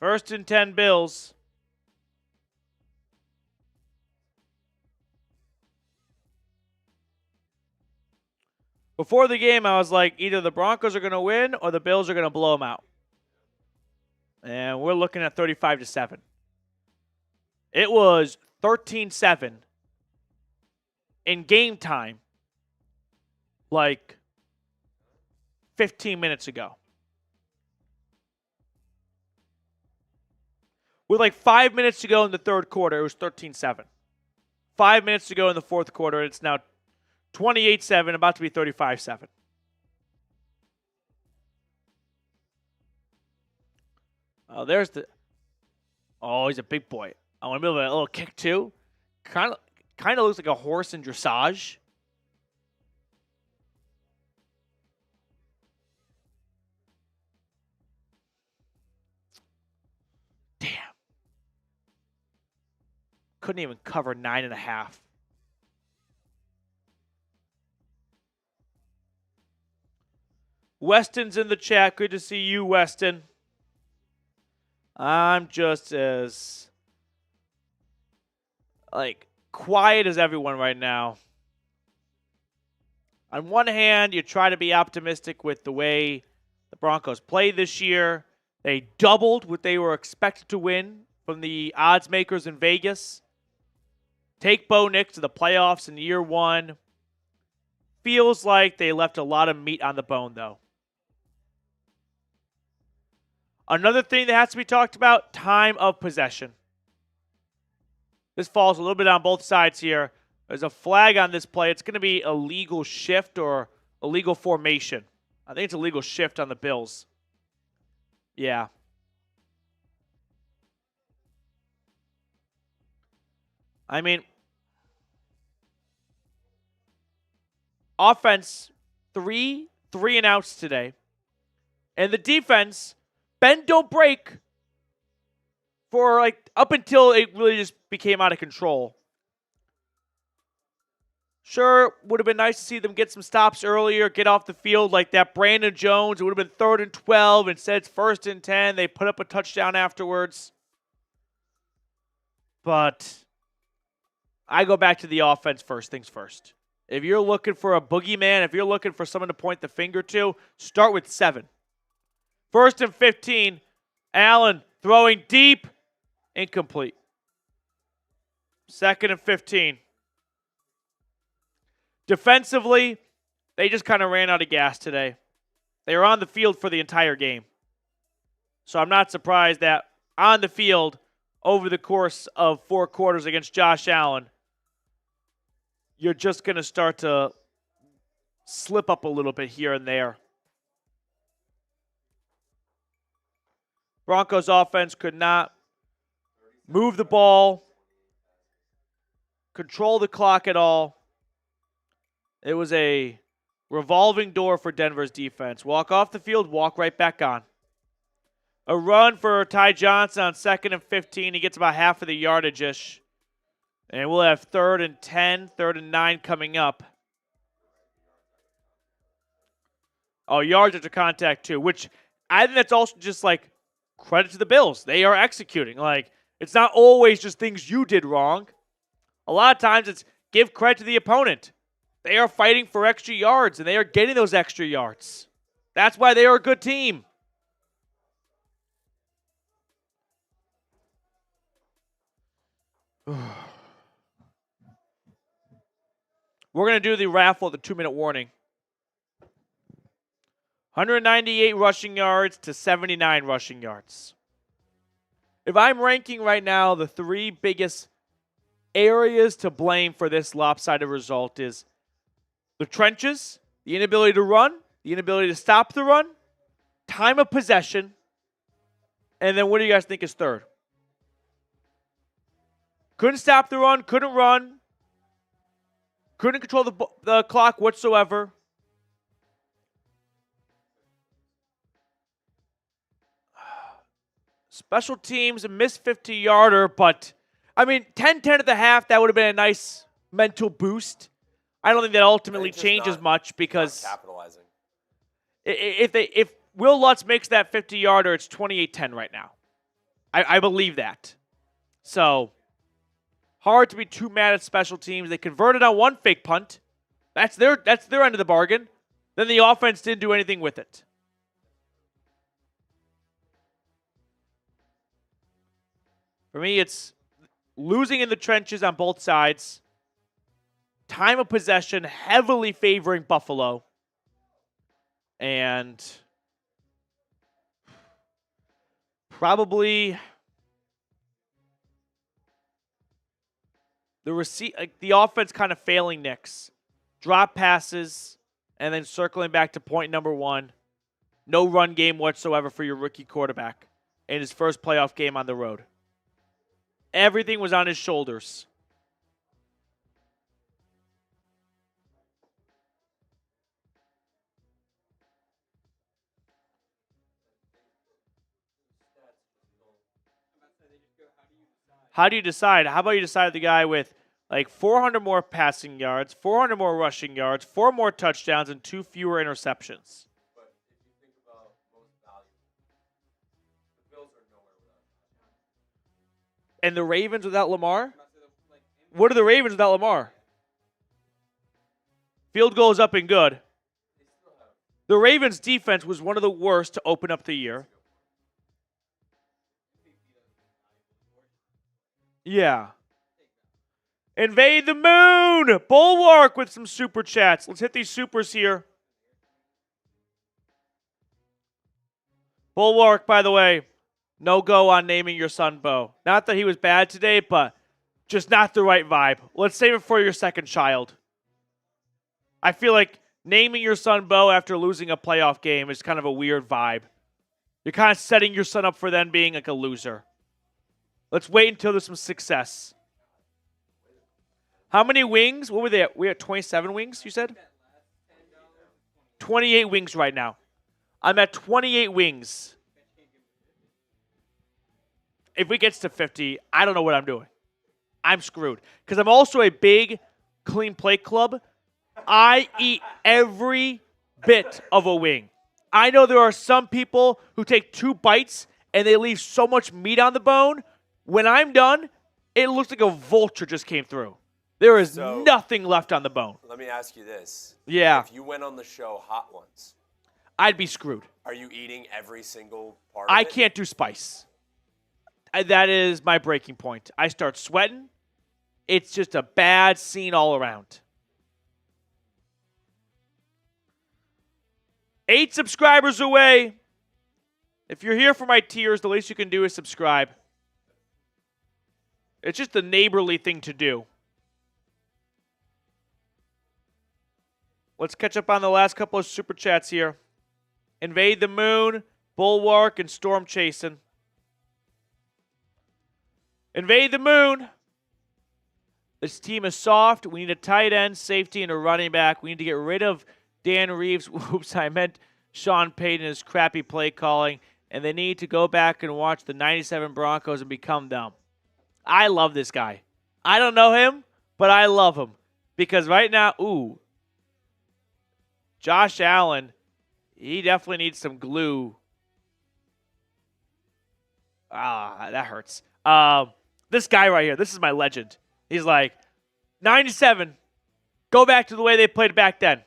First and 10 Bills. Before the game, I was like, either the Broncos are going to win or the Bills are going to blow them out. And we're looking at 35-7. It was 13-7 in game time like 15 minutes ago. With like 5 minutes to go in the third quarter, it was 13-7. 5 minutes to go in the fourth quarter, it's now 28-7, about to be 35-7. Oh, there's the... Oh, he's a big boy. Oh, in the middle of a little kick, too. Kind of looks like a horse in dressage. Damn. Couldn't even cover 9.5. Weston's in the chat. Good to see you, Weston. I'm just as quiet as everyone right now. On one hand, you try to be optimistic with the way the Broncos played this year. They doubled what they were expected to win from the odds makers in Vegas. Take Bo Nix to the playoffs in year one. Feels like they left a lot of meat on the bone, though. Another thing that has to be talked about, time of possession. This falls a little bit on both sides here. There's a flag on this play. It's going to be a legal shift or a legal formation. I think it's a legal shift on the Bills. Yeah. I mean, offense, three and outs today. And the defense, bend don't break for up until it really just became out of control. Sure, would have been nice to see them get some stops earlier, get off the field like that Brandon Jones. It would have been 3rd and 12. Instead, it's 1st and 10. They put up a touchdown afterwards. But I go back to the offense first things first. If you're looking for a boogeyman, if you're looking for someone to point the finger to, start with 7. 1st and 15. Allen throwing deep, incomplete. 2nd and 15. Defensively, they just kind of ran out of gas today. They were on the field for the entire game. So I'm not surprised that on the field, over the course of 4 quarters against Josh Allen, you're just going to start to slip up a little bit here and there. Broncos offense could not move the ball, control the clock at all. It was a revolving door for Denver's defense. Walk off the field, walk right back on. A run for Ty Johnson on 2nd and 15. He gets about half of the yardage-ish. And we'll have 3rd and 10, 3rd and 9 coming up. Oh, yards after contact too, which I think that's also just credit to the Bills. They are executing. It's not always just things you did wrong. A lot of times it's give credit to the opponent. They are fighting for extra yards, and they are getting those extra yards. That's why they are a good team. We're going to do the raffle at the 2-minute warning. 198 rushing yards to 79 rushing yards. If I'm ranking right now, the 3 biggest areas to blame for this lopsided result is the trenches, the inability to run, the inability to stop the run, time of possession, and then what do you guys think is 3rd? Couldn't stop the run, couldn't run, couldn't control the clock whatsoever. Special teams, a missed 50-yarder, but, 10-10 at the half, that would have been a nice mental boost. I don't think that ultimately changes much because capitalizing. If Will Lutz makes that 50-yarder, it's 28-10 right now. I believe that. So, hard to be too mad at special teams. They converted on 1 fake punt. That's their end of the bargain. Then the offense didn't do anything with it. For me, it's losing in the trenches on both sides. Time of possession heavily favoring Buffalo. And probably the offense kind of failing Nix. Drop passes and then circling back to point number 1. No run game whatsoever for your rookie quarterback in his first playoff game on the road. Everything was on his shoulders. How do you decide? How about you decide the guy with 400 more passing yards, 400 more rushing yards, 4 more touchdowns, and 2 fewer interceptions? And the Ravens without Lamar? What are the Ravens without Lamar? Field goal is up and good. The Ravens' defense was one of the worst to open up the year. Yeah. Invade the moon! Bulwark with some super chats. Let's hit these supers here. Bulwark, by the way, no go on naming your son Bo. Not that he was bad today, but just not the right vibe. Let's save it for your second child. I feel like naming your son Bo after losing a playoff game is kind of a weird vibe. You're kind of setting your son up for then being like a loser. Let's wait until there's some success. How many wings? What were they at? We at 27 wings, you said? 28 wings right now. I'm at 28 wings. If we get to 50, I don't know what I'm doing. I'm screwed. Because I'm also a big clean plate club. I eat every bit of a wing. I know there are some people who take 2 bites and they leave so much meat on the bone. When I'm done, it looks like a vulture just came through. There is nothing left on the bone. Let me ask you this. Yeah. If you went on the show Hot Ones, I'd be screwed. are you eating every single part of I it? can't do spice. That is my breaking point. I start sweating. It's just a bad scene all around. 8 subscribers away. If you're here for my tiers, the least you can do is subscribe. It's just the neighborly thing to do. Let's catch up on the last couple of super chats here. Invade the Moon, Bulwark, and Storm Chasing. Invade the Moon. This team is soft. We need a tight end, safety, and a running back. We need to get rid of Dan Reeves. Whoops, I meant Sean Payton and his crappy play calling. And they need to go back and watch the 97 Broncos and become them. I love this guy. I don't know him, but I love him. Because right now, Josh Allen, he definitely needs some glue. That hurts. This guy right here, this is my legend. He's like, 97, go back to the way they played back then.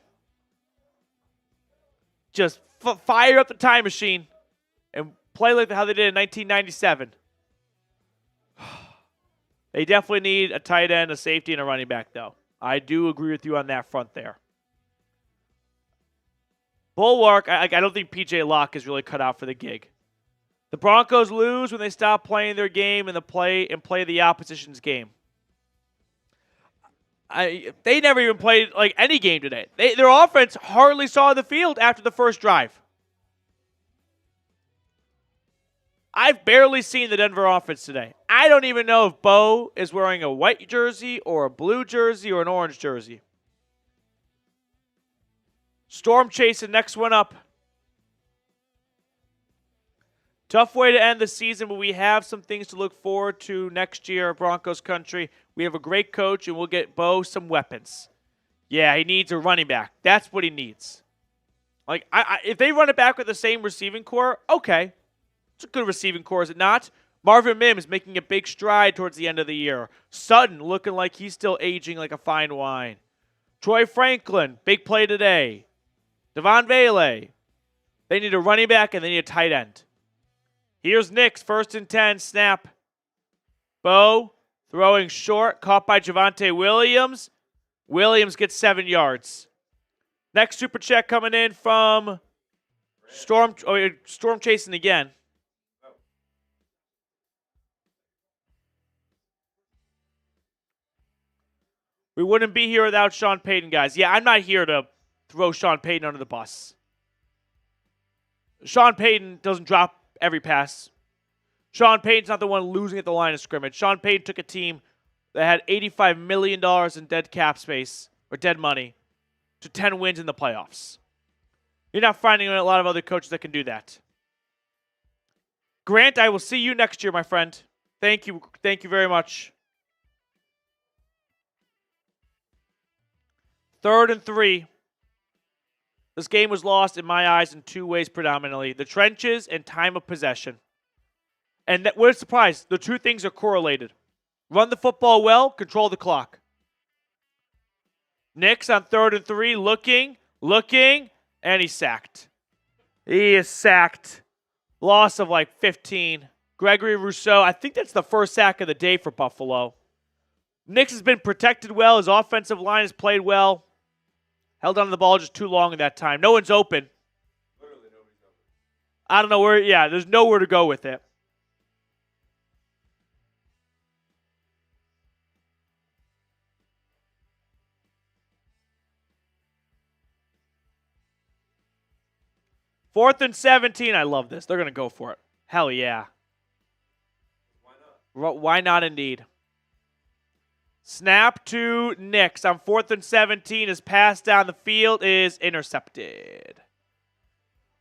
Just fire up the time machine and play like how they did in 1997. They definitely need a tight end, a safety, and a running back, though. I do agree with you on that front there. Bulwark, I don't think P.J. Locke is really cut out for the gig. The Broncos lose when they stop playing their game and play the opposition's game. They never even played like any game today. Their offense hardly saw the field after the first drive. I've barely seen the Denver offense today. I don't even know if Bo is wearing a white jersey or a blue jersey or an orange jersey. Storm chasing, next one up. Tough way to end the season, but we have some things to look forward to next year at Broncos Country. We have a great coach, and we'll get Bo some weapons. Yeah, he needs a running back. That's what he needs. Like, if they run it back with the same receiving core, okay. It's a good receiving core, is it not? Marvin Mims making a big stride towards the end of the year. Sutton looking like he's still aging like a fine wine. Troy Franklin, big play today. Devon Vele. They need a running back, and they need a tight end. Here's Nick's 1st and 10, snap. Bo throwing short, caught by Javonte Williams. Williams gets 7 yards. Next super check coming in from Storm chasing again. We wouldn't be here without Sean Payton, guys. Yeah, I'm not here to throw Sean Payton under the bus. Sean Payton doesn't drop every pass. Sean Payton's not the one losing at the line of scrimmage. Sean Payton took a team that had $85 million in dead cap space, or dead money, to 10 wins in the playoffs. You're not finding a lot of other coaches that can do that. Grant, I will see you next year, my friend. Thank you. Thank you very much. 3rd and 3. This game was lost, in my eyes, in 2 ways predominantly. The trenches and time of possession. And what a surprise. The two things are correlated. Run the football well, control the clock. Knicks on 3rd and 3, looking, and he's sacked. He is sacked. Loss of like 15. Gregory Rousseau, I think that's the first sack of the day for Buffalo. Knicks has been protected well. His offensive line has played well. Held on to the ball just too long in that time. No one's open. Literally nobody's open. I don't know where. Yeah, there's nowhere to go with it. Fourth and 17. I love this. They're going to go for it. Hell yeah. Why not? Why not indeed? Snap to Knicks on 4th and 17. His pass down the field is intercepted.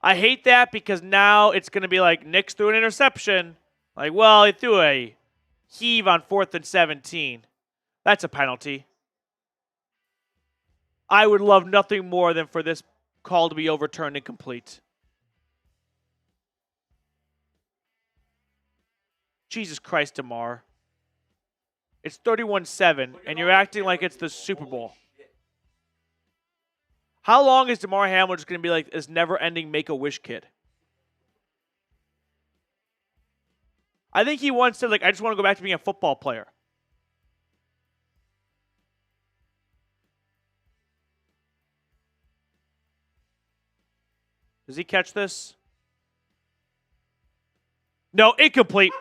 I hate that because now it's going to be like Knicks threw an interception. Like, well, he threw a heave on 4th and 17. That's a penalty. I would love nothing more than for this call to be overturned and complete. Jesus Christ, DeMar. It's 31-7, and you're acting like it's the Super Bowl. How long is DeMar Hamlin just going to be like this never-ending Make-A-Wish kid? I think he once said, like, I just want to go back to being a football player. Does he catch this? No, incomplete.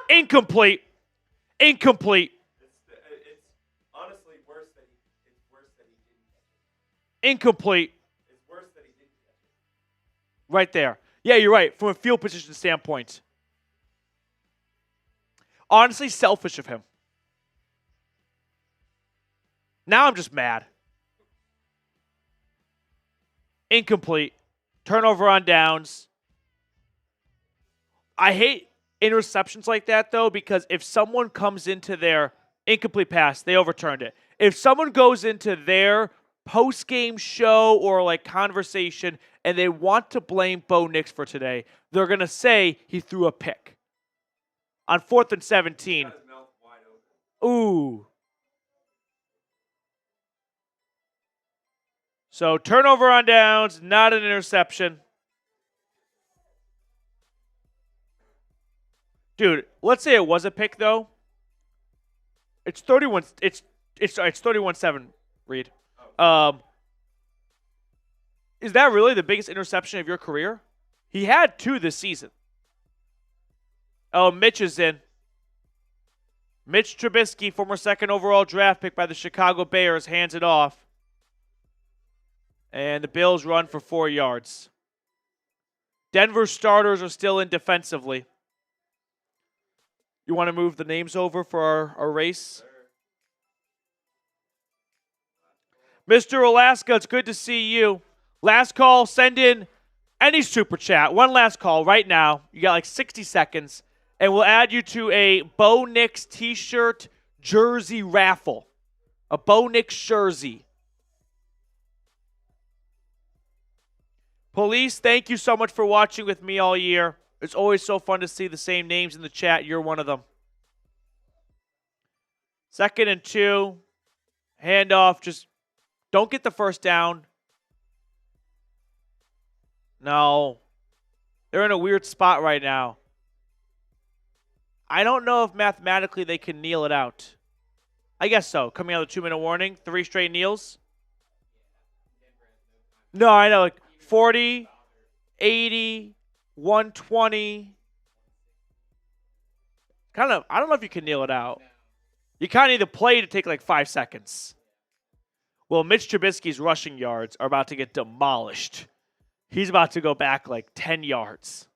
Incomplete. Incomplete. It's honestly worse that he didn't catch it. Incomplete. It's worse that he didn't catch it. Right there. Yeah, you're right. From a field position standpoint. Honestly, selfish of him. Now I'm just mad. Incomplete. Turnover on downs. I hate interceptions like that, though, because if someone comes into their incomplete pass, they overturned it. If someone goes into their post-game show or like conversation and they want to blame Bo Nix for today, they're going to say he threw a pick. On 4th and 17. Got his mouth wide open. Ooh. So turnover on downs, not an interception. Dude, let's say it was a pick though. It's 31 it's 31-7, Reed. Is that really the biggest interception of your career? He had 2 this season. Oh, Mitch is in. Mitch Trubisky, former 2nd overall draft pick by the Chicago Bears, hands it off. And the Bills run for 4 yards. Denver starters are still in defensively. You want to move the names over for our race? Mr. Alaska, it's good to see you. Last call, send in any super chat. One last call right now. You got like 60 seconds. And we'll add you to a Bo Nix t-shirt jersey raffle. A Bo Nix jersey. Police, thank you so much for watching with me all year. It's always so fun to see the same names in the chat. You're one of them. 2nd and 2. Handoff. Just don't get the first down. No. They're in a weird spot right now. I don't know if mathematically they can kneel it out. I guess so. Coming out of the 2-minute warning. 3 straight kneels. No, I know. Like 40, 80, 120. I don't know if you can kneel it out. You kind of need to play to take like 5 seconds. Well, Mitch Trubisky's rushing yards are about to get demolished. He's about to go back like 10 yards.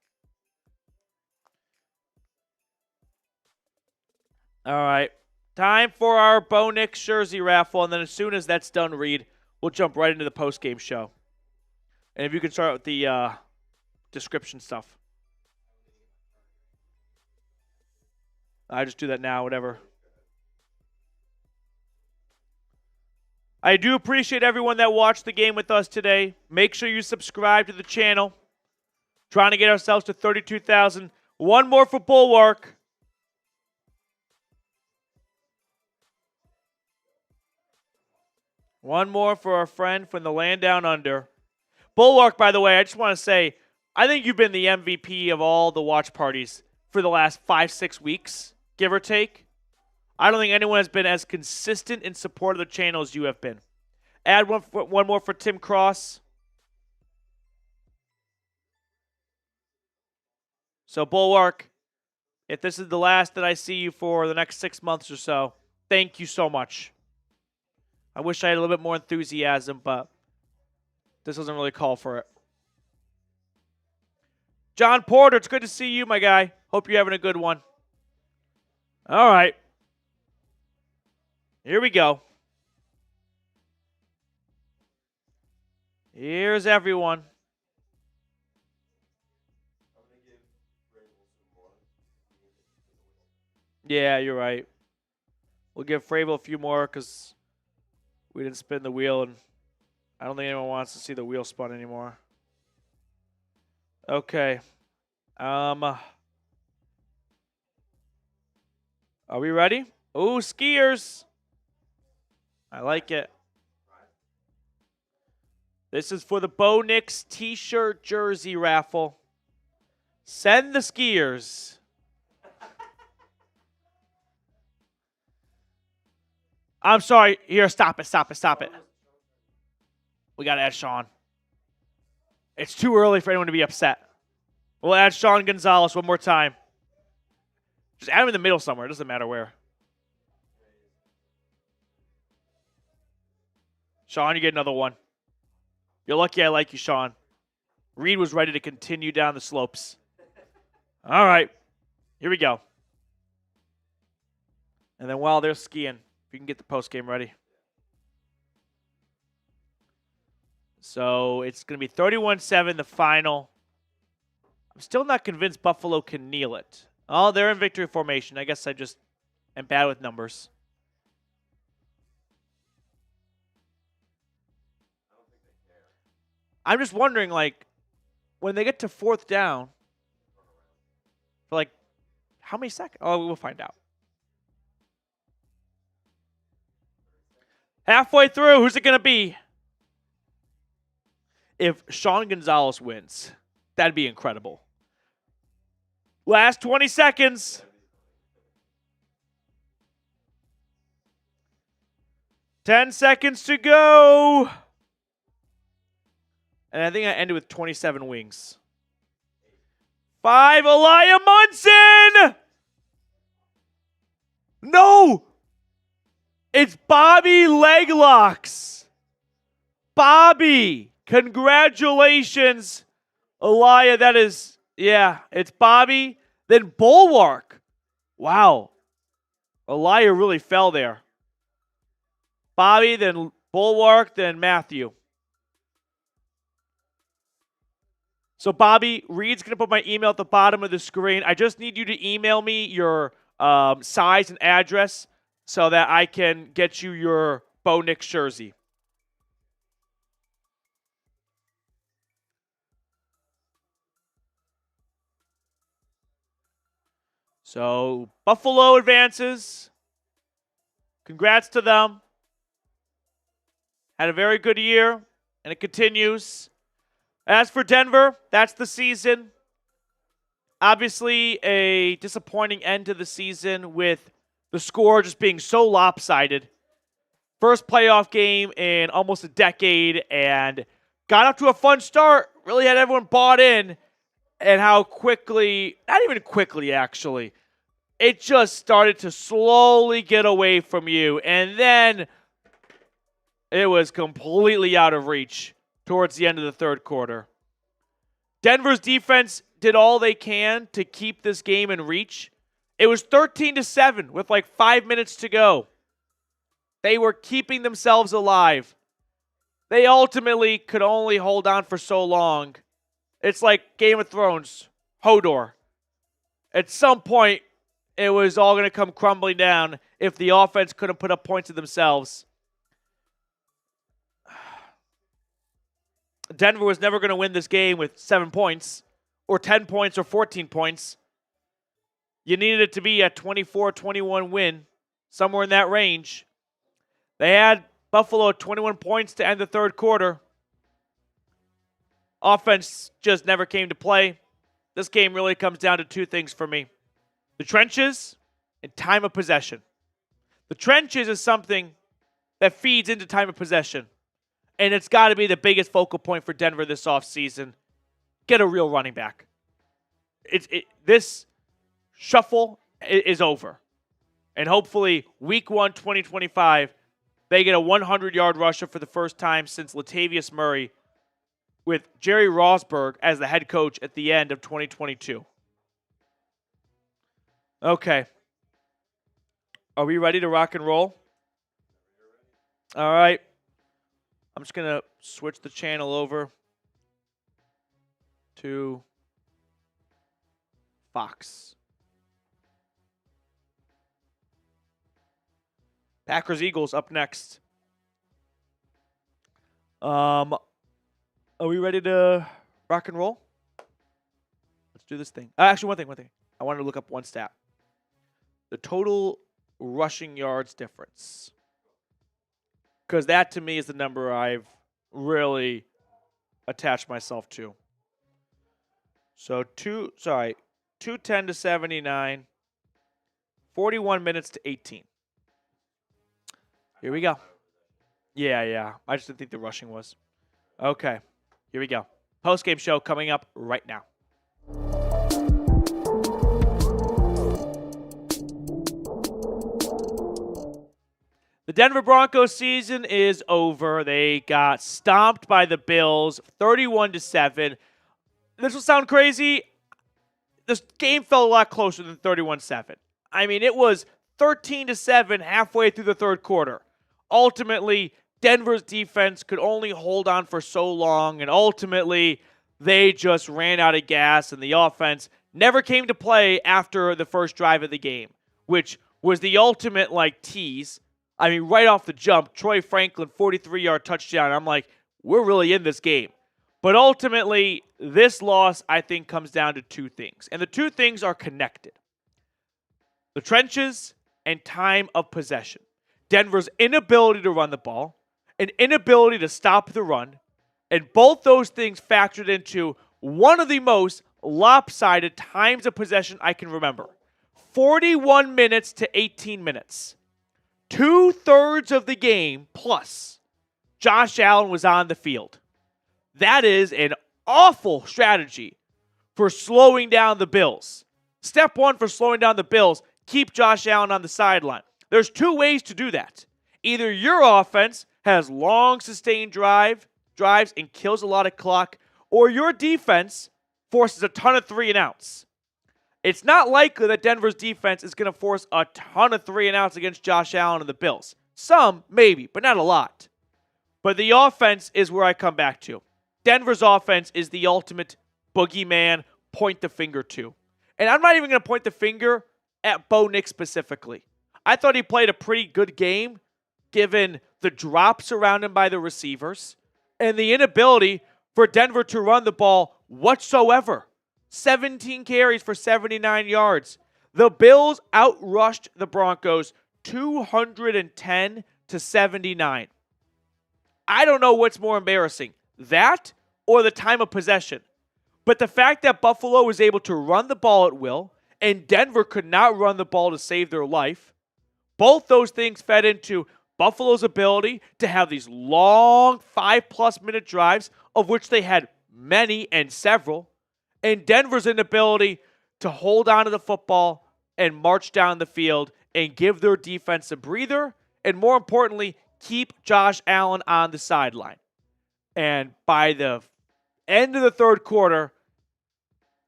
All right. Time for our Bo Nix jersey raffle. And then as soon as that's done, Reed, we'll jump right into the post-game show. And if you can start with the description stuff. I just do that now, whatever. I do appreciate everyone that watched the game with us today. Make sure you subscribe to the channel. Trying to get ourselves to 32,000 One more for Bulwark. One more for our friend from the land down under. Bulwark, by the way, I just want to say, I think you've been the MVP of all the watch parties for the last 5-6 weeks, give or take. I don't think anyone has been as consistent in support of the channel as you have been. Add one more for Tim Cross. So, Bulwark, if this is the last that I see you for the next 6 months or so, thank you so much. I wish I had a little bit more enthusiasm, but this doesn't really call for it. John Porter, it's good to see you, my guy. Hope you're having a good one. All right. Here we go. Here's everyone. Yeah, you're right. We'll give Fravel a few more because we didn't spin the wheel, and I don't think anyone wants to see the wheel spun anymore. Okay. Are we ready? Ooh, skiers. I like it. This is for the Bo Nix t-shirt jersey raffle. Send the skiers. I'm sorry. Here, stop it. We got to add Sean. It's too early for anyone to be upset. We'll add Sean Gonzalez one more time. Just add him in the middle somewhere. It doesn't matter where. Sean, you get another one. You're lucky I like you, Sean. Reed was ready to continue down the slopes. All right. Here we go. And then while they're skiing, if you can get the post game ready. So it's going to be 31-7, the final. I'm still not convinced Buffalo can kneel it. Oh, they're in victory formation. I guess I just am bad with numbers. I'm just wondering, like, when they get to fourth down, for like, how many seconds? Oh, we'll find out. Halfway through, who's it going to be? If Sean Gonzalez wins, that'd be incredible. Last 20 seconds. 10 seconds to go. And I think I ended with 27 wings. 5, Elijah Munson! No! It's Bobby Leglocks. Bobby! Congratulations, Elijah. That is, yeah, it's Bobby. Then Bulwark. Wow. Elijah really fell there. Bobby, then Bulwark, then Matthew. So, Bobby, Reed's going to put my email at the bottom of the screen. I just need you to email me your size and address so that I can get you your Bo Nix jersey. So, Buffalo advances. Congrats to them. Had a very good year, and it continues. As for Denver, that's the season. Obviously, a disappointing end to the season with the score just being so lopsided. First playoff game in almost a decade, and got off to a fun start. Really had everyone bought in, and how quickly, not even quickly actually, it just started to slowly get away from you. And then it was completely out of reach towards the end of the third quarter. Denver's defense did all they can to keep this game in reach. It was 13-7 with like 5 minutes to go. They were keeping themselves alive. They ultimately could only hold on for so long. It's like Game of Thrones, Hodor. At some point, it was all going to come crumbling down if the offense couldn't put up points to themselves. Denver was never going to win this game with 7 points, or 10 points, or 14 points. You needed it to be a 24-21 win, somewhere in that range. They had Buffalo at 21 points to end the third quarter. Offense just never came to play. This game really comes down to two things for me. The trenches and time of possession. The trenches is something that feeds into time of possession. And it's got to be the biggest focal point for Denver this offseason. Get a real running back. This shuffle is over. And hopefully, week 1, 2025, they get a 100-yard rusher for the first time since Latavius Murray, with Jerry Rosburg as the head coach at the end of 2022. Okay. Are we ready to rock and roll? All right. I'm just going to switch the channel over to Fox. Packers-Eagles up next. Are we ready to rock and roll? Let's do this thing. Actually, one thing. I wanted to look up one stat. The total rushing yards difference. Because that, to me, is the number I've really attached myself to. So, 210 to 79. 41 minutes to 18. Here we go. Yeah. I just didn't think the rushing was. Okay. Here we go. Post-game show coming up right now. The Denver Broncos season is over. They got stomped by the Bills, 31-7. This will sound crazy. This game felt a lot closer than 31-7. I mean, it was 13-7 halfway through the third quarter. Ultimately, Denver's defense could only hold on for so long, and ultimately, they just ran out of gas, and the offense never came to play after the first drive of the game, which was the ultimate, tease. I mean, right off the jump, Troy Franklin, 43-yard touchdown. I'm like, we're really in this game. But ultimately, this loss, I think, comes down to two things. And the two things are connected. The trenches and time of possession. Denver's inability to run the ball, an inability to stop the run, and both those things factored into one of the most lopsided times of possession I can remember. 41 minutes to 18 minutes. 2/3 of the game plus Josh Allen was on the field. That is an awful strategy for slowing down the Bills. Step one for slowing down the Bills, keep Josh Allen on the sideline. There's two ways to do that. Either your offense has long sustained drives and kills a lot of clock, or your defense forces a ton of 3-and-outs. It's not likely that Denver's defense is going to force a ton of 3-and-outs against Josh Allen and the Bills. Some, maybe, but not a lot. But the offense is where I come back to. Denver's offense is the ultimate boogeyman, point the finger to. And I'm not even going to point the finger at Bo Nix specifically. I thought he played a pretty good game, given the drops around him by the receivers and the inability for Denver to run the ball whatsoever. 17 carries for 79 yards. The Bills outrushed the Broncos 210 to 79. I don't know what's more embarrassing, that or the time of possession. But the fact that Buffalo was able to run the ball at will and Denver could not run the ball to save their life, both those things fed into Buffalo's ability to have these long 5+ minute drives, of which they had many and several, and Denver's inability to hold on to the football and march down the field and give their defense a breather, and more importantly, keep Josh Allen on the sideline. And by the end of the third quarter,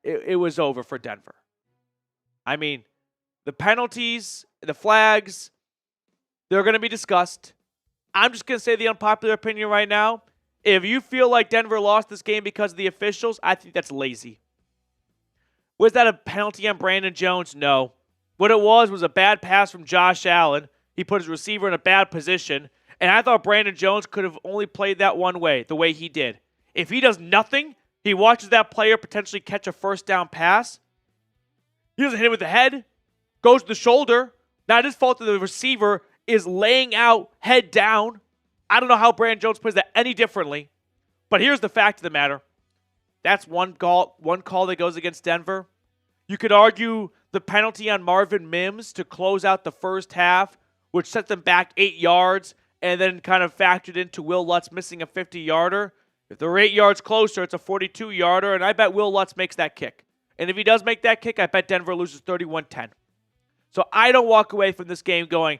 it was over for Denver. I mean, the penalties, the flags, they're going to be discussed. I'm just going to say the unpopular opinion right now. If you feel like Denver lost this game because of the officials, I think that's lazy. Was that a penalty on Brandon Jones? No. What it was a bad pass from Josh Allen. He put his receiver in a bad position, and I thought Brandon Jones could have only played that one way, the way he did. If he does nothing, he watches that player potentially catch a first down pass. He doesn't hit him with the head. goes to the shoulder. Not his fault that the receiver is laying out head down. I don't know how Brandon Jones plays that any differently. But here's the fact of the matter. That's one call that goes against Denver. You could argue the penalty on Marvin Mims to close out the first half, which set them back 8 yards, and then kind of factored into Will Lutz missing a 50-yarder. If they're 8 yards closer, it's a 42-yarder, and I bet Will Lutz makes that kick. And if he does make that kick, I bet Denver loses 31-10. So I don't walk away from this game going,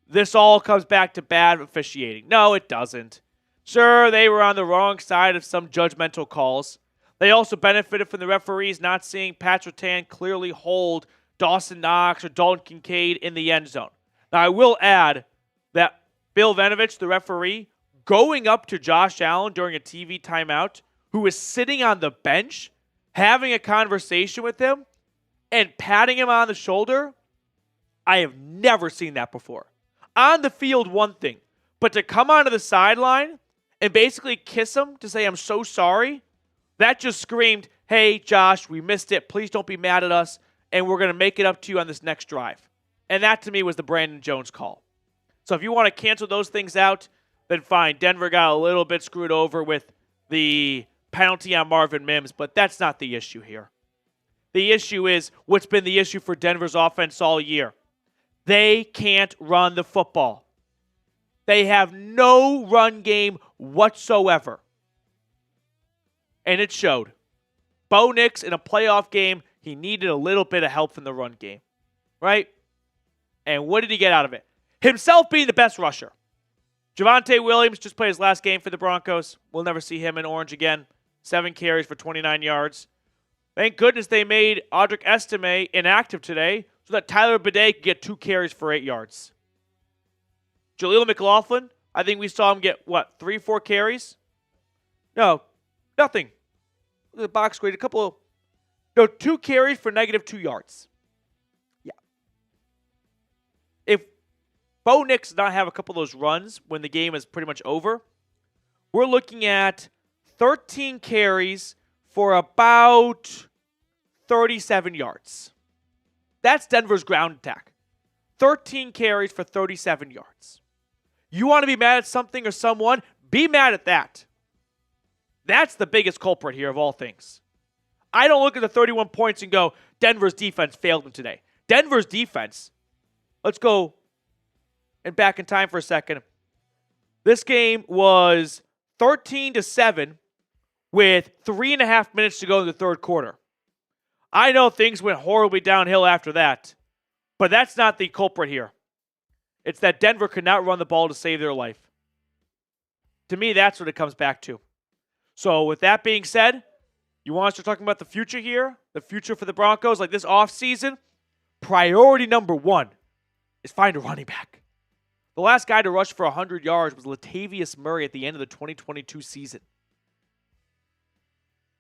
this all comes back to bad officiating. No, it doesn't. Sure, they were on the wrong side of some judgmental calls. They also benefited from the referees not seeing Pat Surtain clearly hold Dawson Knox or Dalton Kincaid in the end zone. Now, I will add that Bill Venovich, the referee, going up to Josh Allen during a TV timeout, who was sitting on the bench, having a conversation with him, and patting him on the shoulder, I have never seen that before. On the field, one thing, but to come onto the sideline and basically kiss him to say, I'm so sorry, that just screamed, hey, Josh, we missed it. Please don't be mad at us, and we're going to make it up to you on this next drive. And that, to me, was the Brandon Jones call. So if you want to cancel those things out, then fine. Denver got a little bit screwed over with the penalty on Marvin Mims, but that's not the issue here. The issue is what's been the issue for Denver's offense all year. They can't run the football. They have no run game whatsoever. And it showed. Bo Nix, in a playoff game, he needed a little bit of help from the run game. Right? And what did he get out of it? Himself being the best rusher. Javonte Williams just played his last game for the Broncos. We'll never see him in orange again. 7 carries for 29 yards. Thank goodness they made Audric Estime inactive today so that Tyler Bidet could get 2 carries for 8 yards. Jaleel McLaughlin, I think we saw him get, 3-4 carries? No, nothing. Look at the box score. 2 carries for -2 yards. Yeah. If Bo Nix does not have a couple of those runs when the game is pretty much over, we're looking at 13 carries for about 37 yards. That's Denver's ground attack. 13 carries for 37 yards. You want to be mad at something or someone? Be mad at that. That's the biggest culprit here of all things. I don't look at the 31 points and go, Denver's defense failed them today. Denver's defense, let's go and back in time for a second. This game was 13-7 with 3.5 minutes to go in the third quarter. I know things went horribly downhill after that, but that's not the culprit here. It's that Denver could not run the ball to save their life. To me, that's what it comes back to. So with that being said, you want us to start talking about the future here? The future for the Broncos, like this offseason? Priority number 1 is find a running back. The last guy to rush for 100 yards was Latavius Murray at the end of the 2022 season.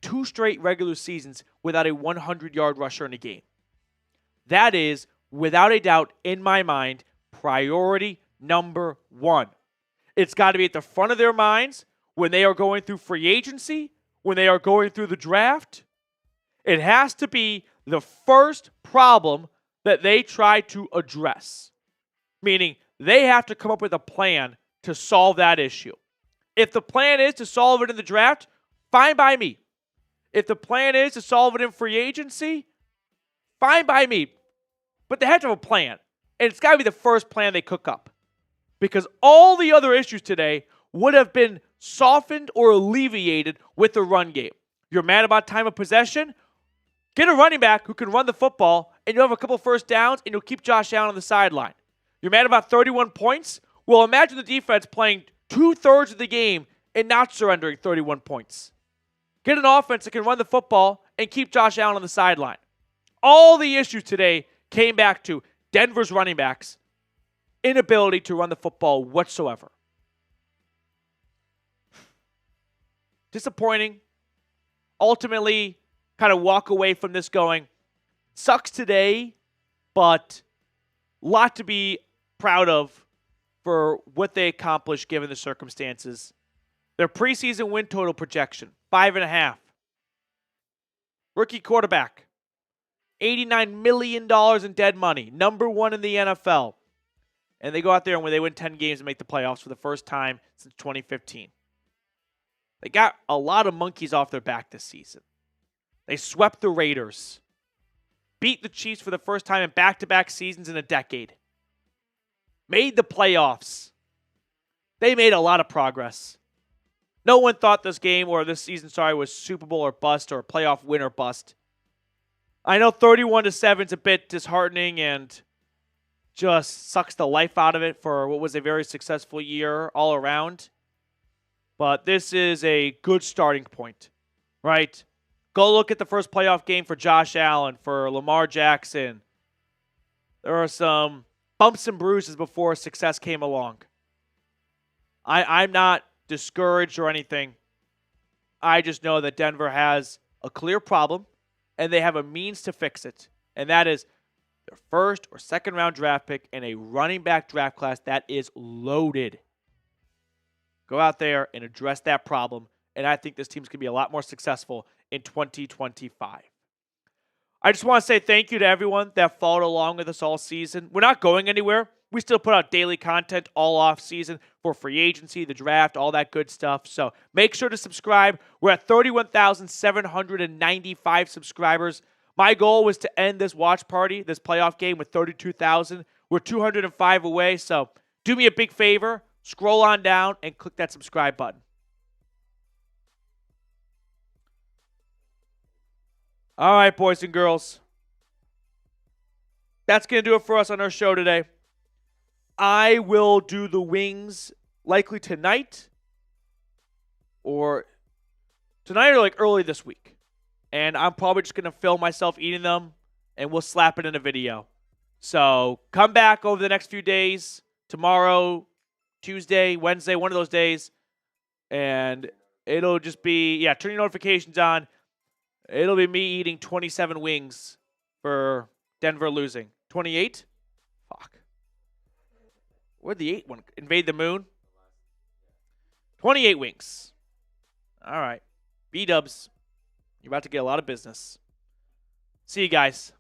2 straight regular seasons without a 100-yard rusher in a game. That is, without a doubt, in my mind, priority number 1. It's got to be at the front of their minds when they are going through free agency, when they are going through the draft. It has to be the first problem that they try to address. Meaning, they have to come up with a plan to solve that issue. If the plan is to solve it in the draft, fine by me. If the plan is to solve it in free agency, fine by me. But they have to have a plan. And it's got to be the first plan they cook up. Because all the other issues today would have been softened or alleviated with the run game. You're mad about time of possession? Get a running back who can run the football, and you'll have a couple first downs, and you'll keep Josh Allen on the sideline. You're mad about 31 points? Well, imagine the defense playing 2/3 of the game and not surrendering 31 points. Get an offense that can run the football and keep Josh Allen on the sideline. All the issues today came back to Denver's running backs' inability to run the football whatsoever. Disappointing. Ultimately, kind of walk away from this going, sucks today, but a lot to be proud of for what they accomplished given the circumstances. Their preseason win total projection, 5.5. Rookie quarterback. $89 million in dead money. Number 1 in the NFL. And they go out there and when they win 10 games and make the playoffs for the first time since 2015. They got a lot of monkeys off their back this season. They swept the Raiders. Beat the Chiefs for the first time in back-to-back seasons in a decade. Made the playoffs. They made a lot of progress. No one thought this game or this season, was Super Bowl or bust or a playoff win or bust. I know 31-7 is a bit disheartening and just sucks the life out of it for what was a very successful year all around. But this is a good starting point, right? Go look at the first playoff game for Josh Allen, for Lamar Jackson. There are some bumps and bruises before success came along. I'm not discouraged or anything. I just know that Denver has a clear problem, and they have a means to fix it. And that is their first or second round draft pick and a running back draft class that is loaded. Go out there and address that problem, and I think this team's going to be a lot more successful in 2025. I just want to say thank you to everyone that followed along with us all season. We're not going anywhere. We still put out daily content all off season for free agency, the draft, all that good stuff. So make sure to subscribe. We're at 31,795 subscribers. My goal was to end this watch party, this playoff game, with 32,000. We're 205 away, so do me a big favor. Scroll on down and click that subscribe button. All right, boys and girls. That's going to do it for us on our show today. I will do the wings likely tonight or like early this week. And I'm probably just going to film myself eating them and we'll slap it in a video. So come back over the next few days, tomorrow, Tuesday, Wednesday, one of those days. And it'll just be, turn your notifications on. It'll be me eating 27 wings for Denver losing. 28? Fuck. Where'd the 8 one? Invade the moon? 28 wings. All right. B-dubs. You're about to get a lot of business. See you guys.